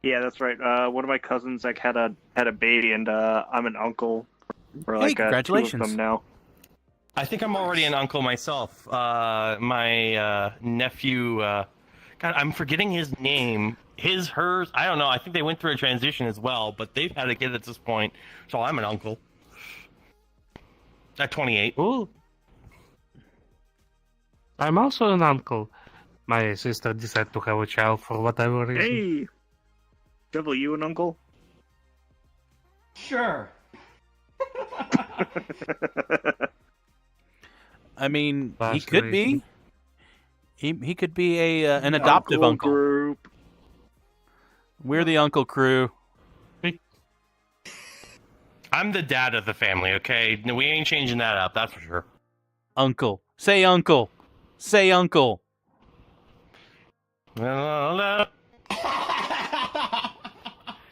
Yeah, that's right. One of my cousins had a baby, and I'm an uncle for Hey, two congratulations. of them now. I think I'm already an uncle myself. My nephew. God, I'm forgetting his name. His, hers. I don't know. I think they went through a transition as well, but they've had a kid at this point, so I'm an uncle. At 28. Ooh. I'm also an uncle. My sister decided to have a child for whatever reason. Hey, Devil, you an uncle? Sure. I mean, he Last could be. He could be an adoptive uncle. Group. We're the uncle crew. I'm the dad of the family, okay? No, we ain't changing that up, that's for sure. Uncle. Say uncle. Say uncle.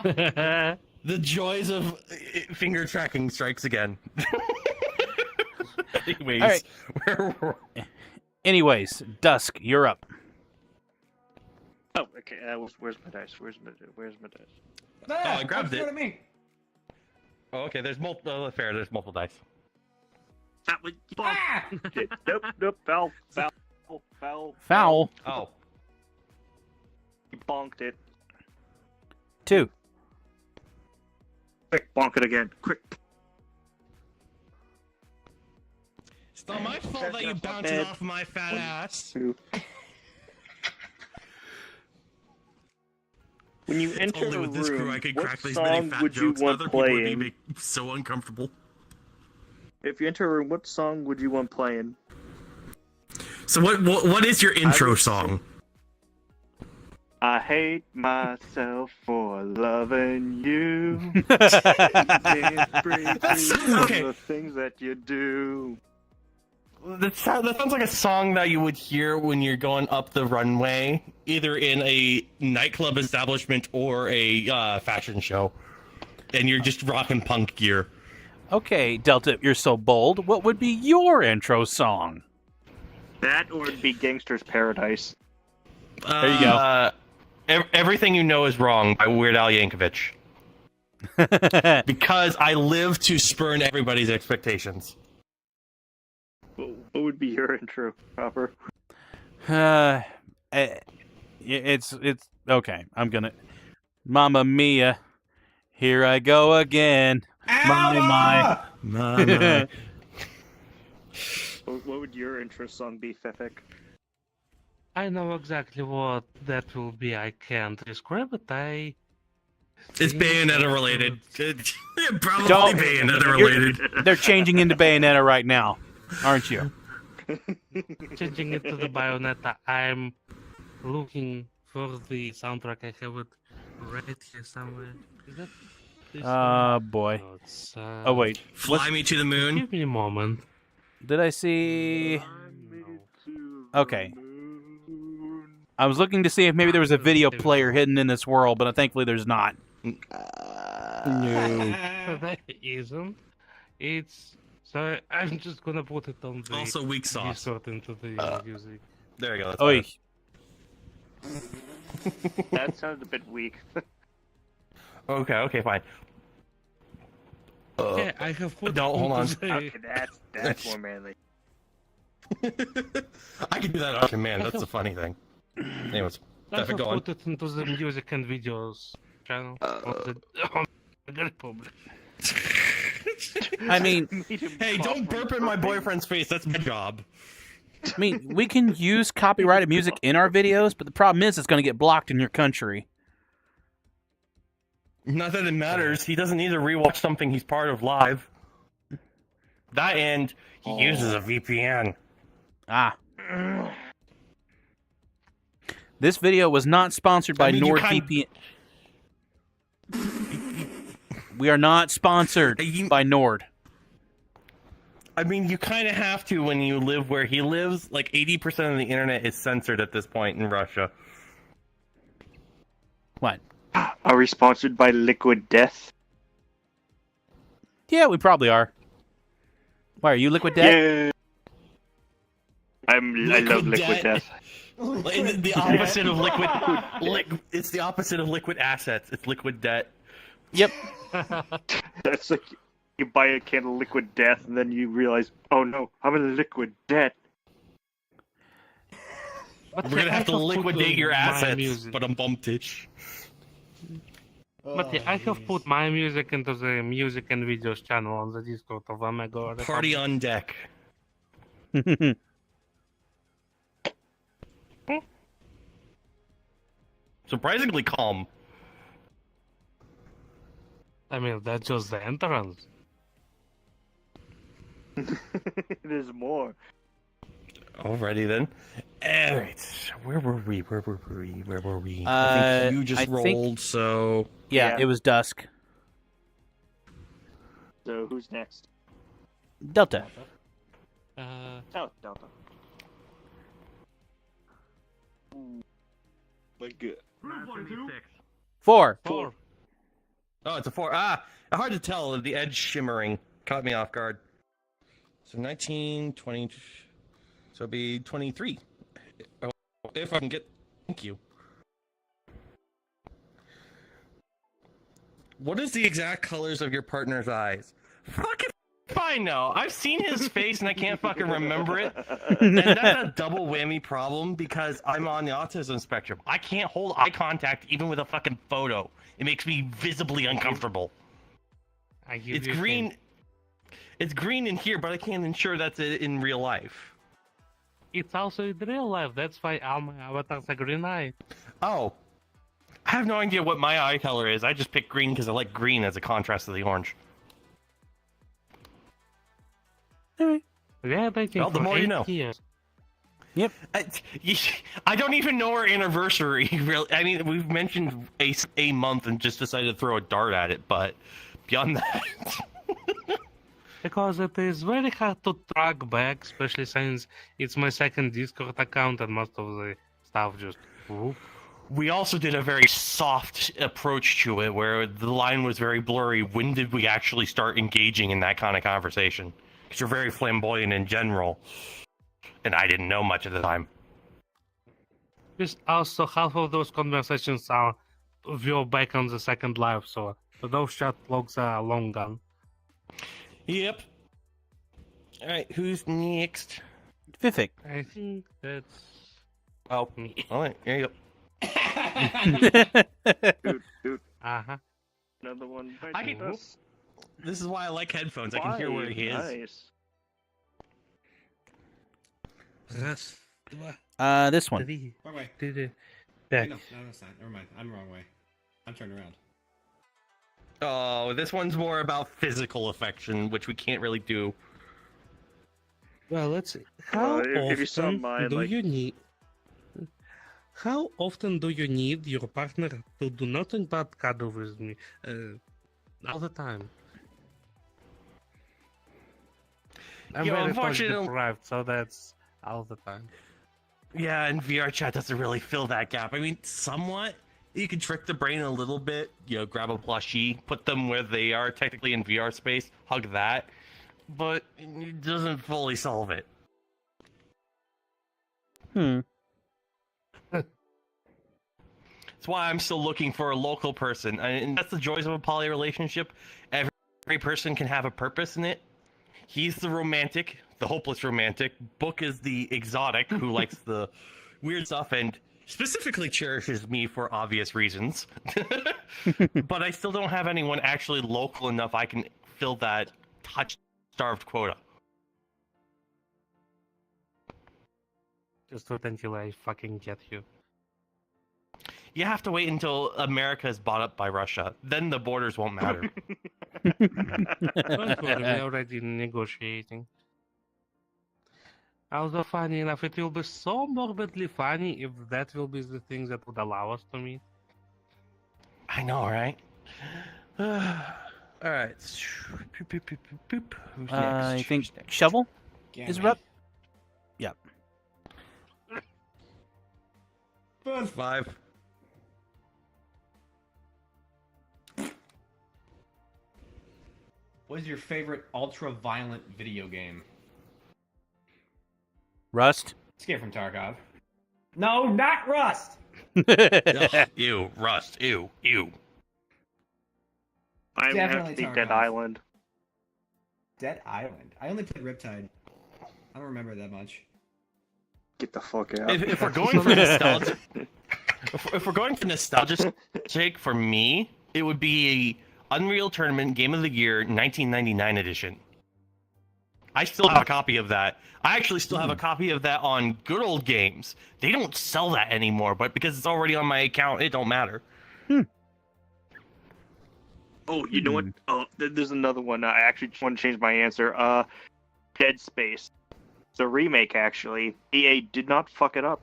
The joys of finger tracking strikes again. Anyways, All right. Anyways, Dusk, you're up. Oh, okay. Where's my dice? Where's my dice? I grabbed it. What me? Oh, okay, there's multiple. Fair, there's multiple dice. That was nope. Foul. Foul. Oh. You bonked it. 2. Quick, bonk it again. Quick. It's not my fault that you bounced it off my fat ass. When you enter Only a with this crew room, I could what crack these many song fat would you jokes. want Other people would be playing? make so uncomfortable. If you enter a room, what song would you want playing? So what is your intro song? I hate myself for loving you. Okay. The things that you do. That sounds like a song that you would hear when you're going up the runway, either in a nightclub establishment or a fashion show, and you're just rocking punk gear. Okay, Delta, you're so bold. What would be your intro song? That or it'd be Gangster's Paradise. There you go. Everything You Know Is Wrong by Weird Al Yankovic. Because I live to spurn everybody's expectations. What would be your intro, Copper? It's okay. I'm gonna. Mamma Mia, here I go again. My. What would your intro song be, Fefik? I know exactly what that will be. I can't describe it. It's Bayonetta related. Probably Don't- Bayonetta related. They're changing into Bayonetta right now, aren't you? Changing it to the Bayonetta. I'm looking for the soundtrack. I have it right here somewhere. Is that this one? Boy. No, it's, Oh wait. Fly Me to the Moon. Give me a moment. Did I see? Okay. I was looking to see if maybe there was a video player hidden in this world, but thankfully there's not. No. There isn't. It's so I'm just gonna put it on the Also weak sauce. Discord into the music. There you go. That's Oi. That sounded a bit weak. Okay, fine. Okay, I have put No, it hold on. into the- Okay, that's more manly. I can do that on command. That's the funny thing. Anyways, I Fefik, have go on. put it into the music and videos channel on the Republic. I mean, Hey, don't burp in my boyfriend's face. That's my job. we can use copyrighted music in our videos, but the problem is it's going to get blocked in your country. Not that it matters. He doesn't need to rewatch something he's part of live. That and he uses a VPN. Ah. This video was not sponsored by NordVPN. We are not sponsored by Nord. I mean, you kind of have to when you live where he lives. Like, 80% of the internet is censored at this point in Russia. What? Are we sponsored by Liquid Death? Yeah, we probably are. Why, are you Liquid Death? Yeah. I love Liquid Death. The opposite of liquid. It's the opposite of liquid assets. It's liquid debt. Yep. That's like you buy a can of Liquid Death and then you realize, oh no, I'm in liquid debt. We're gonna have to liquidate your assets, but I'm bumped-ish. But yeah, I have put my music into the music and videos channel on the Discord of Omega. Party on deck. Surprisingly calm. I mean, that's just the entrance. There's more. Alrighty then. Alright. Where were we? I think you just rolled, so... Yeah, it was dusk. So who's next? Delta. Oh, Delta. Like good. 4. Oh, it's a 4. Hard to tell. The edge shimmering caught me off guard. So 19, 20... So it'd be 23. Oh, if I can get... Thank you. What is the exact colors of your partner's eyes? Fucking fine now. I've seen his face and I can't fucking remember it. And that's a double whammy problem because I'm on the autism spectrum. I can't hold eye contact even with a fucking photo. It makes me visibly uncomfortable. It's green. It's green in here, but I can't ensure that's it in real life. It's also in real life. That's why all my avatars are green eye. Oh. I have no idea what my eye color is. I just picked green because I like green as a contrast to the orange. Yeah, well, the more you know. Years. Yep. I don't even know our anniversary. Really, I mean, we've mentioned a month and just decided to throw a dart at it, but beyond that. Because it is very hard to track back, especially since it's my second Discord account and most of the stuff just... Whoop. We also did a very soft approach to it, where the line was very blurry. When did we actually start engaging in that kind of conversation? Because you're very flamboyant in general, and I didn't know much at the time. Just also, half of those conversations are viewed back on the second live, so those chat logs are long gone. Yep. Alright, who's next? Vivek. I think that's... Oh, alright, here you go. Dude. Uh-huh. Another one. This is why I like headphones. I can hear where he is. Nice. This one. Wrong way. Yeah. No, that's not. Never mind. I'm the wrong way. I'm turning around. Oh, this one's more about physical affection, which we can't really do. Well, let's see. How if you saw often mine, do like- you need... How often do you need your partner to do nothing but cuddle with me? All the time. I'm Yo, very unfortunately- deprived, so that's all the time. Yeah, and VRChat doesn't really fill that gap. I mean, somewhat. You can trick the brain a little bit. You know, grab a plushie, put them where they are technically in VR space, hug that. But it doesn't fully solve it. That's why I'm still looking for a local person. And that's the joys of a poly relationship. Every person can have a purpose in it. He's the romantic, the hopeless romantic. Book is the exotic who likes the weird stuff and specifically cherishes me for obvious reasons. But I still don't have anyone actually local enough I can fill that touch-starved quota. Just wait until I fucking get you. You have to wait until America is bought up by Russia. Then the borders won't matter. Don't worry, we're already negotiating. Although, funny enough, it will be so morbidly funny if that will be the thing that would allow us to meet. I know, right? All right. Who's I next? think Who's next? Shovel Gamma. is up. Yep. 5. What is your favorite ultra-violent video game? Rust. Escape from Tarkov. No, not Rust! Ugh, ew, Rust. Ew. I would have Definitely to say Tarkov. Dead Island. Dead Island. I only played Riptide. I don't remember that much. Get the fuck out. If we're going for nostalgia, if we're going for nostalgia sake, for me, it would be Unreal Tournament Game of the Year 1999 edition. I still have a copy of that. I actually still have a copy of that on Good Old Games. They don't sell that anymore, but because it's already on my account, it don't matter. Oh, you know what? Oh, there's another one. I actually just want to change my answer. Dead Space. It's a remake, actually. EA did not fuck it up.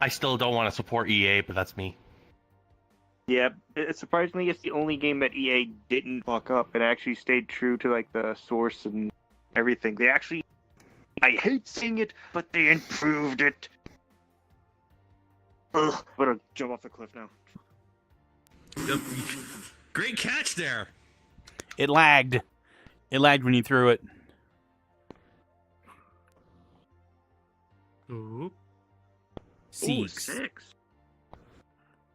I still don't want to support EA, but that's me. Yeah, surprisingly, it's the only game that EA didn't fuck up. It actually stayed true to like the source and everything. They actually, I hate saying it, but they improved it. Ugh, I'm gonna jump off the cliff now. Yep. Great catch there. It lagged. It lagged when you threw it. Ooh. Ooh, Six. 6.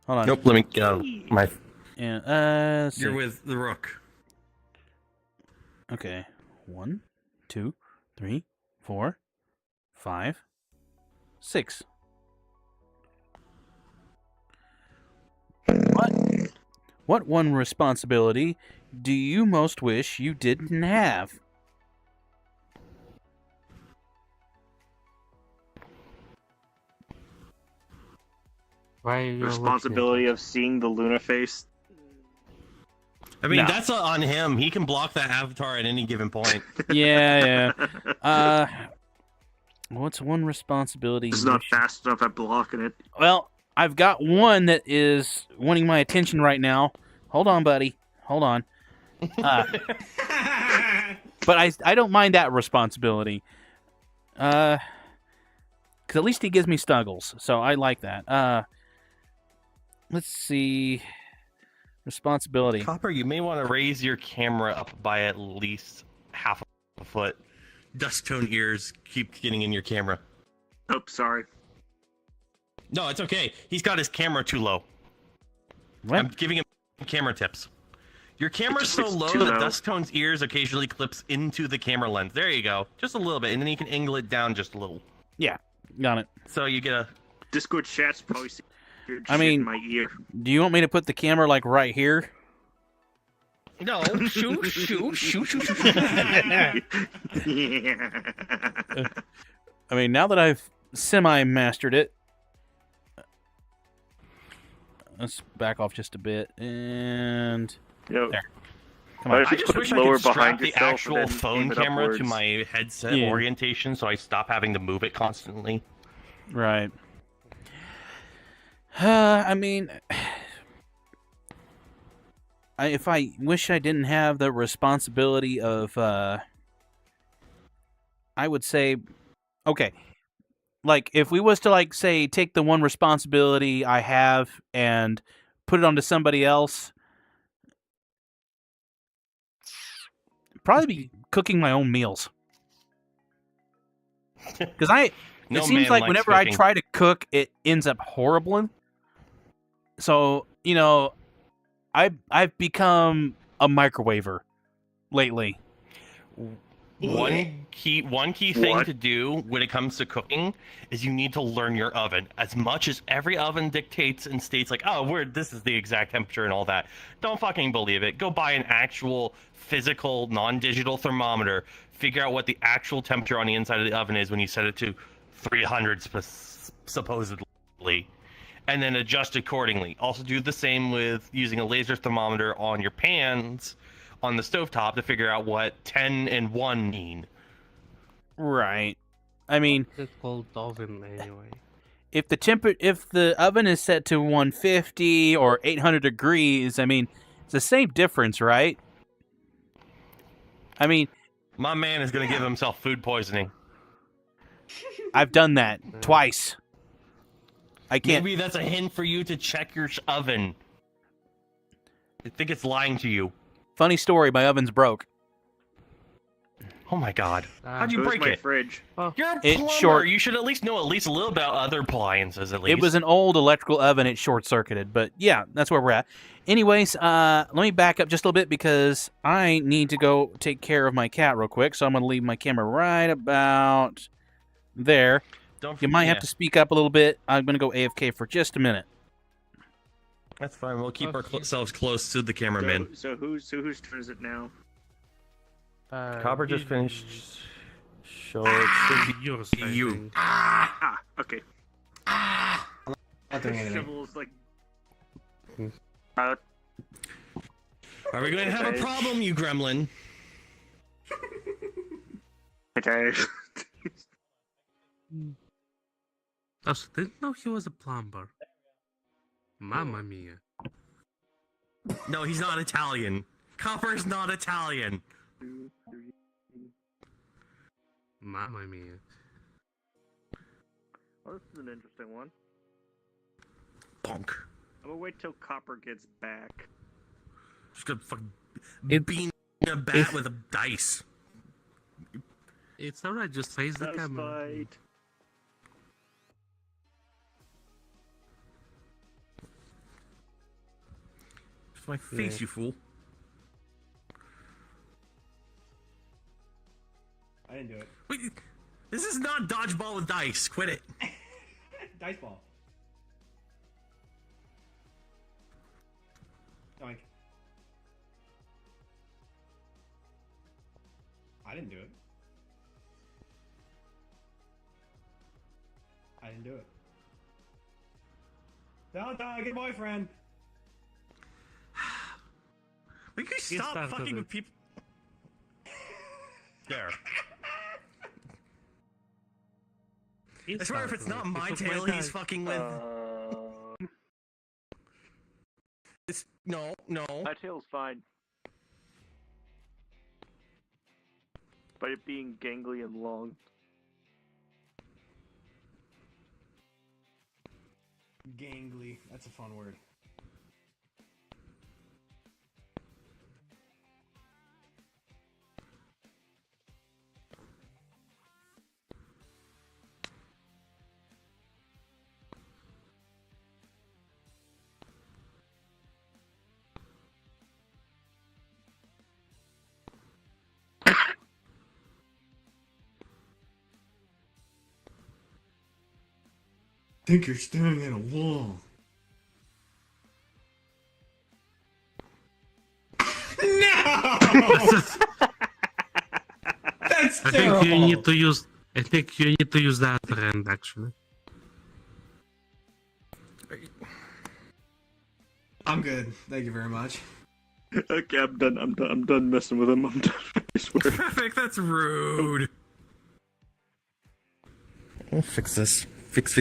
Hold on. Nope, let me get out of my... Yeah, You're six. with the Rook. Okay. 1, 2, 3, 4, 5, 6. What one responsibility do you most wish you didn't have? Why are you Responsibility of seeing the Luna face. I mean, No. that's on him. He can block that avatar at any given point. Yeah. What's one responsibility? It's you not wish- fast enough at blocking it. Well, I've got one that is wanting my attention right now. Hold on, buddy. Hold on. But I don't mind that responsibility. 'Cause at least he gives me snuggles, so I like that. Let's see. Responsibility. Copper, you may want to raise your camera up by at least half a foot. Dust tone ears keep getting in your camera. Oh, sorry. No, it's okay. He's got his camera too low. What? I'm giving him camera tips. Your camera's so It's low too that low. Dust Tone's ears occasionally clips into the camera lens. There you go. Just a little bit, and then you can angle it down just a little. Yeah, got it. So you get a... Discord chat's probably seeing weird I shit mean- in my ear. Do you want me to put the camera like right here? No, shoot. Yeah. I mean, now that I've semi-mastered it, let's back off just a bit, and Yo, there. Come on. I just put it wish I lower could strap behind the yourself and actual then phone aim it camera to upwards. my headset Yeah. orientation so I stop having to move it constantly. Right. I mean, if I wish I didn't have the responsibility of, I would say, okay, like if we was to like say take the one responsibility I have and put it onto somebody else, probably be cooking my own meals. Because it No seems man like likes whenever cooking. I try to cook, it ends up horrible. So, you know, I've become a microwaver lately. one key thing to do when it comes to cooking is you need to learn your oven. As much as every oven dictates and states like, oh, this is the exact temperature and all that, don't fucking believe it. Go buy an actual physical, non-digital thermometer. Figure out what the actual temperature on the inside of the oven is when you set it to 300 supposedly, and then adjust accordingly. Also do the same with using a laser thermometer on your pans on the stovetop to figure out what 10 and 1 mean. Right. I mean, It's called oven anyway. if the oven is set to 150 or 800 degrees, I mean, it's the same difference, right? I mean, my man is going to give himself food poisoning. I've done that twice. I can't. Maybe that's a hint for you to check your oven. I think it's lying to you. Funny story, my oven's broke. Oh my god. How'd you Where's break my it? fridge? You're a It's plumber. short. You should at least know a little about other appliances at least. It was an old electrical oven. It short-circuited. But yeah, that's where we're at. Anyways, let me back up just a little bit because I need to go take care of my cat real quick. So I'm going to leave my camera right about there. You might have to speak up a little bit. I'm going to go AFK for just a minute. That's fine. We'll keep ourselves close to the cameraman. So whose turn is it now? Copper just finished. So it's yours. You. Okay. Not doing anything. Shovel's like. Are we going to have a problem, you gremlin? Okay. I didn't know he was a plumber. Mamma mia. No, he's not Italian. Copper's not Italian. Mamma mia. Well, this is an interesting one. Bonk. I'm gonna wait till Copper gets back. Just gonna fucking It- bean a bat with a dice. It's alright, just face the That's camera. fight. It's my face, Yeah. you fool. I didn't do it. Wait, this is not dodgeball with dice. Quit it. Dice ball. Doink. I didn't do it. I didn't do it. Don't get a boyfriend. We can stop started fucking it. with people. There. I swear if it's not my tail he's fucking with. It's, no. My tail's fine. But it being gangly and long. Gangly. That's a fun word. Think you're staring at a wall. No! That's I terrible. think you need to use. I think you need to use that hand actually. I'm good. Thank you very much. Okay, I'm done messing with him. I'm done. I swear. Traffic, that's rude. I'll fix this. Fix.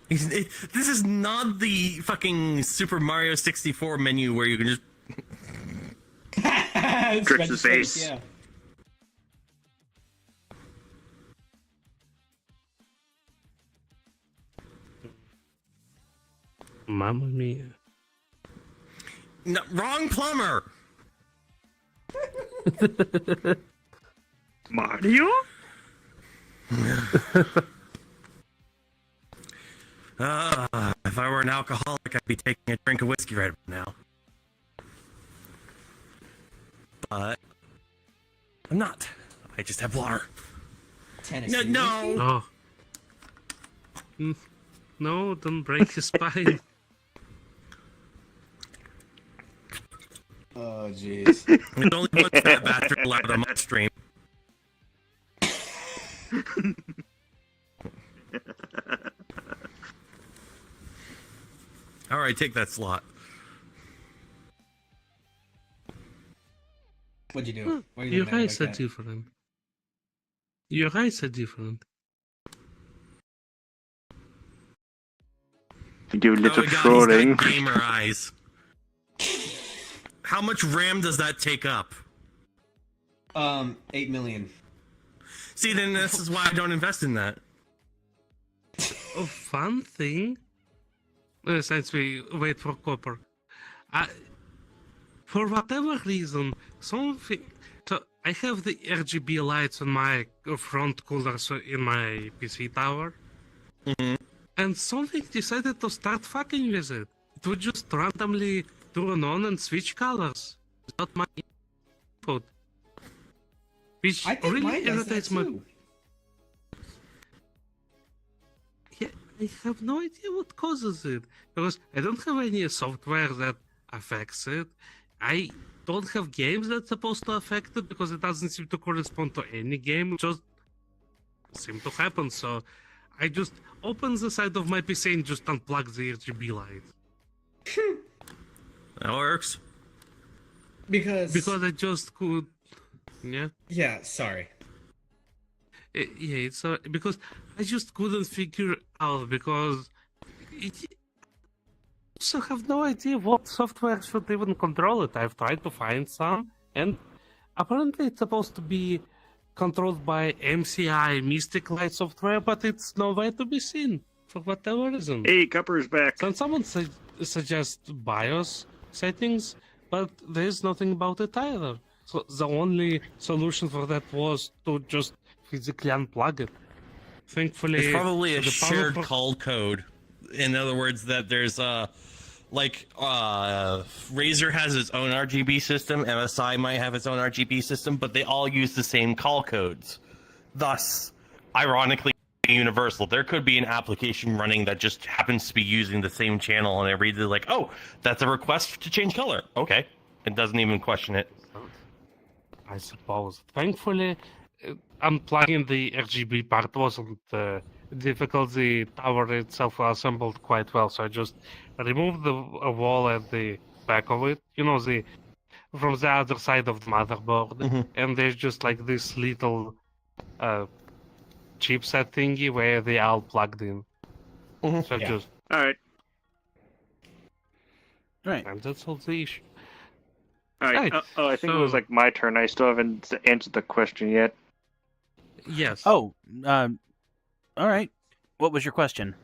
This is not the fucking Super Mario 64 menu where you can just. Trick the face. Yeah. Mamma mia. No, wrong plumber! Mario? If I were an alcoholic, I'd be taking a drink of whiskey right now. But I'm not. I just have water. Tennessee. No. Oh. No, don't break his spine. Oh, jeez. There's only one fat bastard allowed on my stream. Alright, take that slot. What'd you do? Why you Your looking at me eyes are like that? different. Your eyes are different. You do little Oh god, trolling. he's got gamer eyes. How much RAM does that take up? 8 million. See, then this is why I don't invest in that. A fun thing. Since we wait for copper, for whatever reason, something. So I have the RGB lights on my front coolers in my PC tower, and something decided to start fucking with it. It would just randomly turn on and switch colors without my input, which I think really mine does that irritates my. too. Yeah, I have no idea what causes it because I don't have any software that affects it. I don't have games that's supposed to affect it because it doesn't seem to correspond to any game. It just seems to happen. So I just open the side of my PC and just unplug the RGB light That works. Because I just could. Yeah. yeah, sorry. Yeah, it's because I just couldn't figure out because it, so have no idea what software should even control it. I've tried to find some, and apparently it's supposed to be controlled by MCI Mystic Light software, but it's nowhere to be seen for whatever reason. Hey, Cupper's back. So someone suggests BIOS settings, but there's nothing about it either. So the only solution for that was to just physically unplug it. Thankfully, It's probably a the shared power- call code. In other words, that there's Razer has its own RGB system, MSI might have its own RGB system, but they all use the same call codes. Thus, ironically, universal. There could be an application running that just happens to be using the same channel, and it reads it like, "Oh, that's a request to change color." Okay, it doesn't even question it. I suppose. Thankfully, unplugging the RGB part wasn't difficult. The tower itself was assembled quite well, so I just removed the wall at the back of it. You know, from the other side of the motherboard, and there's just like this little chipset thingy where they all plugged in. So Yeah. just Alright. Right. and that's all the issue. Alright. Right, I think it was so- like my turn. I still haven't answered the question yet. Yes. Oh, all right. What was your question?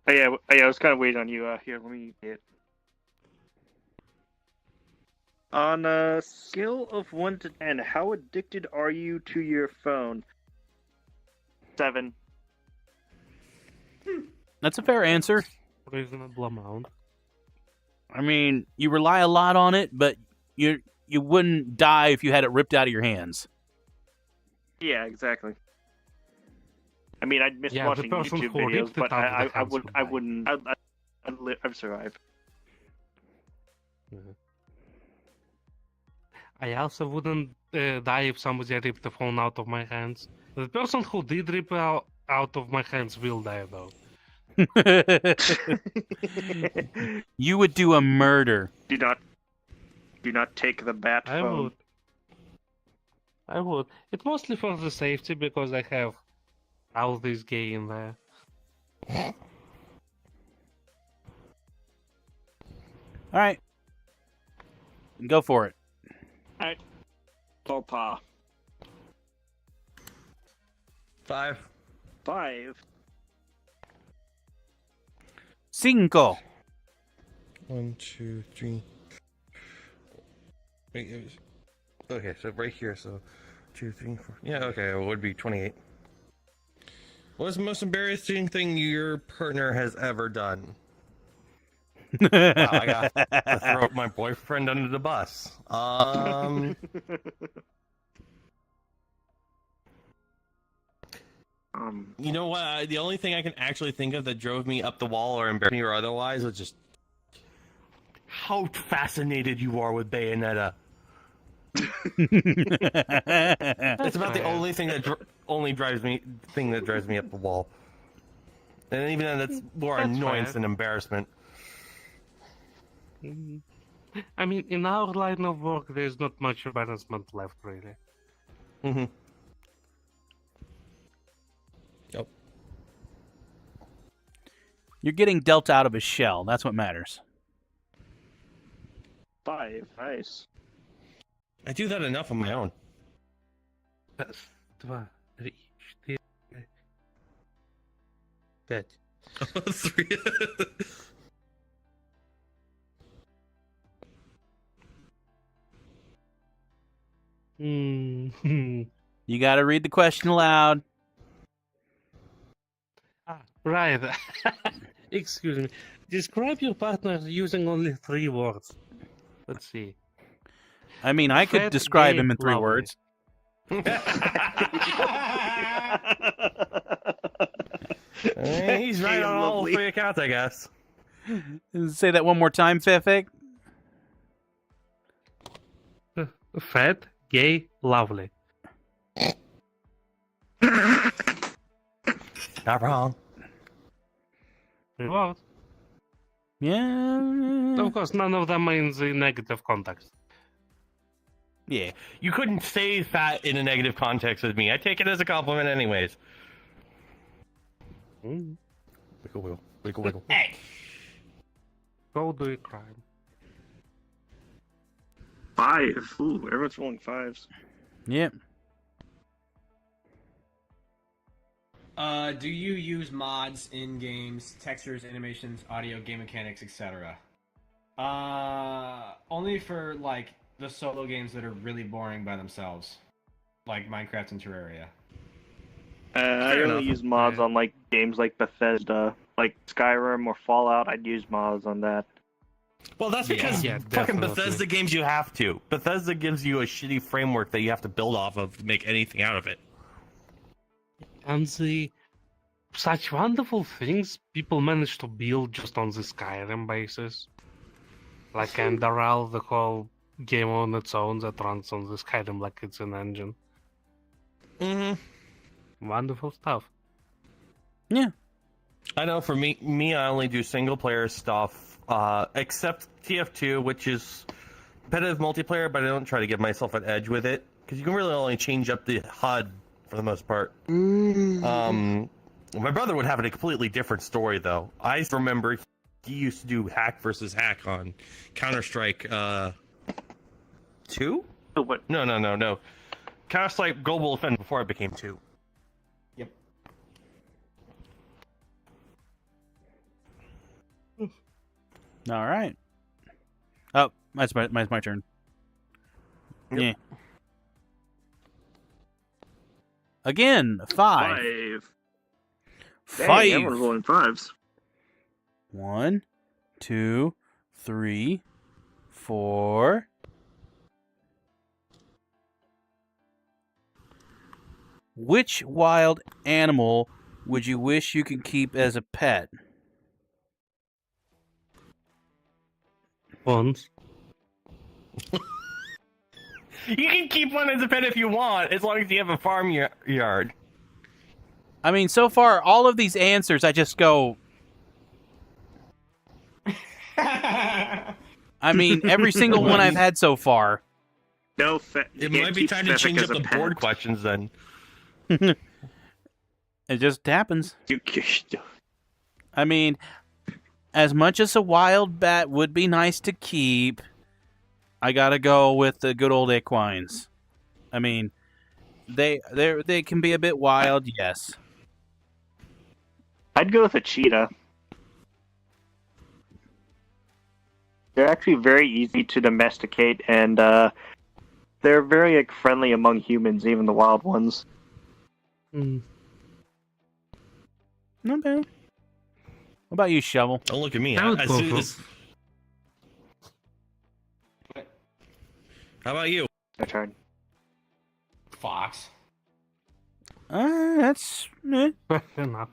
Oh, yeah, I was kind of waiting on you. Here, let me get. On a scale of 1 to 10, how addicted are you to your phone? 7. That's a fair answer. Reasonable amount. I mean, you rely a lot on it, but you wouldn't die if you had it ripped out of your hands. Yeah, exactly. I mean, I'd miss Yeah, the watching person YouTube who videos, ripped it but out of the I hands would die. wouldn't. I'd survive. I also wouldn't die if somebody ripped the phone out of my hands. The person who did rip it out of my hands will die though. You would do a murder. Do not take the bat I phone. would. I would. It's mostly for the safety because I have all this gay in there. All right. Go for it. Alright. Papa. 5. 5. 5. 1, 2, 3. Wait, okay, so right here, so 2, 3, 4. Yeah, okay, it would be 28. What is the most embarrassing thing your partner has ever done? Wow, I got to throw my boyfriend under the bus. You know what? The only thing I can actually think of that drove me up the wall or embarrassed me or otherwise was just how fascinated you are with Bayonetta. It's about the only thing that drives me up the wall. And even then, that's more That's annoyance fair. than embarrassment. I mean, in our line of work, there's not much embarrassment left, really. Mm-hmm. Yep. You're getting dealt out of a shell. That's what matters. 5. Nice. I do that enough on my own. Раз, два, три, четыре, пять. 3. You got to read the question aloud. Right. Excuse me. Describe your partner using only 3 words. Let's see. I mean, I could Fat, describe gay, him in 3 lovely. words. He's right on all Lovely. 3 accounts, I guess. Say that one more time, Fifik. Fat, gay, lovely. Not wrong. 3 words. Yeah. Of course, none of them are in the negative context. Yeah. You couldn't say fat in a negative context with me. I take it as a compliment anyways. Mm. Wiggle, wiggle, wiggle, wiggle. Hey. Go do a crime. 5. Ooh, everyone's rolling 5s. Yep. Do you use mods in games, textures, animations, audio, game mechanics, etc.? Only for like the solo games that are really boring by themselves, like Minecraft and Terraria. I Fair only enough. use mods on like games like Bethesda, like Skyrim or Fallout. I'd use mods on that. Well, that's because Yeah, fucking definitely. Bethesda games you have to. Bethesda gives you a shitty framework that you have to build off of to make anything out of it. And the such wonderful things people manage to build just on the Skyrim basis. Like Enderal, the whole game on its own that runs on the Skyrim like it's an engine. Mm-hmm. Wonderful stuff. Yeah. I know for me, I only do single player stuff, except TF2, which is competitive multiplayer, but I don't try to give myself an edge with it because you can really only change up the HUD for the most part. My brother would have a completely different story though. I remember he used to do hack versus hack on Counter-Strike 2? Oh, what? No. Counter-Strike Global Offensive before it became 2. Yep. All right. Oh, that's my turn. Yep. Yeah. Again, 5. 5. Dang, 5. everyone's rolling 5s. 1, 2, 3, 4. Which wild animal would you wish you could keep as a pet? Once. You can keep one as a pet if you want, as long as you have a farm yard. I mean, so far, all of these answers, I just go. I mean, every single one I've had so far. No, It might be time to change up the board questions then. It just happens. You, I mean, as much as a wild bat would be nice to keep, I gotta go with the good old equines. I mean, they can be a bit wild, yes. I'd go with a cheetah. They're actually very easy to domesticate, and they're very like, friendly among humans, even the wild ones. Mm. Not bad. What about you, Shovel? Don't look at me. I would As go soon for- as, How about you? My turn. Fox. That's Fair enough.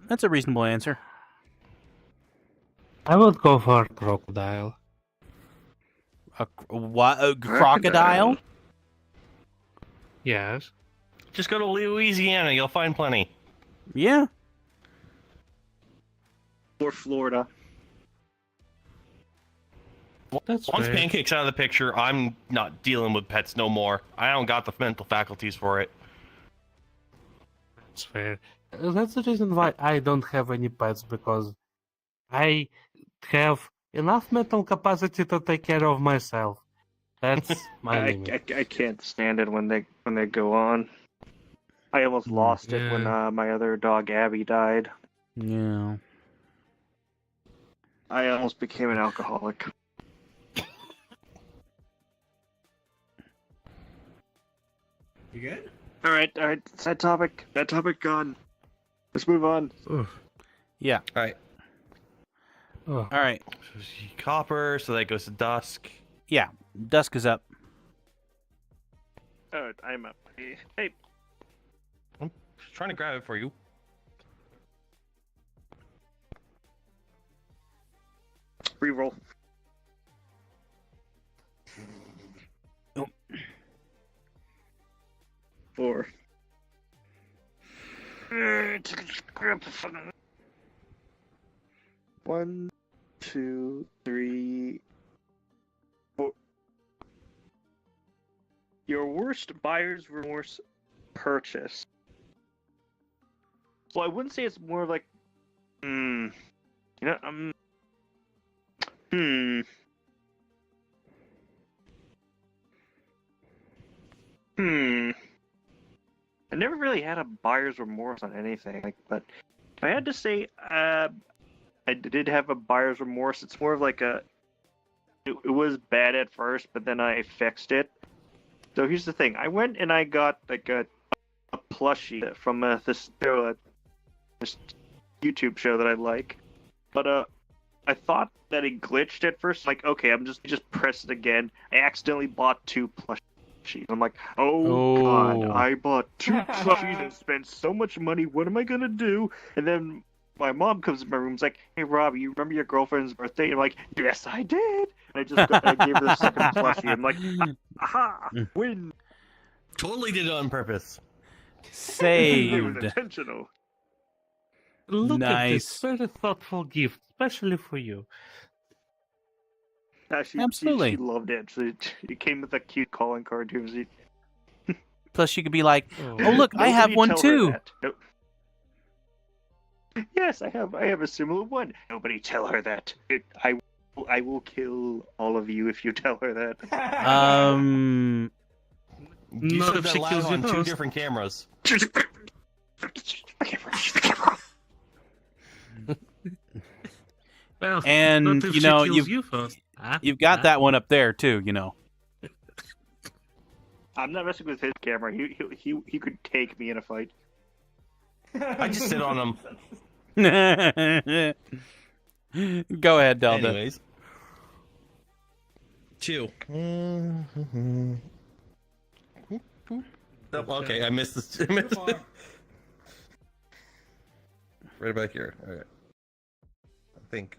that's a reasonable answer. I would go for crocodile. What? A crocodile? Yes. Just go to Louisiana. You'll find plenty. Yeah. Or Florida. That's Once fair. Pancake's out of the picture, I'm not dealing with pets no more. I don't got the mental faculties for it. That's fair. That's the reason why I don't have any pets, because I have enough mental capacity to take care of myself. That's my limit. I can't stand it when they go on. I almost lost it when my other dog Abby died. Yeah. I almost became an alcoholic. You good? All right. That topic gone. Let's move on. Yeah. All right. Oh. All right. Copper, so that goes to Dusk. Yeah. Dusk is up. Oh, I'm up. Hey. I'm just trying to grab it for you. Reroll. Oh. 4. One, 2, 3, 4. Your worst buyer's remorse purchase. Well, I wouldn't say it's more like, I never really had a buyer's remorse on anything, but if I had to say, I did have a buyer's remorse. It's more of like it was bad at first, but then I fixed it. So here's the thing: I went and I got like a plushie from this YouTube show that I like, but I thought that it glitched at first. Like, okay, I'm just press it again. I accidentally bought 2 plushies. I'm like, oh god, I bought 2 plushies and spent so much money. What am I gonna do? And then my mom comes in my room. And's like, hey Rob, you remember your girlfriend's birthday? And I'm like, yes, I did. And I gave her the second plushie. I'm like, aha, win. Totally did it on purpose. It was Saved. intentional. Look at Nice. this very thoughtful gift, especially for you. Absolutely. She loved it. So it came with a cute calling card too. Plus, you could be like, "Oh, look, I have Nobody one tell her too." that. Nope. Yes, I have a similar one. Nobody tell her that. I will kill all of you if you tell her that. You Not said if that she loud kills you on 2 first. different cameras. Well, And, not if you she know, kills you first. Huh? You've got Huh? that one up there too, you know. I'm not messing with his camera. He could take me in a fight. I just sit on them. Go ahead, Delta. Anyways. 2. Oh, okay, I missed this. Right back here. Alright. I think.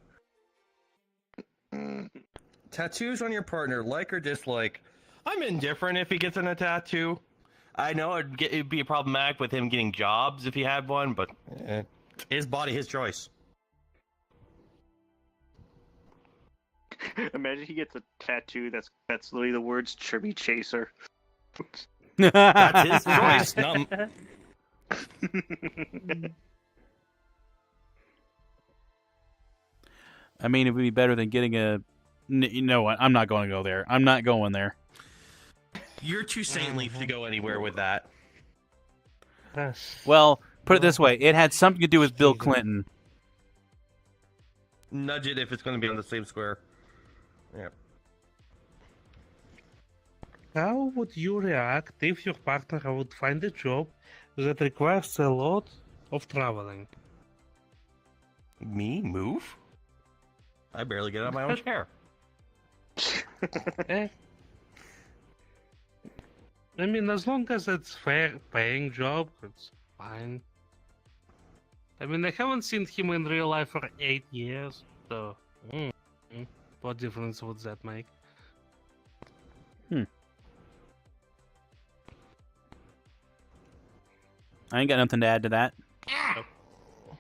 Tattoos on your partner, like or dislike? I'm indifferent if he gets in a tattoo. I know it'd be problematic with him getting jobs if he had one, but his body, his choice. Imagine he gets a tattoo that's literally the words "Chubby Chaser." That's his choice. Not... I mean, it would be better than getting a. You know what? I'm not going to go there. I'm not going there. You're too saintly to go anywhere with that. Well, put it this way: it had something to do with Bill Clinton. Nudge it if it's going to be on the same square. Yeah. How would you react if your partner would find a job that requires a lot of traveling? Me? Move? I barely get out of my own chair. Eh, I mean, as long as it's fair paying job, it's fine. I mean, I haven't seen him in real life for 8 years, so what difference would that make? I ain't got nothing to add to that. All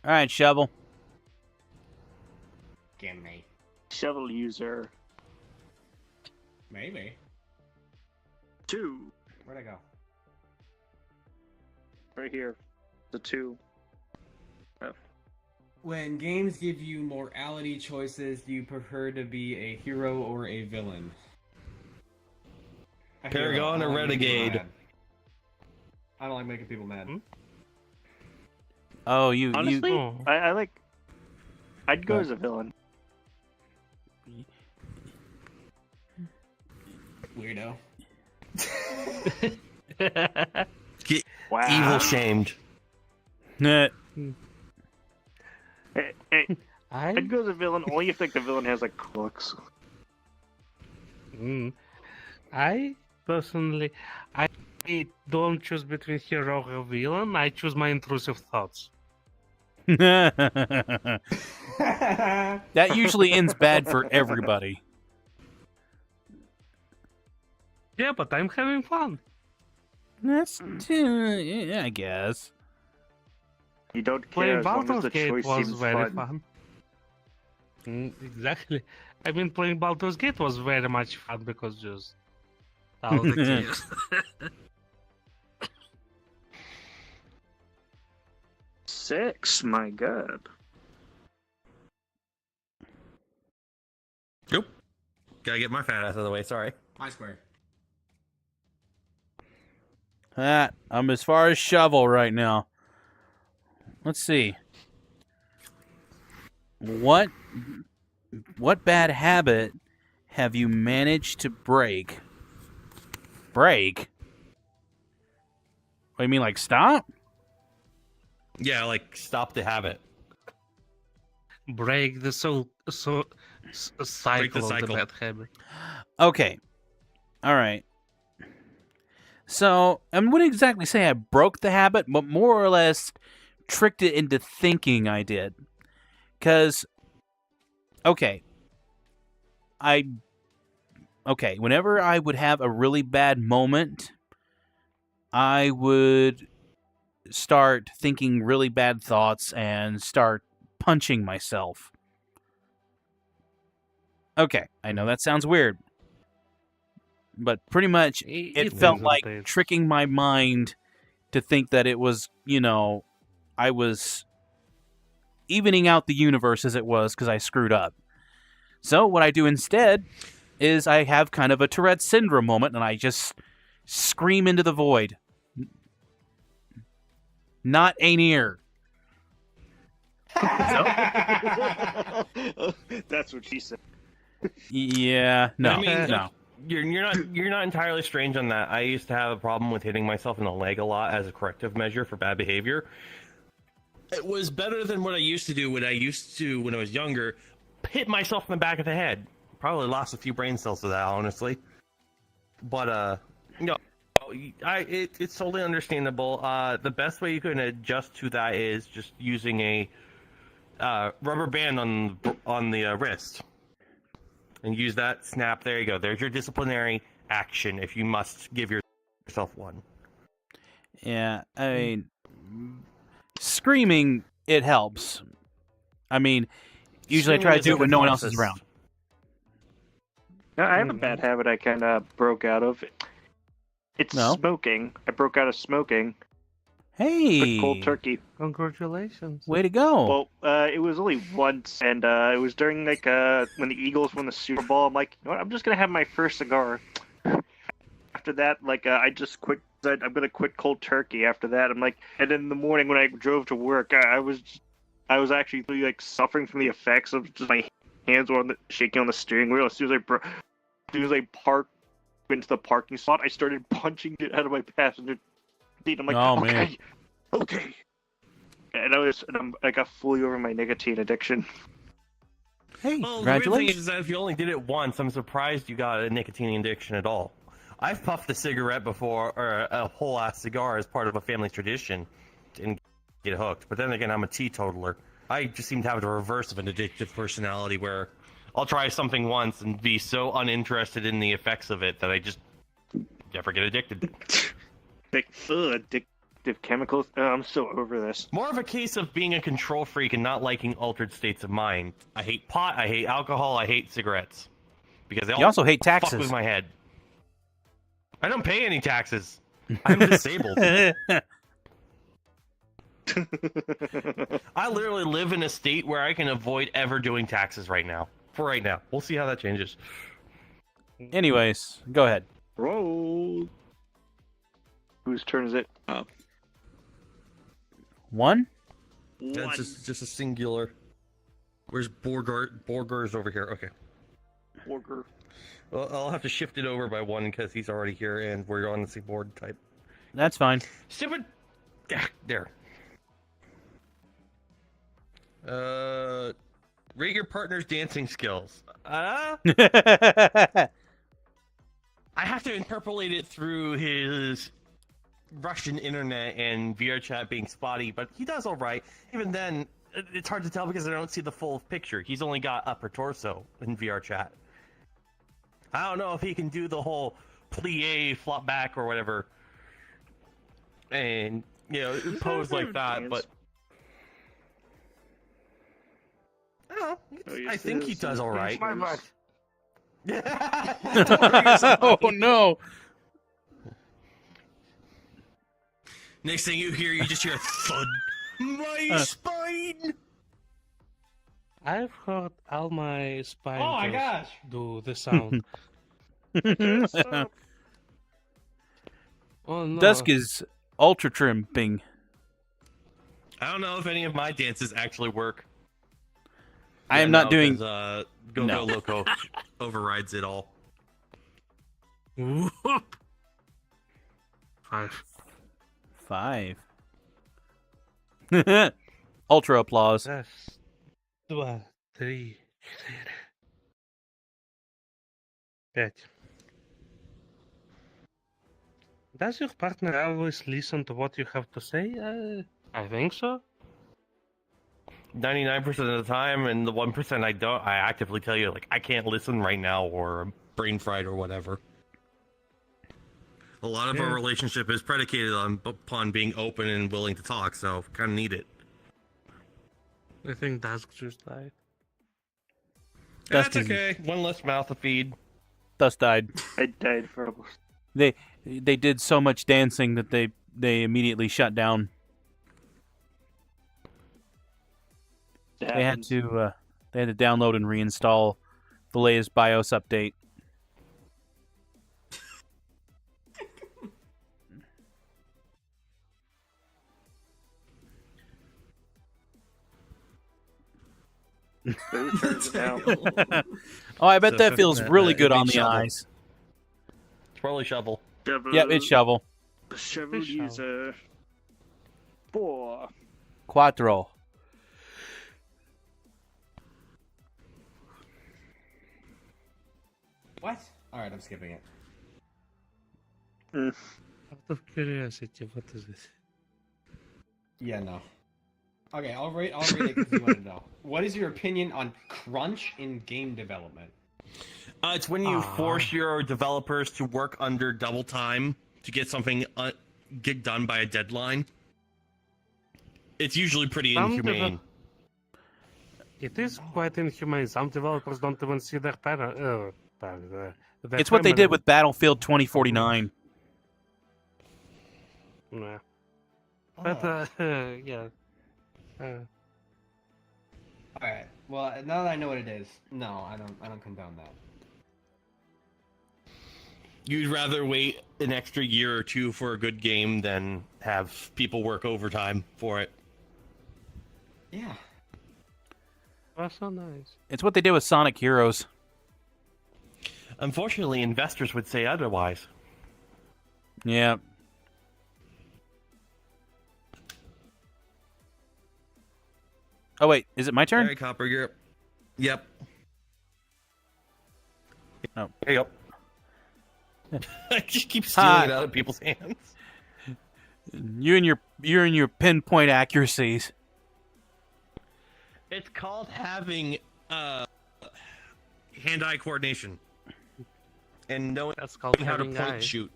right, Shovel. Gimme. Shovel user. Maybe. 2. Where'd I go? Right here. The 2. When games give you morality choices, do you prefer to be a hero or a villain? A hero. Paragon I or don't like making people Renegade? mad. I don't like making people mad. Oh, you. Honestly, Oh. I like. I'd go What? as a villain. Weirdo. Wow. Evil shamed. Nah. Hey, I'd I go as a villain only if like the villain has like looks. I personally, I don't choose between hero or villain. I choose my intrusive thoughts. That usually ends bad for everybody. Yeah, but I'm having fun. That's yeah, I guess. You don't care Playing as long as Baldur's the Gate choice was seems very fun. Exactly. I mean, playing Baldur's Gate was very much fun because just all the kids. 6, my god. Nope. Gotta get my fat ass out of the way. Sorry. My square. I'm as far as Shovel right now. Let's see. What bad habit have you managed to break? Break? What do you mean, like stop? Yeah, like stop the habit. Break the cycle Break the of the cycle. bad habit. Okay. All right. So, I wouldn't exactly say I broke the habit, but more or less tricked it into thinking I did. Because, okay, whenever I would have a really bad moment, I would start thinking really bad thoughts and start punching myself. Okay, I know that sounds weird. But pretty much, it felt isn't like it? tricking my mind to think that it was, I was evening out the universe as it was because I screwed up. So what I do instead is I have kind of a Tourette syndrome moment and I just scream into the void. Not Aenir. That's what she said. Yeah, no, I mean, no. You're not entirely strange on that. I used to have a problem with hitting myself in the leg a lot as a corrective measure for bad behavior. It was better than what I used to do when I was younger. Hit myself in the back of the head. Probably lost a few brain cells to that, honestly. But it's totally understandable. The best way you can adjust to that is just using a rubber band on the wrist. And use that snap. There you go. There's your disciplinary action if you must give yourself one. Yeah, I mean, screaming, it helps. I mean, usually I try to do it when no one else is around. Now, I have a bad habit I kind of broke out of. It's smoking. I broke out of smoking. Hey! Cold turkey. Congratulations. Way to go. Well, it was only once, and it was during when the Eagles won the Super Bowl. I'm like, you know what? I'm just gonna have my first cigar. After that, I just quit. I'm gonna quit cold turkey. After that, I'm like, and then in the morning when I drove to work, I was actually suffering from the effects of just my hands were shaking on the steering wheel. As soon as I parked into the parking spot, I started punching it out of my passenger seat. I'm like, man. Okay. And I got fully over my nicotine addiction. Hey, Well, the weird thing congratulations. is that if you only did it once, I'm surprised you got a nicotine addiction at all. I've puffed a cigarette before, or a whole ass cigar as part of a family tradition, and get hooked. But then again, I'm a teetotaler. I just seem to have the reverse of an addictive personality, where I'll try something once and be so uninterested in the effects of it that I just never get addicted. Addictive chemicals. Oh, I'm so over this. More of a case of being a control freak and not liking altered states of mind. I hate pot, I hate alcohol, I hate cigarettes. Because they all You also hate fuck taxes. with my head. I don't pay any taxes. I'm disabled. I literally live in a state where I can avoid ever doing taxes right now. For right now. We'll see how that changes. Anyways, go ahead. Roll. Whose turn is it? Oh. One? That's just a singular. Where's Borgar? Borgar's over here. Okay. Borgar. Well, I'll have to shift it over by one because he's already here and we're on the same board type. That's fine. Stupid. There. Rate your partner's dancing skills. I have to interpolate it through his Russian internet and VRChat being spotty, but he does all right. Even then, it's hard to tell because I don't see the full picture. He's only got upper torso in VRChat. I don't know if he can do the whole plie, flop back, or whatever, and pose like that. But I think he does all right. My butt. Oh no! Next thing you hear, you just hear a thud. My spine! I've heard all my spine Oh my gosh! do the sound. Oh no. Dusk is ultra trimping. I don't know if any of my dances actually work. I am not no, doing. 'cause, Go No. Go Loco overrides it all. Whoop. 5. 5. Ultra applause. Раз, два, три, 4, 5. Does your partner always listen to what you have to say? I think so. 99% of the time, and the 1% I don't, I actively tell you, like, I can't listen right now, or I'm brain fried, or whatever. A lot of our relationship is predicated upon being open and willing to talk, so kind of need it. I think Dusk just died. Dust That's is- okay. One less mouth to feed. Dust died. I died for. They did so much dancing that they immediately shut down. They had to download and reinstall the latest BIOS update. Who turns it down? Oh, I bet So that feels really good big on the shovel. eyes. It's probably shovel. Yep, it's shovel. Shovel user. 4. Quattro. What? Alright, I'm skipping it. Out of curiosity, what is this? Yeah, no. Okay, I'll read it because you want to know. What is your opinion on crunch in game development? It's when you force your developers to work under double time to get something get done by a deadline. It's usually pretty inhumane. It is quite inhumane. Some developers don't even see their It's what they did with Battlefield 2049. Nah. But, yeah. Alright, well, now that I know what it is, no, I don't condone that. You'd rather wait an extra year or two for a good game than have people work overtime for it. Yeah. That's so nice. It's what they did with Sonic Heroes. Unfortunately, investors would say otherwise. Yeah. Oh wait, is it my turn? All right, Copper, you're up. Yep. Hey, yep. I just keep stealing Ha. it out of people's hands. You and your pinpoint accuracies. It's called having hand-eye coordination and knowing That's called how to having point and eyes. shoot.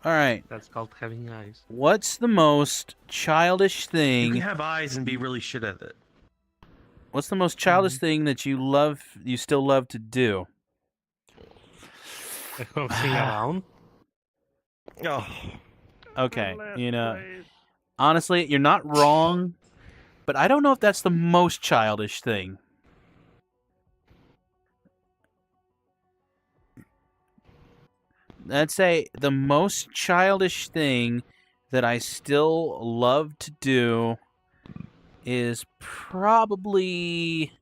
All right. That's called having eyes. What's the most childish You can thing? have eyes and be really shit at it. What's the most childish thing that you still love to do? Horsing around. Oh, Okay, honestly, you're not wrong, but I don't know if that's the most childish thing. I'd say the most childish thing that I still love to do is probably...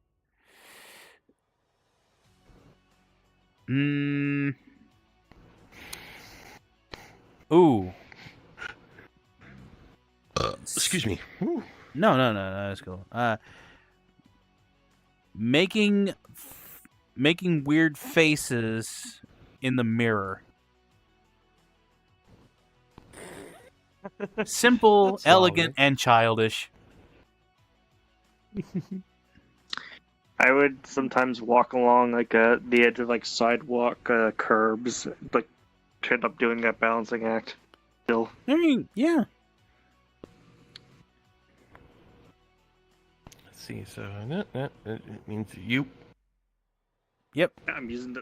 Ooh. excuse me. Whew. No, that's cool. Making weird faces in the mirror. Simple, That's elegant, solid. and childish. I would sometimes walk along like the edge of like sidewalk curbs, like end up doing that balancing act. Still, I mean, yeah. Let's see. So it means you. Yep. I'm using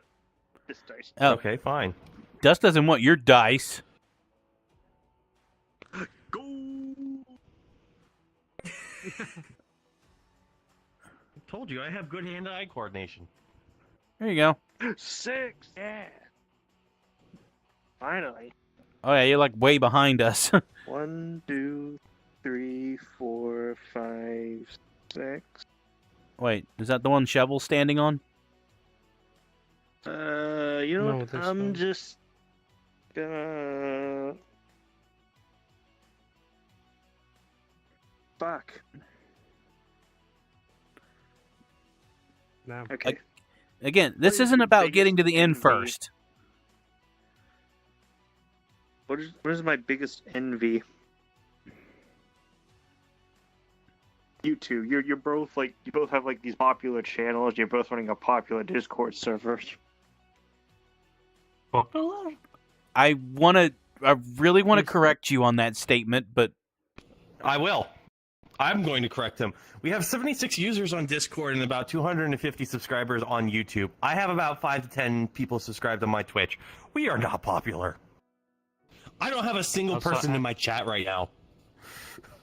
this dice. Oh, Okay, fine. Dust doesn't want your dice. Go. I told you I have good hand-eye coordination. There you go. 6. Yeah. Finally. Oh yeah, you're like way behind us. 1, 2, 3, 4, 5, 6. Wait, is that the one Shovel's standing on? You No, know what? this I'm one. just gonna. Fuck. No. Okay. Again, this What is isn't your about biggest getting to the end envy? first. What is my biggest envy? You two, you're both like you both have like these popular channels. You're both running a popular Discord server. Popular? I really want to correct you on that statement, but I will. I'm going to correct him. We have 76 users on Discord and about 250 subscribers on YouTube. I have about 5 to 10 people subscribed on my Twitch. We are not popular. I don't have a single Also, person in my chat right now.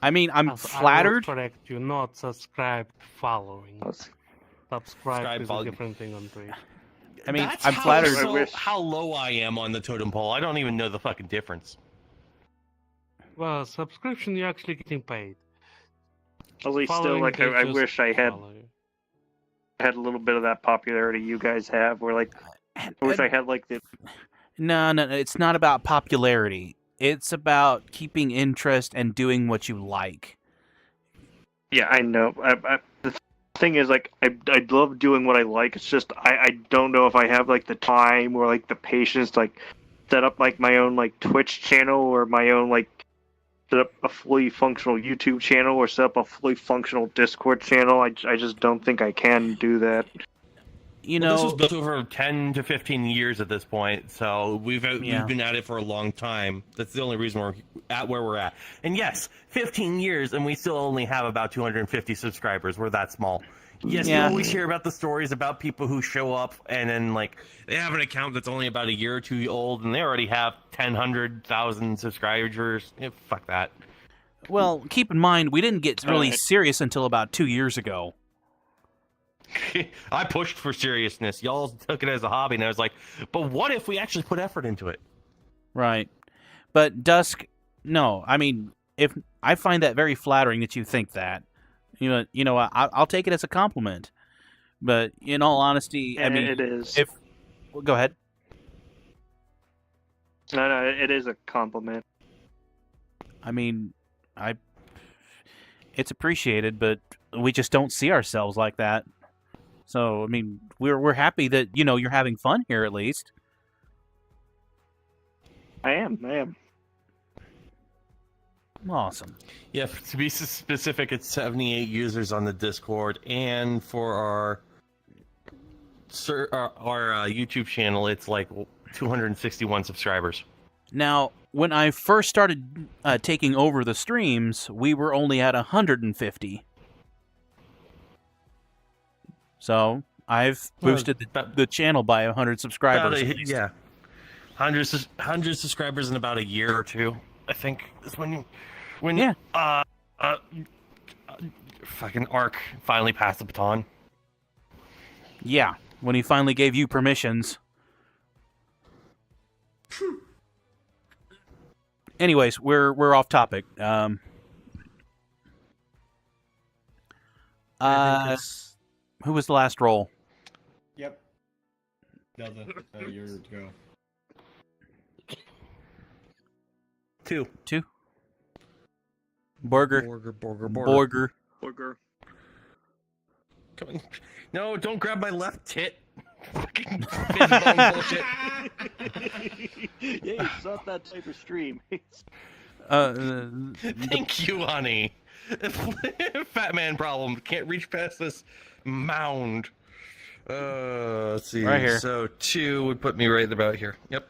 I mean, I'm Also, flattered. I will correct you, not subscribe, following. Subscribe Subscribe, is follow. a different thing on Twitch. I mean, That's I'm how flattered. I wish- how low I am on the totem pole. I don't even know the fucking difference. Well, subscription, you're actually getting paid. At least still, Following like is I just wish I had follow you. a little bit of that popularity you guys have. Where like I wish I had like the No, it's not about popularity. It's about keeping interest and doing what you like. Yeah, I know. The thing is, like, I love doing what I like. It's just I don't know if I have like the time or like the patience to like set up like my own like Twitch channel or my own like set up a fully functional YouTube channel or set up a fully functional Discord channel. I just don't think I can do that. You Well, this was know, built over 10 to 15 years at this point, so we've Yeah. been at it for a long time. That's the only reason we're at where we're at. And yes, 15 years, and we still only have about 250 subscribers. We're that small. Yes, Yeah. you always hear about the stories about people who show up and then, like, they have an account that's only about a year or two old, and they already have 100,000 subscribers. Yeah, fuck that. well, keep in mind, we didn't get really Alright. serious until about 2 years ago. I pushed for seriousness. Y'all took it as a hobby, and I was like, but what if we actually put effort into it? Right. But Dusk, no. I mean, if I find that very flattering that you think that. I'll take it as a compliment. But in all honesty, I mean, it is. well, go ahead. No, it is a compliment. I mean, it's appreciated, but we just don't see ourselves like that. So, I mean, we're happy that, you're having fun here at least. I am. Awesome. Yeah, to be specific, it's 78 users on the Discord, and for our YouTube channel, it's like 261 subscribers. Now, when I first started taking over the streams, we were only at 150. So I've boosted the channel by 100 subscribers. Yeah, hundreds subscribers in about a year or two. I think is when fucking Ark finally passed the baton. Yeah, when he finally gave you permissions. Anyways, we're off topic. Who was the last roll? Yep. Delta, you're to go. Two. Borger. Come on. No, don't grab my left tit. Fucking fizz bone bullshit. Yeah, it's not that type of stream. Thank you, honey. Fat man problem. Can't reach past this mound. Let's see. Right here. So 2 would put me right about here. Yep.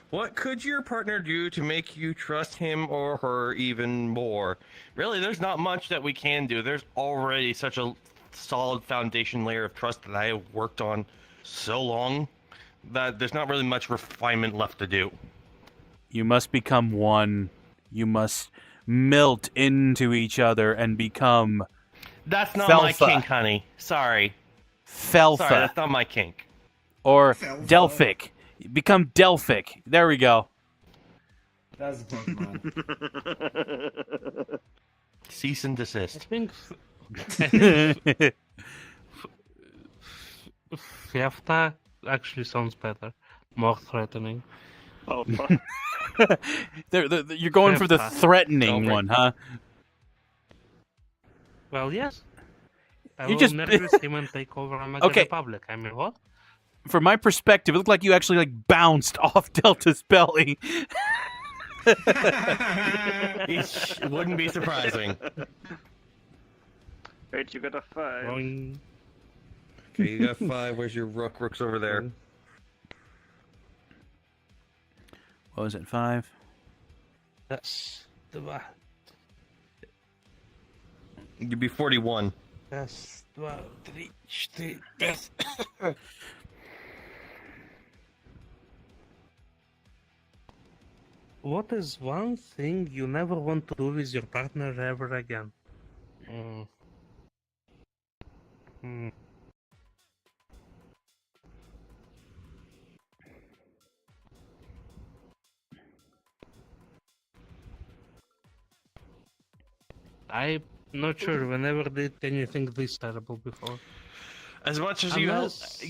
What could your partner do to make you trust him or her even more? Really, there's not much that we can do. There's already such a solid foundation layer of trust that I have worked on so long that there's not really much refinement left to do. You must become one. You must melt into each other and become... That's not Felfa. my kink, honey. Sorry. Felfa. Sorry, that's not my kink. Or Felfa. Delphic. Become Delphic. There we go. That's a Pokemon. Cease and I desist. think Fiefta actually sounds better, more threatening. Oh, fuck. You're going for the threatening Delphic. one, huh? Well, yes. I You will just- never use him and take over a Mega Okay. Republic. I mean, what? From my perspective, it looked like you actually bounced off Delta's belly. It wouldn't be surprising. Right, you got a 5. Going... Okay, you got 5. Where's your rook? Rook's over there. What was it, 5? Yes. You'd be 41. Yes. 3, 4. Yes. What is one thing you never want to do with your partner ever again? I'm not sure. We never did anything this terrible before. As much as Unless-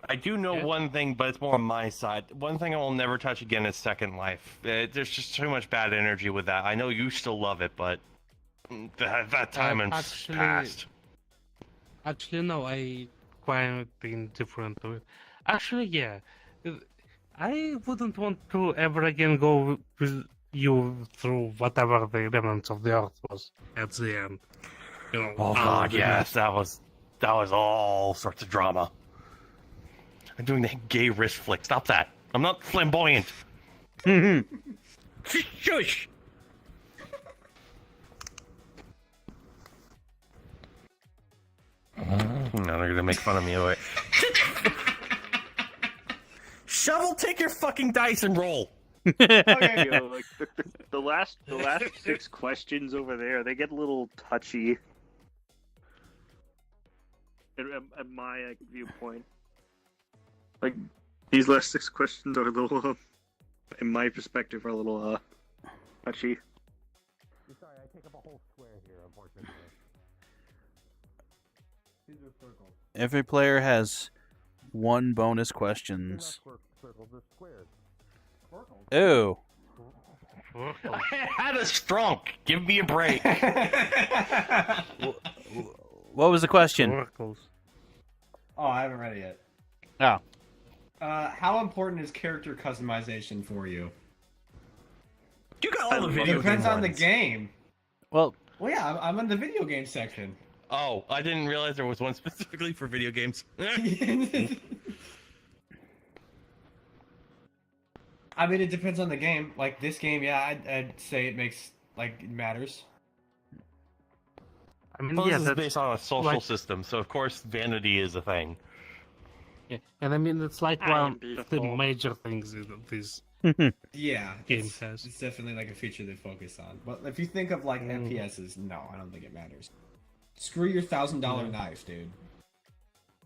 I do know Yeah. one thing, but it's more on my side. One thing I will never touch again is Second Life. There's just too much bad energy with that. I know you still love it, but that time and actually- past. Actually, no, I quite indifferent to it. Actually, yeah. I wouldn't want to ever again go with you through whatever the remnants of the Earth was at the end. You know, Oh god, yes, that was all sorts of drama. I'm doing the gay wrist flick. Stop that. I'm not flamboyant. Shush. Now they're gonna make fun of me. Wait. Shovel, take your fucking dice and roll. Okay. Yo, like the last 6 questions over there, they get a little touchy. At my viewpoint, like these last 6 questions are a little, in my perspective, are a little touchy. Sorry, I take up a whole square here, unfortunately. Every player has 1 bonus questions. Ooh. I had a strunk. Give me a break. What was the question? Oracles. Oh, I haven't read it yet. Oh. How important is character customization for you? You got all the It video depends game on the ones. game. Well, Well, yeah, I'm in the video game section. Oh, I didn't realize there was one specifically for video games. I mean, it depends on the game. Like this game, yeah, I'd say it makes it matters. I mean, Well, yeah, this is that's based on a social like- system, so of course vanity is a thing. yeah, and I mean it's like I am one of the beautiful. major things that this Yeah, game it's, has. it's definitely like a feature they focus on. But if you think of like FPSs, no, I don't think it matters. Screw your $1,000 knife, dude.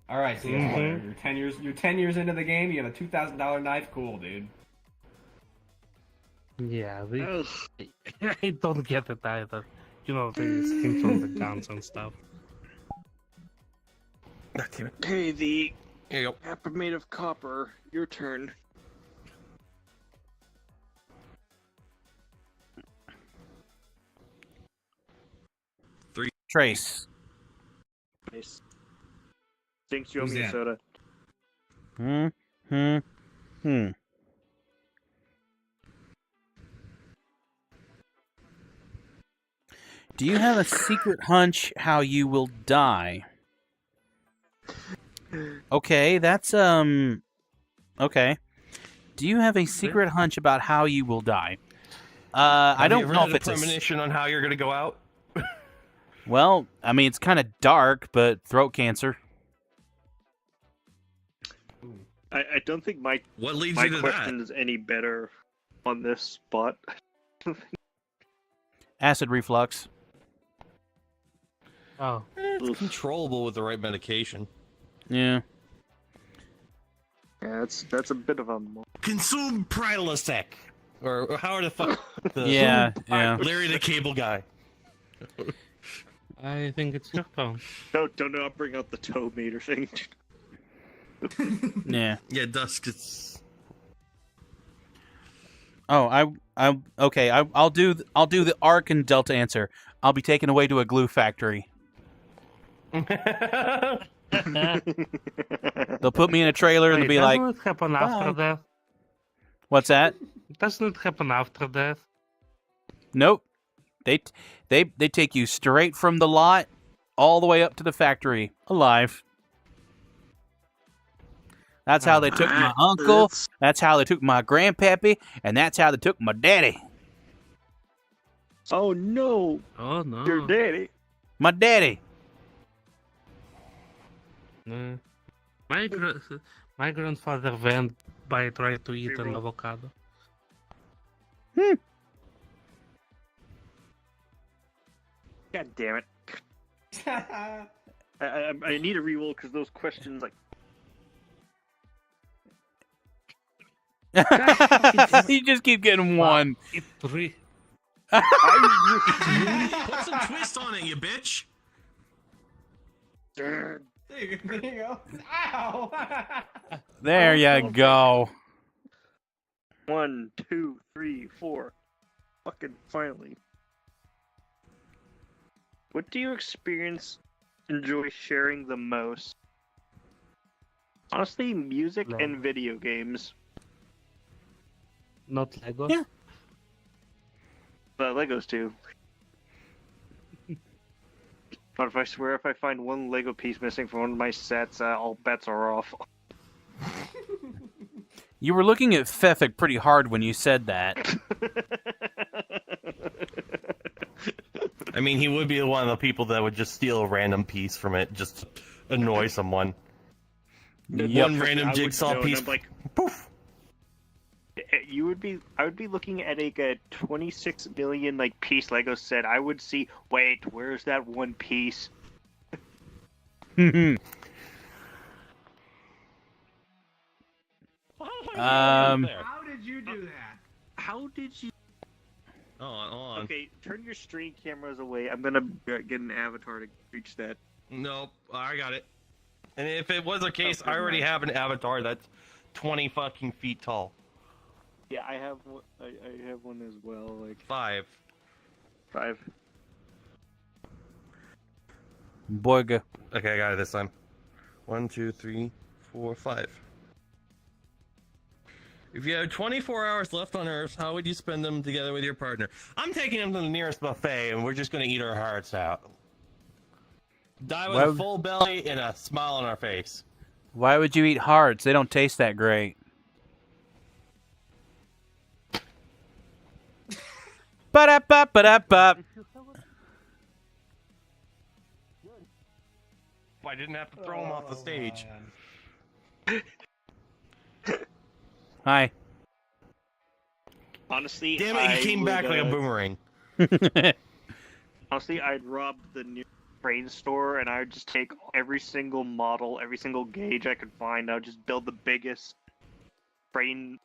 All right, CS player, you're 10 years into the game. You have a $2,000 knife. Cool, dude. Yeah, Ugh. I don't get it either. You know, the hints on the guns and stuff. Hey, the Here you go. app made of copper. Your turn. Trace. Nice. Thanks, you owe Who's me a that? soda. Hmm. Do you have a secret hunch how you will die? Okay, that's okay. Do you have a secret hunch about how you will die? I Have you don't ever know had if a it's a premonition on how you're gonna go out. well. I mean, it's kind of dark, but throat cancer. I don't think my What leads my you to question is any better on this spot. Acid reflux. Oh, that? It's controllable with the right medication. Yeah. Yeah, that's a bit of a. Consume Prilosec, or how the fuck? The Yeah. Larry the Cable Guy. I think it's your turn. Don't bring out the toe meter thing. Yeah. Yeah, Dusk. It's Oh, okay. I'll do the Arc and Delta answer. I'll be taken away to a glue factory. They'll put me in a trailer and Wait, they'll be like, doesn't it happen after death? "What's that?" Doesn't it happen after death? Nope. They take you straight from the lot all the way up to the factory alive. That's how they took my uncle. That's how they took my grandpappy, and that's how they took my daddy. Oh no, Oh no. your daddy. My daddy. No. My grandfather went by trying to eat an Reroll. avocado. God damn it. I need a reroll because those questions like You just keep getting one. It re- put some twist on it, you bitch. There you go. Ow! There you go. 1, 2, 3, 4. Fucking finally. What do you enjoy sharing the most? Honestly, music No. and video games. Not Lego. Yeah. But Legos too. But if I find one Lego piece missing from one of my sets, all bets are off. You were looking at Fefik pretty hard when you said that. I mean, he would be one of the people that would just steal a random piece from it, just to annoy someone. Yep. One random I would jigsaw know, and piece. I'm like, Poof. I would be looking at a 26 million piece Lego set. I would see, wait, where's that one piece? How did you do that? How did you? Oh, hold on. Okay, turn your stream cameras away. I'm gonna get an avatar to reach that. Nope, I got it. And if it was a case, Oh, I already never have an avatar that's 20 fucking feet tall. Yeah, I have one. I have one as well. 5. 5. Borga. Okay, I got it this time. 1, 2, 3, 4, 5. If you had 24 hours left on Earth, how would you spend them together with your partner? I'm taking them to the nearest buffet, and we're just going to eat our hearts out. Die with a full belly and a smile on our face. Why would you eat hearts? They don't taste that great. Ba-da-ba-ba-da-ba. I didn't have to throw him off the stage. Hi. Honestly, Damn it, he came back like a boomerang. Honestly, I'd rob the new train store and I would just take every single model, every single gauge I could find. I would just build the biggest train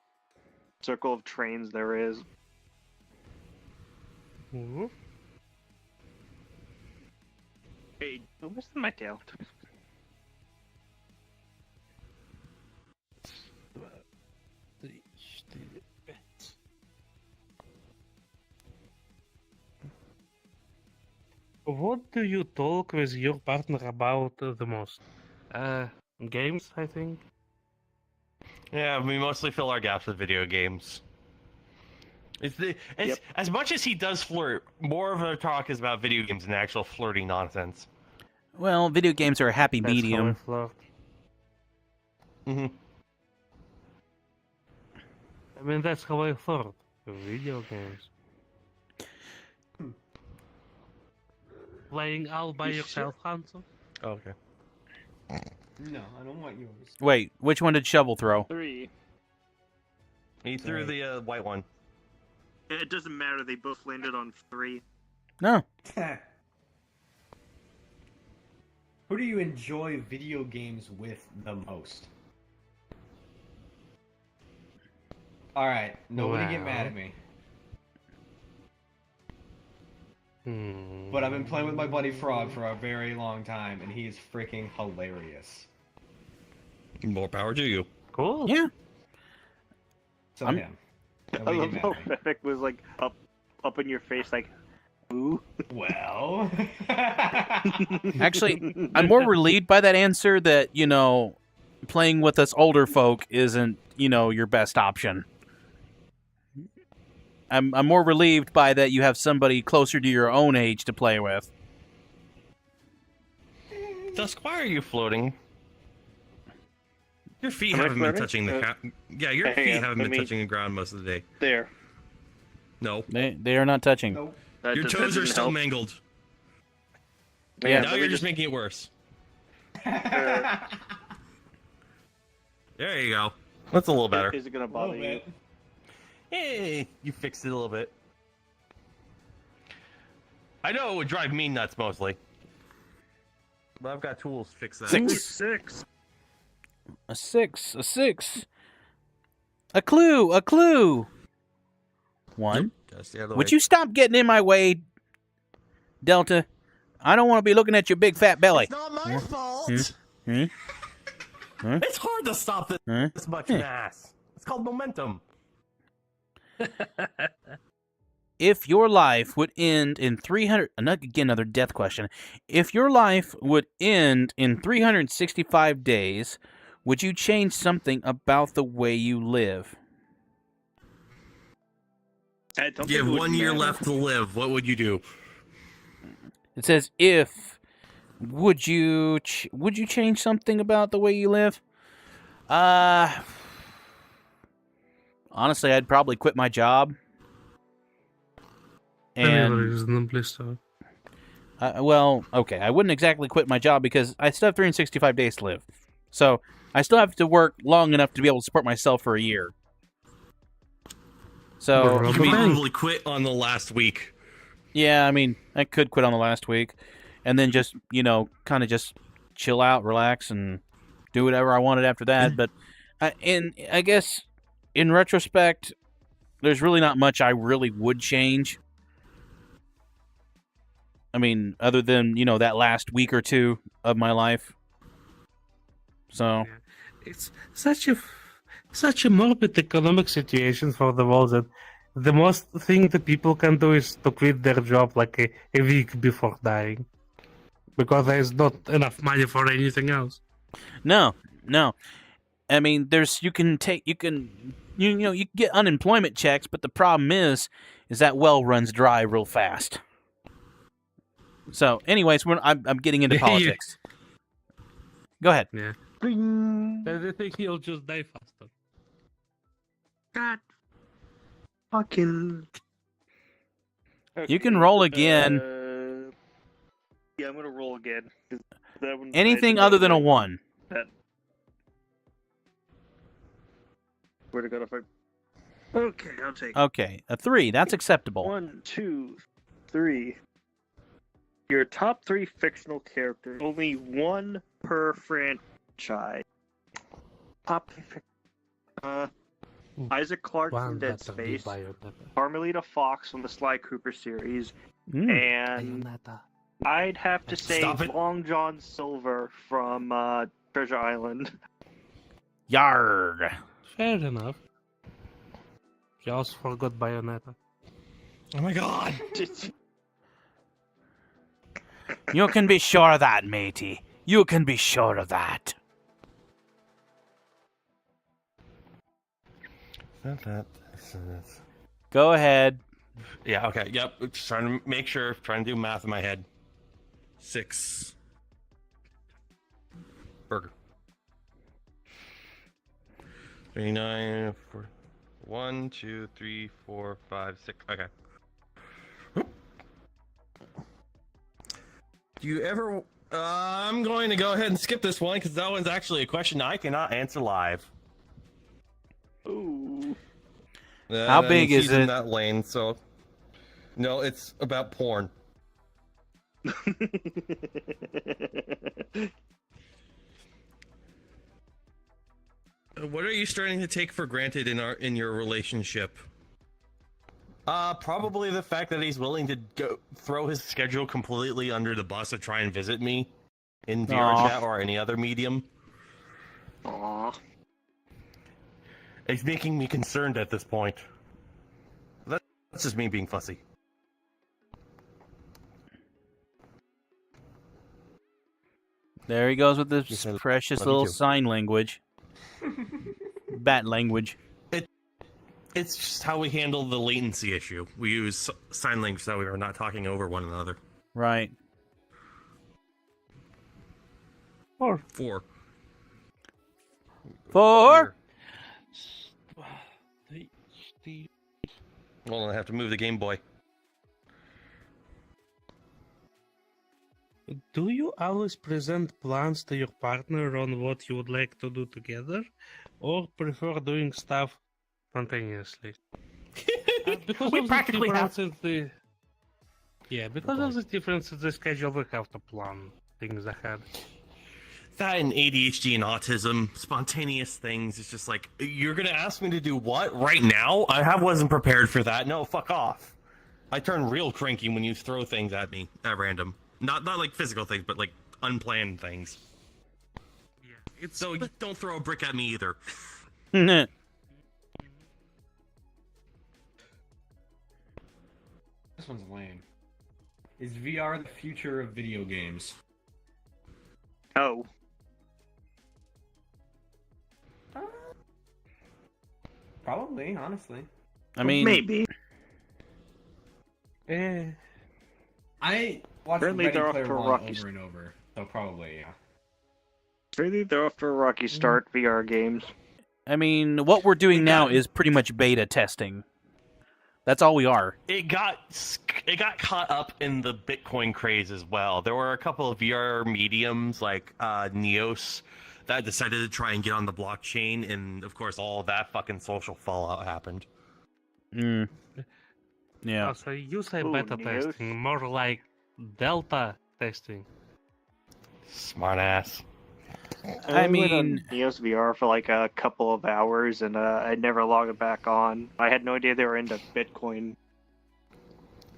circle of trains there is. Mm-hmm. Hey, where's my tail? What do you talk with your partner about the most? Games, I think. Yeah, we mostly fill our gaps with video games. As much as he does flirt, more of our talk is about video games than actual flirty nonsense. Well, video games are a happy medium. Flirt. Mm-hmm. I mean, that's how I flirt. Video games. Playing all by yourself, Hansel? Oh, okay. No, I don't want yours. Wait, which one did Shovel throw? 3. He threw the white one. It doesn't matter, they both landed on 3. No. Who do you enjoy video games with the most? Alright, nobody get mad at me. But I've been playing with my buddy Frog for a very long time, and he is freaking hilarious. More power to you. Cool. Yeah. So him. I love how Fennec was like up in your face, like, ooh. Well. Actually, I'm more relieved by that answer that, playing with us older folk isn't, your best option. I'm more relieved by that you have somebody closer to your own age to play with. Dusk, why are you floating? Your feet Am I haven't been floating? touching the Yeah, your feet haven't been touching the ground most of the day. There. No. They are not touching. Nope. Your toes are still mangled. Yeah. Now you're just making it worse. There you go. That's a little better. Is it gonna bother you? Hey, you fixed it a little bit. I know it would drive me nuts mostly. But I've got tools to fix that. 6. A 6. A 6. A clue. A clue. 1. Just the other Would way. you stop getting in my way, Delta? I don't want to be looking at your big fat belly. It's not my fault. Huh? It's hard to stop this much mass. It's called momentum. If your life would end in 300... Again, another death question. If your life would end in 365 days, would you change something about the way you live? You have 1 year left to live. What would you do? It says if. Would you change something about the way you live? Honestly, I'd probably quit my job. And reasonably so. well, okay, I wouldn't exactly quit my job because I still have 365 days to live. So I still have to work long enough to be able to support myself for a year. So You could probably quit on the last week. yeah, I mean, I could quit on the last week, and then just kind of just chill out, relax, and do whatever I wanted after that. But I guess in retrospect, there's really not much I really would change. I mean, other than that last week or two of my life. So It's such a morbid economic situation for the world that the most thing that people can do is to quit their job like a week before dying, because there is not enough money for anything else. no. I mean, you can you get unemployment checks, but the problem is that well runs dry real fast. So, anyways, I'm getting into politics. Go ahead. Yeah. I think he'll just die faster. God. Fucking. You can roll again. Yeah, I'm gonna roll again. That one, Anything other than a 1. Where to go if I? Okay, I'll take. Okay, a 3. That's acceptable. 1, 2, 3. Your top 3 fictional characters. Only one per franchise. Top 3 Isaac Clarke from Dead Space. Carmelita Fox from the Sly Cooper series. And I'd have to say Long John Silver from Treasure Island. Yarg. Fair enough. You also forgot Bayonetta. Oh my god! You can be sure of that, matey. You can be sure of that. Not that. Go ahead. Yeah, okay, yep. Just trying to make sure, trying to do math in my head. 6. Burger. 39, 4, 1, 2, 3, 4, 5, 6. Okay. Do you ever... I'm going to go ahead and skip this one because that one's actually a question I cannot answer live. Ooh. How big is it? In that lane, so... No, it's about porn. What are you starting to take for granted in your relationship? Probably the fact that he's willing to go throw his schedule completely under the bus to try and visit me in VRChat or any other medium. Aww. It's making me concerned at this point. That's just me being fussy. There he goes with this precious little sign language. Bat language. It's just how we handle the latency issue. We use sign language so we are not talking over one another. Right. 4. 4. 4? Hold on, I have to move the Game Boy. Do you always present plans to your partner on what you would like to do together, or prefer doing stuff spontaneously? Because We of practically have... because of the difference in the schedule, we have to plan things ahead. That and ADHD and autism, spontaneous things, it's just like, you're gonna ask me to do what? Right now? I wasn't prepared for that. No, fuck off. I turn real cranky when you throw things at me at random. Not like physical things, but like unplanned things. Yeah, so don't throw a brick at me either. This one's lame. Is VR the future of video games? Oh. Probably, honestly. I mean... Maybe. I watched Apparently Ready they're off Player to a One rocky over and over, so probably, yeah. Really, they're off to a rocky start, VR games. I mean, what we're doing now is pretty much beta testing. That's all we are. It got caught up in the Bitcoin craze as well. There were a couple of VR mediums like Neos that decided to try and get on the blockchain, and of course all that fucking social fallout happened. Yeah. Oh, so you say beta testing, more like delta testing. Smart ass. I went mean, on Neos VR for like a couple of hours, and I never logged it back on. I had no idea they were into Bitcoin.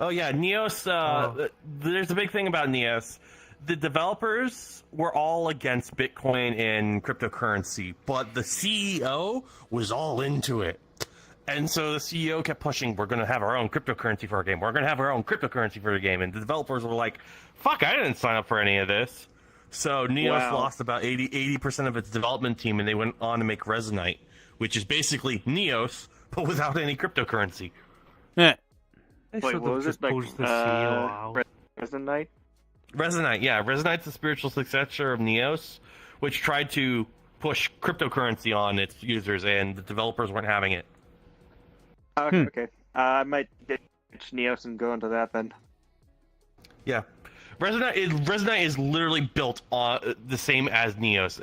Oh yeah, Neos. There's a big thing about Neos. The developers were all against Bitcoin and cryptocurrency, but the CEO was all into it. And so the CEO kept pushing, we're going to have our own cryptocurrency for our game. We're going to have our own cryptocurrency for the game. And the developers were like, fuck, I didn't sign up for any of this. So Neos lost about 80% of its development team, and they went on to make Resonite, which is basically Neos, but without any cryptocurrency. Eh. They Wait, should what have was just it? Like, pushed the CEO out. Resonite? Resonite, yeah. Resonite's the spiritual successor of Neos, which tried to push cryptocurrency on its users, and the developers weren't having it. Okay, okay. I might ditch Neos and go into that then. Yeah. Resonite is literally built on the same as Neos,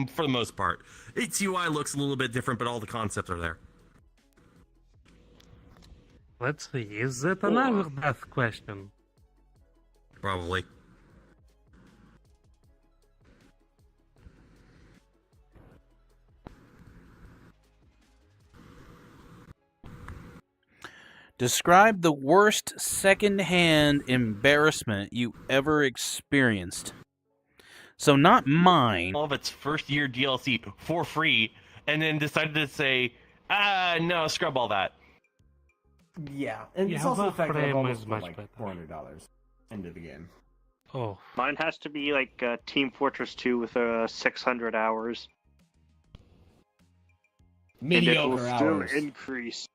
for the most part. Its UI looks a little bit different, but all the concepts are there. Let's see, is it another death question? Probably. Describe the worst secondhand embarrassment you ever experienced. So not mine. All of its first year DLC for free, and then decided to say, no, scrub all that. Yeah, and Yeah, it's also the that fact that I've frame almost is put much like better. $400 into the game. Oh, Mine has to be like Team Fortress 2 with 600 hours. And it Mediocre will still hours. increase.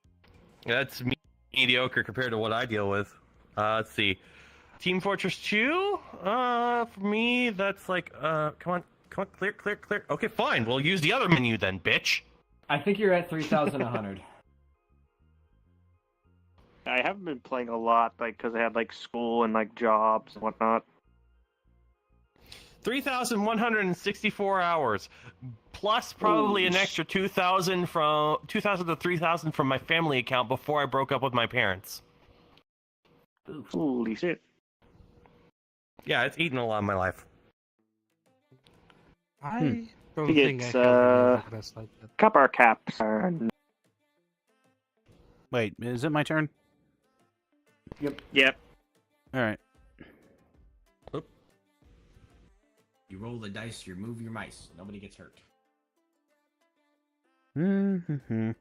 That's mediocre compared to what I deal with. Let's see. Team Fortress 2? For me, that's like, come on, clear. Okay, fine, we'll use the other menu then, bitch. I think you're at 3,100. I haven't been playing a lot, like, because I had, like, school and, like, jobs and whatnot. 3,164 hours, plus probably an extra 2,000 to 3,000 from my family account before I broke up with my parents. Holy shit. Yeah, it's eaten a lot of my life. I don't It's, think I have any regrets like that. Copper caps are... Wait, is it my turn? Yep. All right. You roll the dice, you move your mice. Nobody gets hurt. Mm-hmm.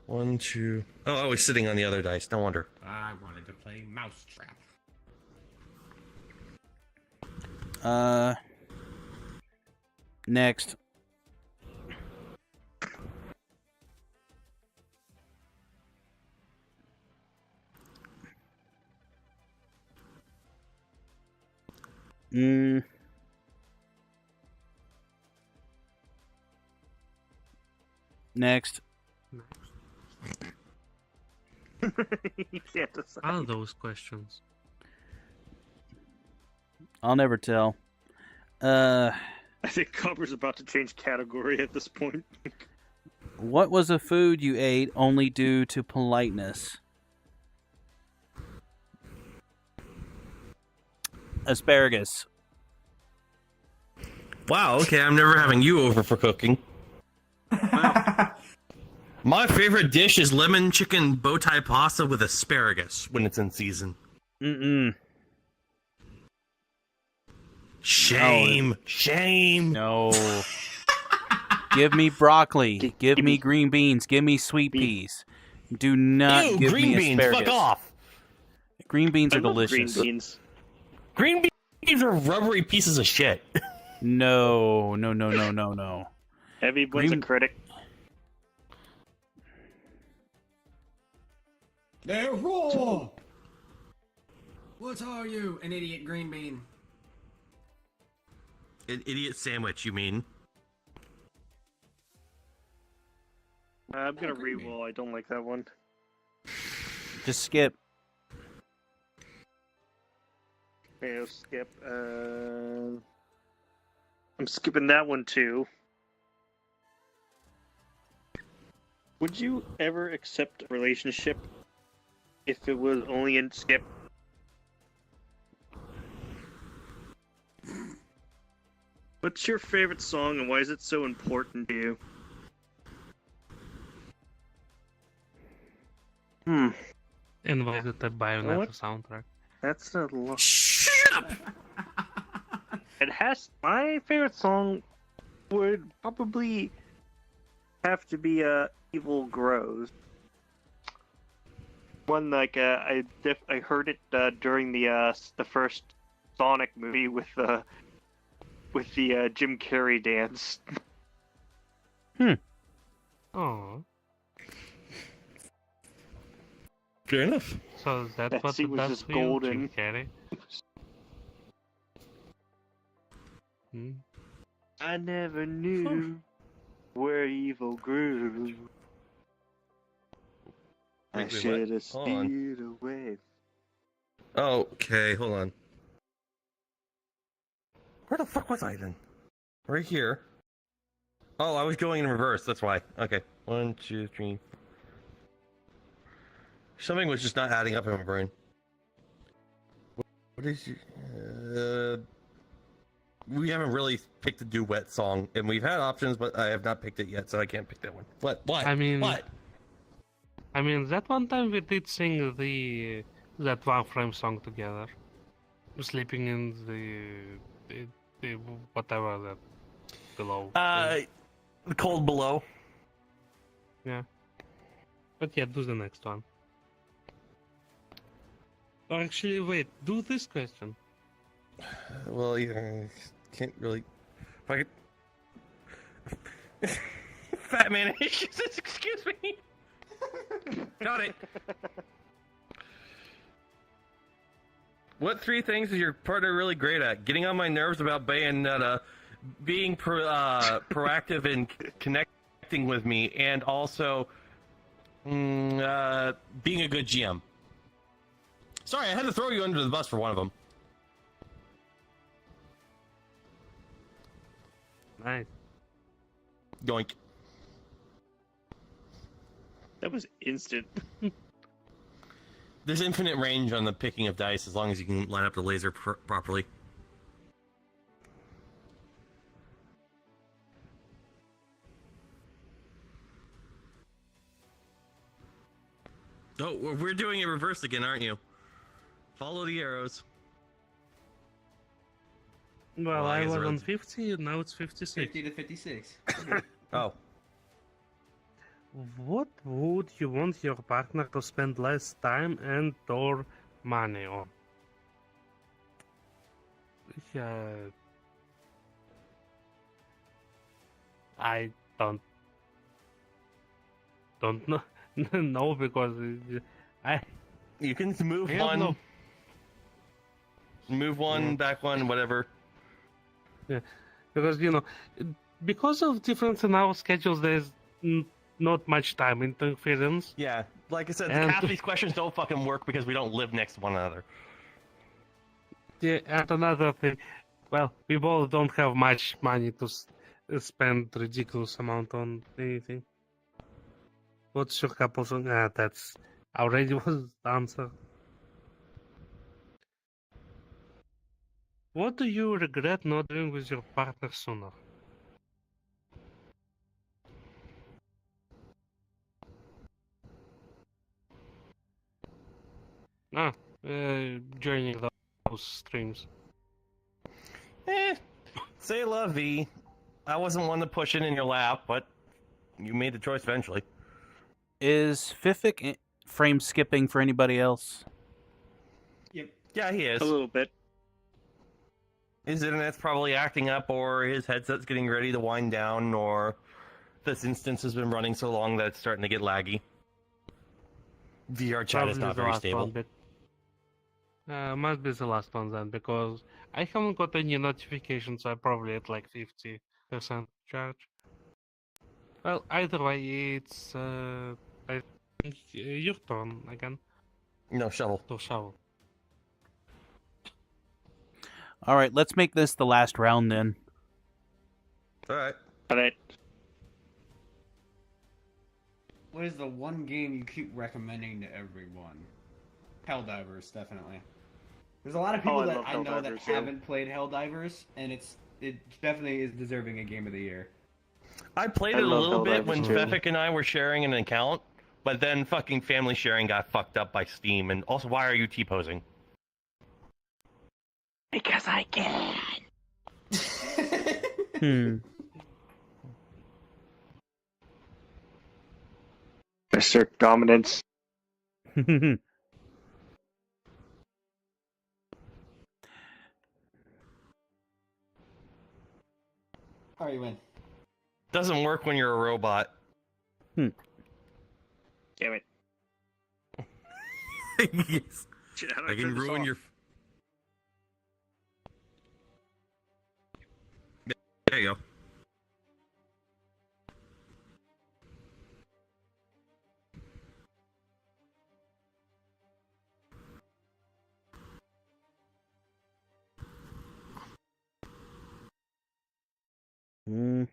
1, 2. Oh, I was sitting on the other dice. No wonder. I wanted to play Mousetrap. Next. Next. You can't decide. All those questions. I'll never tell. I think Copper's about to change category at this point. What was a food you ate only due to politeness? Asparagus. Wow, okay, I'm never having you over for cooking. My favorite dish is lemon chicken bow tie pasta with asparagus when it's in season. Mm-mm. Shame. Shame. No. Give me broccoli. Give me green beans. Give me sweet peas. Do not Ew, give green me beans, asparagus. fuck off. Green beans I are love delicious. green beans. Green beans are rubbery pieces of shit. No. Everyone's Green- a critic. They're raw! What are you, an idiot green bean? An idiot sandwich, you mean? I'm gonna re-roll. I don't like that one. Just skip. Okay, I'll skip. I'm skipping that one too. Would you ever accept a relationship if it was only in skip? What's your favorite song and why is it so important to you? And why is it a Bayonetta What? soundtrack? That's a lot. Shut up! It has my favorite song would probably have to be "Evil Grows." One like I heard it during the first Sonic movie with the Jim Carrey dance. Oh, Fair enough. so that's what Betsy it was does just for you, golden. Jim Carrey. Hmm. I never knew where evil grew. I Wait, should have what? Hold on. steered away. Okay, hold on. Where the fuck was I then? Right here. Oh, I was going in reverse, that's why. Okay. 1, 2, 3. Something was just not adding up in my brain. What is your... we haven't really picked a duet song, and we've had options, but I have not picked it yet, so I can't pick that one. What? I mean, What? that one time we did sing that Warframe song together, sleeping in the whatever that below. The Cold Below. Yeah. But yeah, do the next one. Or actually, wait, do this question. Well, yeah, can't really... If I could... Fat man issues, excuse me! Got it! What 3 things is your partner really great at? Getting on my nerves about Bayonetta, being proactive in connecting with me, and also being a good GM. Sorry, I had to throw you under the bus for one of them. Nice. Yoink. That was instant. There's infinite range on the picking of dice as long as you can line up the laser properly. Oh, we're doing it reverse again, aren't you? Follow the arrows. Well, I I guess was the on roads- 50, now it's 56. 50 to 56. Oh. What would you want your partner to spend less time and or money on? I don't know no, because You can move I don't one, know. move one, Yeah. back one, whatever. Yeah, because because of difference in our schedules, there's not much time interference. Yeah, like I said, And- half these questions don't fucking work because we don't live next to one another. Yeah, and another thing, well, we both don't have much money to spend ridiculous amount on anything. What's your couple song? That's already was the answer. What do you regret not doing with your partner sooner? Joining those streams. Say la vie. I wasn't one to push it in your lap, but you made the choice eventually. Is Fific frame skipping for anybody else? Yep. Yeah, he is. A little bit. His internet's probably acting up, or his headset's getting ready to wind down, or this instance has been running so long that it's starting to get laggy. VRChat is Probably not the very last stable. one, must be the last one then, because I haven't got any notifications, so I'm probably at like 50% charge. Well, either way, it's I think your turn again No, shovel. to shovel. All right, let's make this the last round then. Alright. Alright. What is the one game you keep recommending to everyone? Helldivers, definitely. There's a lot of people I that love I know that Helldivers, yeah. haven't played Helldivers, and it definitely is deserving a game of the year. I played I it a love little bit Helldivers when too. Fefik and I were sharing an account, but then fucking family sharing got fucked up by Steam, and also, why are you T-posing? Because I can. Assert dominance. Alright, you win. Doesn't work when you're a robot. Damn it. Yes. Shit, how do I can turn this ruin off? your. There you go. Mm.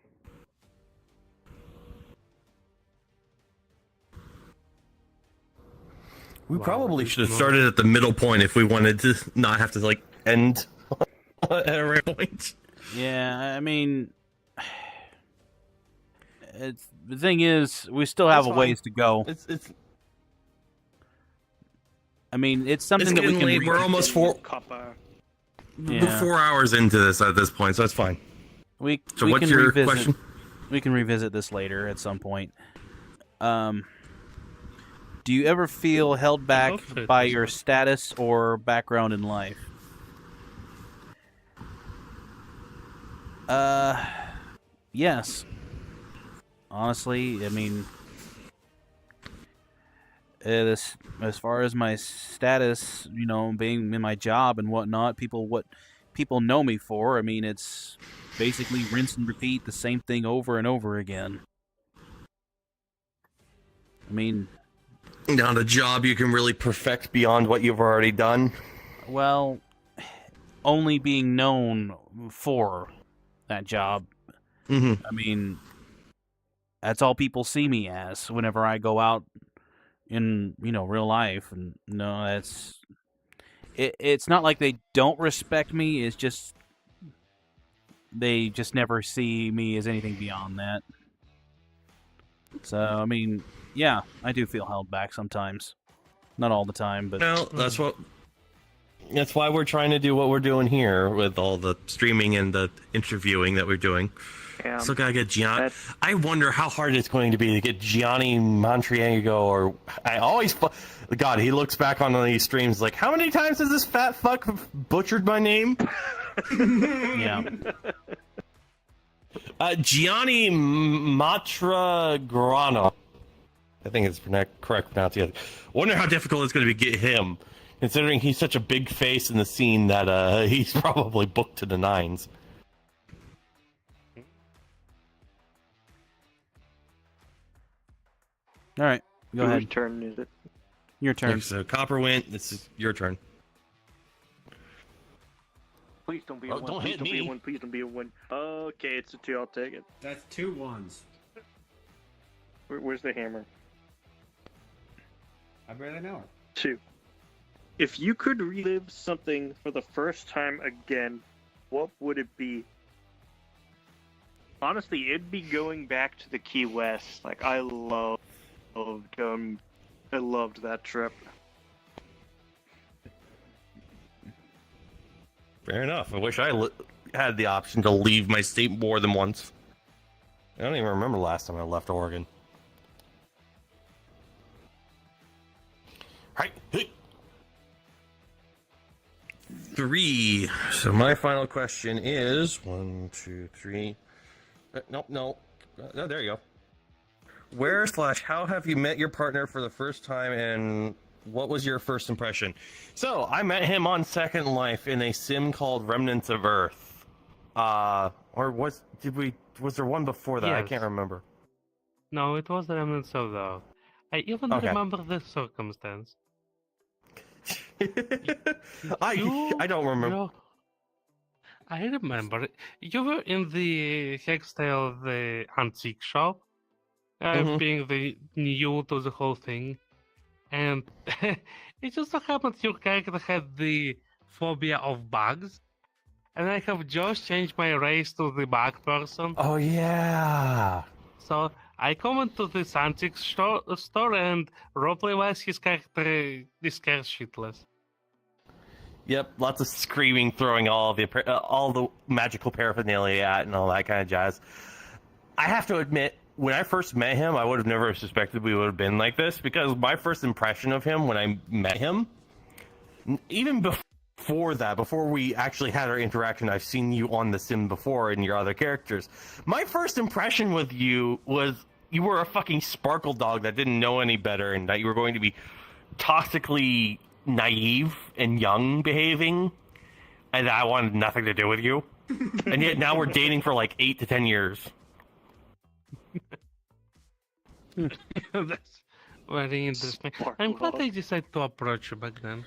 We Wow, probably this should have is started at the middle point if we wanted to not have to like end at a right point. Yeah, I mean, the thing is, we still have It's a fine. ways to go. It's I mean, it's something that we getting can. late. We're almost Copper. Yeah. 4 hours into this at this point, so it's fine. So we what's can your revisit. question? We can revisit this later at some point. Do you ever feel held back hope so. by your status or background in life? Yes. Honestly, I mean, as far as my status, you know, being in my job and whatnot, what people know me for. I mean, it's basically rinse and repeat the same thing over and over again. I mean, Not a job you can really perfect beyond what you've already done. well, only being known for that job. Mm-hmm. I mean, that's all people see me as whenever I go out in, you know, real life. And no, it's not like they don't respect me. It's just they just never see me as anything beyond that. So, I mean, yeah, I do feel held back sometimes. Not all the time, but No, that's why we're trying to do what we're doing here with all the streaming and the interviewing that we're doing. Yeah. Still gotta get Gianni. That's- I wonder how hard it's going to be to get Gianni Montriego, or I always, God, he looks back on these streams like, how many times has this fat fuck butchered my name? yeah. Gianni Matragrano. I think it's correct pronunciation. Wonder how difficult it's going to be to get him, considering he's such a big face in the scene that he's probably booked to the nines. All right, go Whose ahead. turn is it? Your turn. So Copper went. This is your turn. Please don't be a Oh, one. don't Please hit don't be a me. one. Please don't be a one. Okay, it's a 2. I'll take it. That's 2 ones. Where's the hammer? I barely know her. 2. If you could relive something for the first time again, what would it be? Honestly, it'd be going back to the Key West. Like, I loved that trip. Fair enough. I wish I had the option to leave my state more than once. I don't even remember the last time I left Oregon. Right. 3. So my final question is 1, 2, 3. No. There you go. Where/how have you met your partner for the first time, and what was your first impression? So I met him on Second Life in a sim called Remnants of Earth. Was there one before that? I Yes. can't remember. No, it was the Remnants of the Earth. I even Okay. remember the circumstance. I don't remember. I remember. You were in the Hextale, the antique shop, Mhm. being the new to the whole thing, and it just so happened your character had the phobia of bugs, and I have just changed my race to the bug person. Oh yeah. So I come into this antique store and roleplay-wise, his character is scared shitless. Yep, lots of screaming, throwing all the magical paraphernalia at and all that kind of jazz. I have to admit, when I first met him, I would have never suspected we would have been like this, because my first impression of him when I met him, even before before that, before we actually had our interaction, I've seen you on The Sim before and your other characters. My first impression with you was you were a fucking sparkle dog that didn't know any better and that you were going to be toxically naive and young behaving, and that I wanted nothing to do with you. And yet now we're dating for like 8 to 10 years. That's very interesting. I'm glad they decided to approach you back then.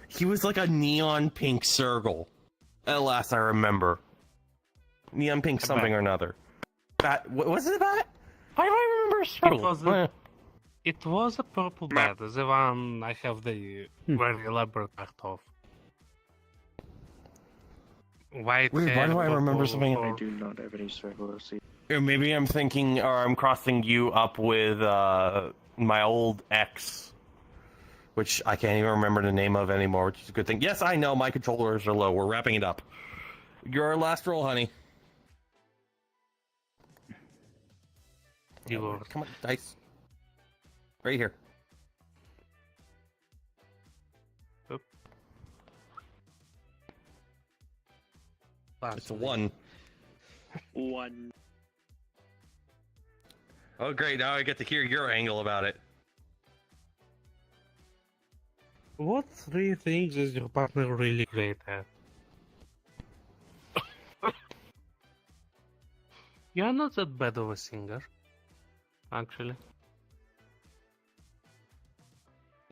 He was like a neon pink circle. At last I remember. Neon pink something or another. Bat, was it a bat? Why do I remember a circle? It was a purple bat, the one I have the very elaborate art of. White Wait, hair, why do I remember something? I do not have any circles. Or maybe I'm thinking, or I'm crossing you up with my old ex, which I can't even remember the name of anymore, which is a good thing. Yes, I know, my controllers are low. We're wrapping it up. Your last roll, honey. Come on, dice. Right here. Oop. It's a 1. 1. Oh, great. Now I get to hear your angle about it. What 3 things is your partner really great at? You're not that bad of a singer, actually.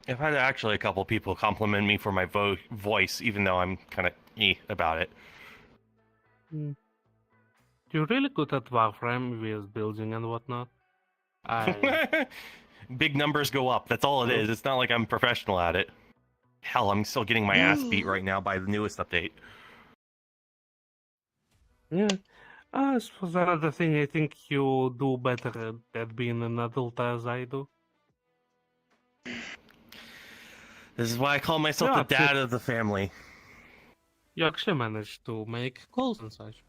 I've had actually a couple people compliment me for my voice, even though I'm kind of about it. You're really good at Warframe with building and whatnot. Big numbers go up. That's all it is. It's not like I'm professional at it. Hell, I'm still getting my ass beat right now by the newest update. Yeah. I suppose another thing, I think you do better at being an adult as I do. This is why I call myself the dad of the family. You actually managed to make calls and such.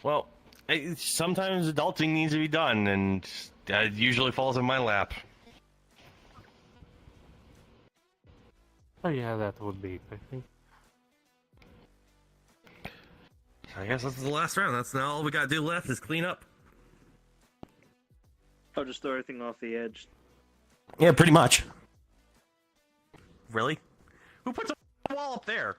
Well, sometimes adulting needs to be done, and it usually falls in my lap. Oh yeah, that would be it, I think. I guess that's the last round. That's now all we gotta do left is clean up. I'll just throw everything off the edge. Yeah, pretty much. Really? Who puts a wall up there?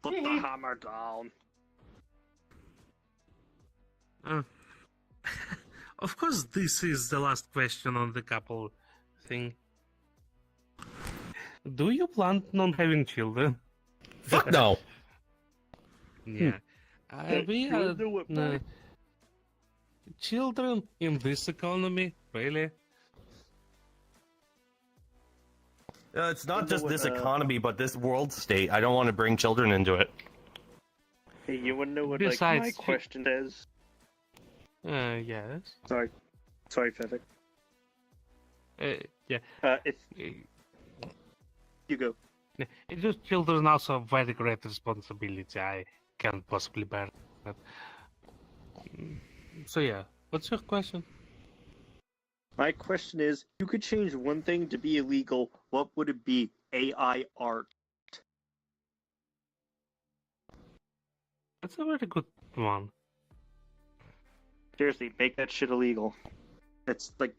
Put the hammer down. Of course, this is the last question on the couple thing. Do you plan on having children? Fuck no. Yeah. Children in this economy, really? It's not just this economy, but this world state. I don't want to bring children into it. Hey, you wanna know what Besides, my question is? Yes. Sorry, Fevik. Yeah. It's you go. It's just children also have very great responsibility. I can't possibly bear that. So yeah, what's your question? My question is, you could change one thing to be illegal, what would it be? AI art. That's a very good one. Seriously, make that shit illegal. It's like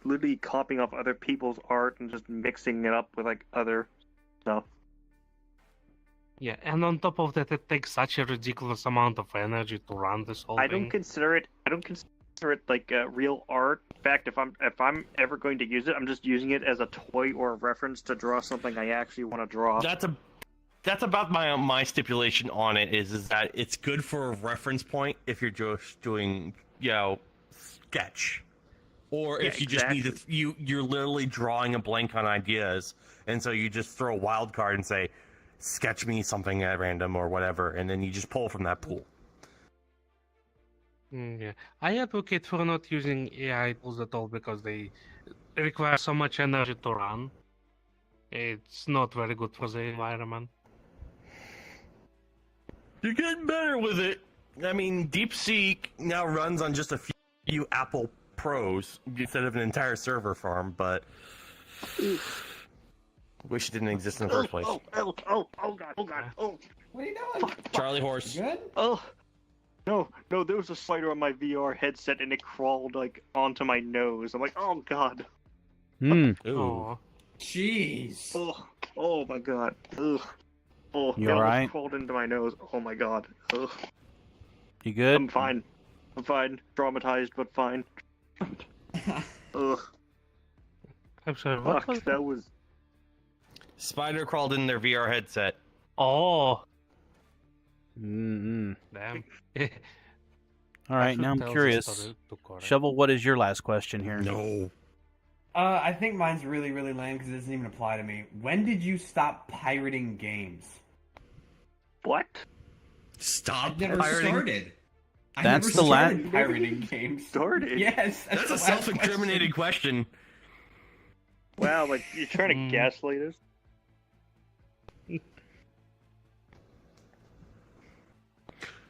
literally copying off other people's art and just mixing it up with like other stuff. Yeah, and on top of that, it takes such a ridiculous amount of energy to run this whole thing. I don't consider it like real art. In fact, if I'm ever going to use it, I'm just using it as a toy or a reference to draw something I actually want to draw. That's about my stipulation on it is that it's good for a reference point if you're just doing, sketch. Or if you just need to, you're literally drawing a blank on ideas, and so you just throw a wild card and say, sketch me something at random or whatever, and then you just pull from that pool. Yeah, I advocate for not using AI tools at all because they require so much energy to run. It's not very good for the environment. You're getting better with it. I mean, DeepSeek now runs on just a few Apple pros instead of an entire server farm, but wish it didn't exist in the first place. Oh god, oh. What are you doing? Charlie horse. You good? Oh. No, there was a spider on my VR headset and it crawled like onto my nose. I'm like, oh god. Hmm. Ooh. Jeez. Oh my god. Ugh. Oh, You it almost alright? crawled into my nose. Oh my god. Ugh. You good? I'm fine. Traumatized, but fine. Ugh. I'm sorry, what Fuck, was that was. Spider crawled in their VR headset. Oh, Mm-hmm. damn. All right, now I'm curious. Shovel, what is your last question here? No. I think mine's really, really lame because it doesn't even apply to me. When did you stop pirating games? What? Stop Never pirating. started. I That's never the last- started pirating games. Started? Yes, That's the a last self-incriminating question. Wow, like, you're trying to gaslight us?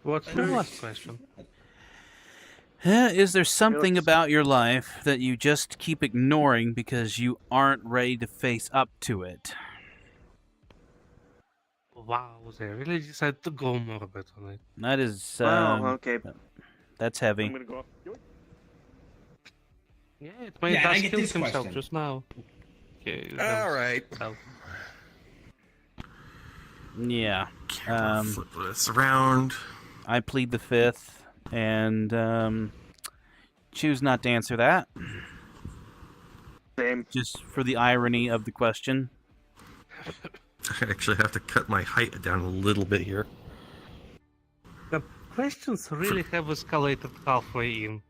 What's your last question? Is there something about your life that you just keep ignoring because you aren't ready to face up to it? Wow, they really decided to go more a bit on it. That is. Wow, okay. That's I'm heavy. gonna go off. Yeah, it made Yeah, I us get kill this himself question. just now. Okay, All right. Yeah. Flip this around. I plead the fifth and choose not to answer that. Same. Just for the irony of the question. I actually have to cut my height down a little bit here. The questions really have escalated halfway in.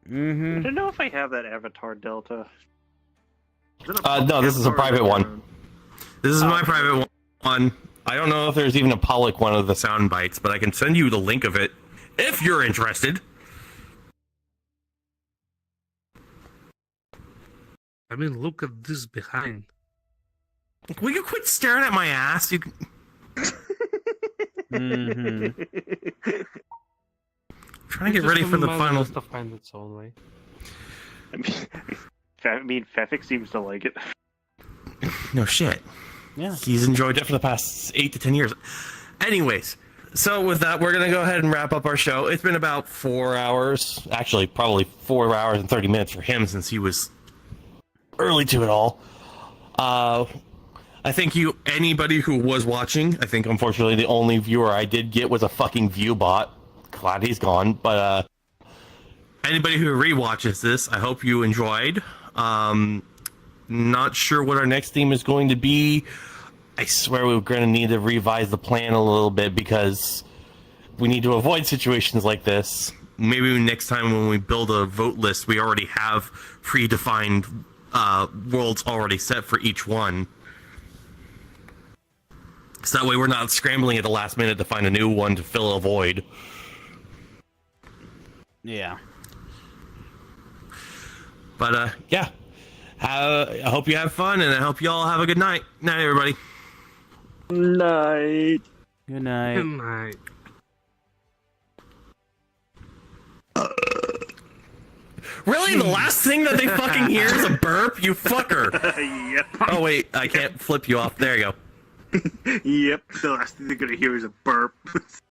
I Mm-hmm. don't know if I have that Avatar Delta. No, this is a Avatar private or one. This is my private one. I don't know if there's even a public one of the sound bites, but I can send you the link of it if you're interested. I mean, look at this behind. Will you quit staring at my ass? You can... Mm-hmm. Trying to get ready for the final. To find its own way. I mean, Fefik seems to like it. No shit. Yeah. He's enjoyed it for the past 8 to 10 years. Anyways, so with that, we're going to go ahead and wrap up our show. It's been about 4 hours. Actually, probably 4 hours and 30 minutes for him since he was early to it all. I thank you, anybody who was watching. I think, unfortunately, the only viewer I did get was a fucking view bot. Glad he's gone. But anybody who rewatches this, I hope you enjoyed. Not sure what our next theme is going to be. I swear we're going to need to revise the plan a little bit because we need to avoid situations like this. Maybe next time when we build a vote list, we already have predefined worlds already set for each one. So that way we're not scrambling at the last minute to find a new one to fill a void. Yeah. But, yeah. I hope you have fun, and I hope you all have a good night. Night, everybody. Night. Good night. Good night. Really? The last thing that they fucking hear is a burp? You fucker. Yep. Oh, wait. I can't flip you off. There you go. Yep. The last thing they're gonna hear is a burp.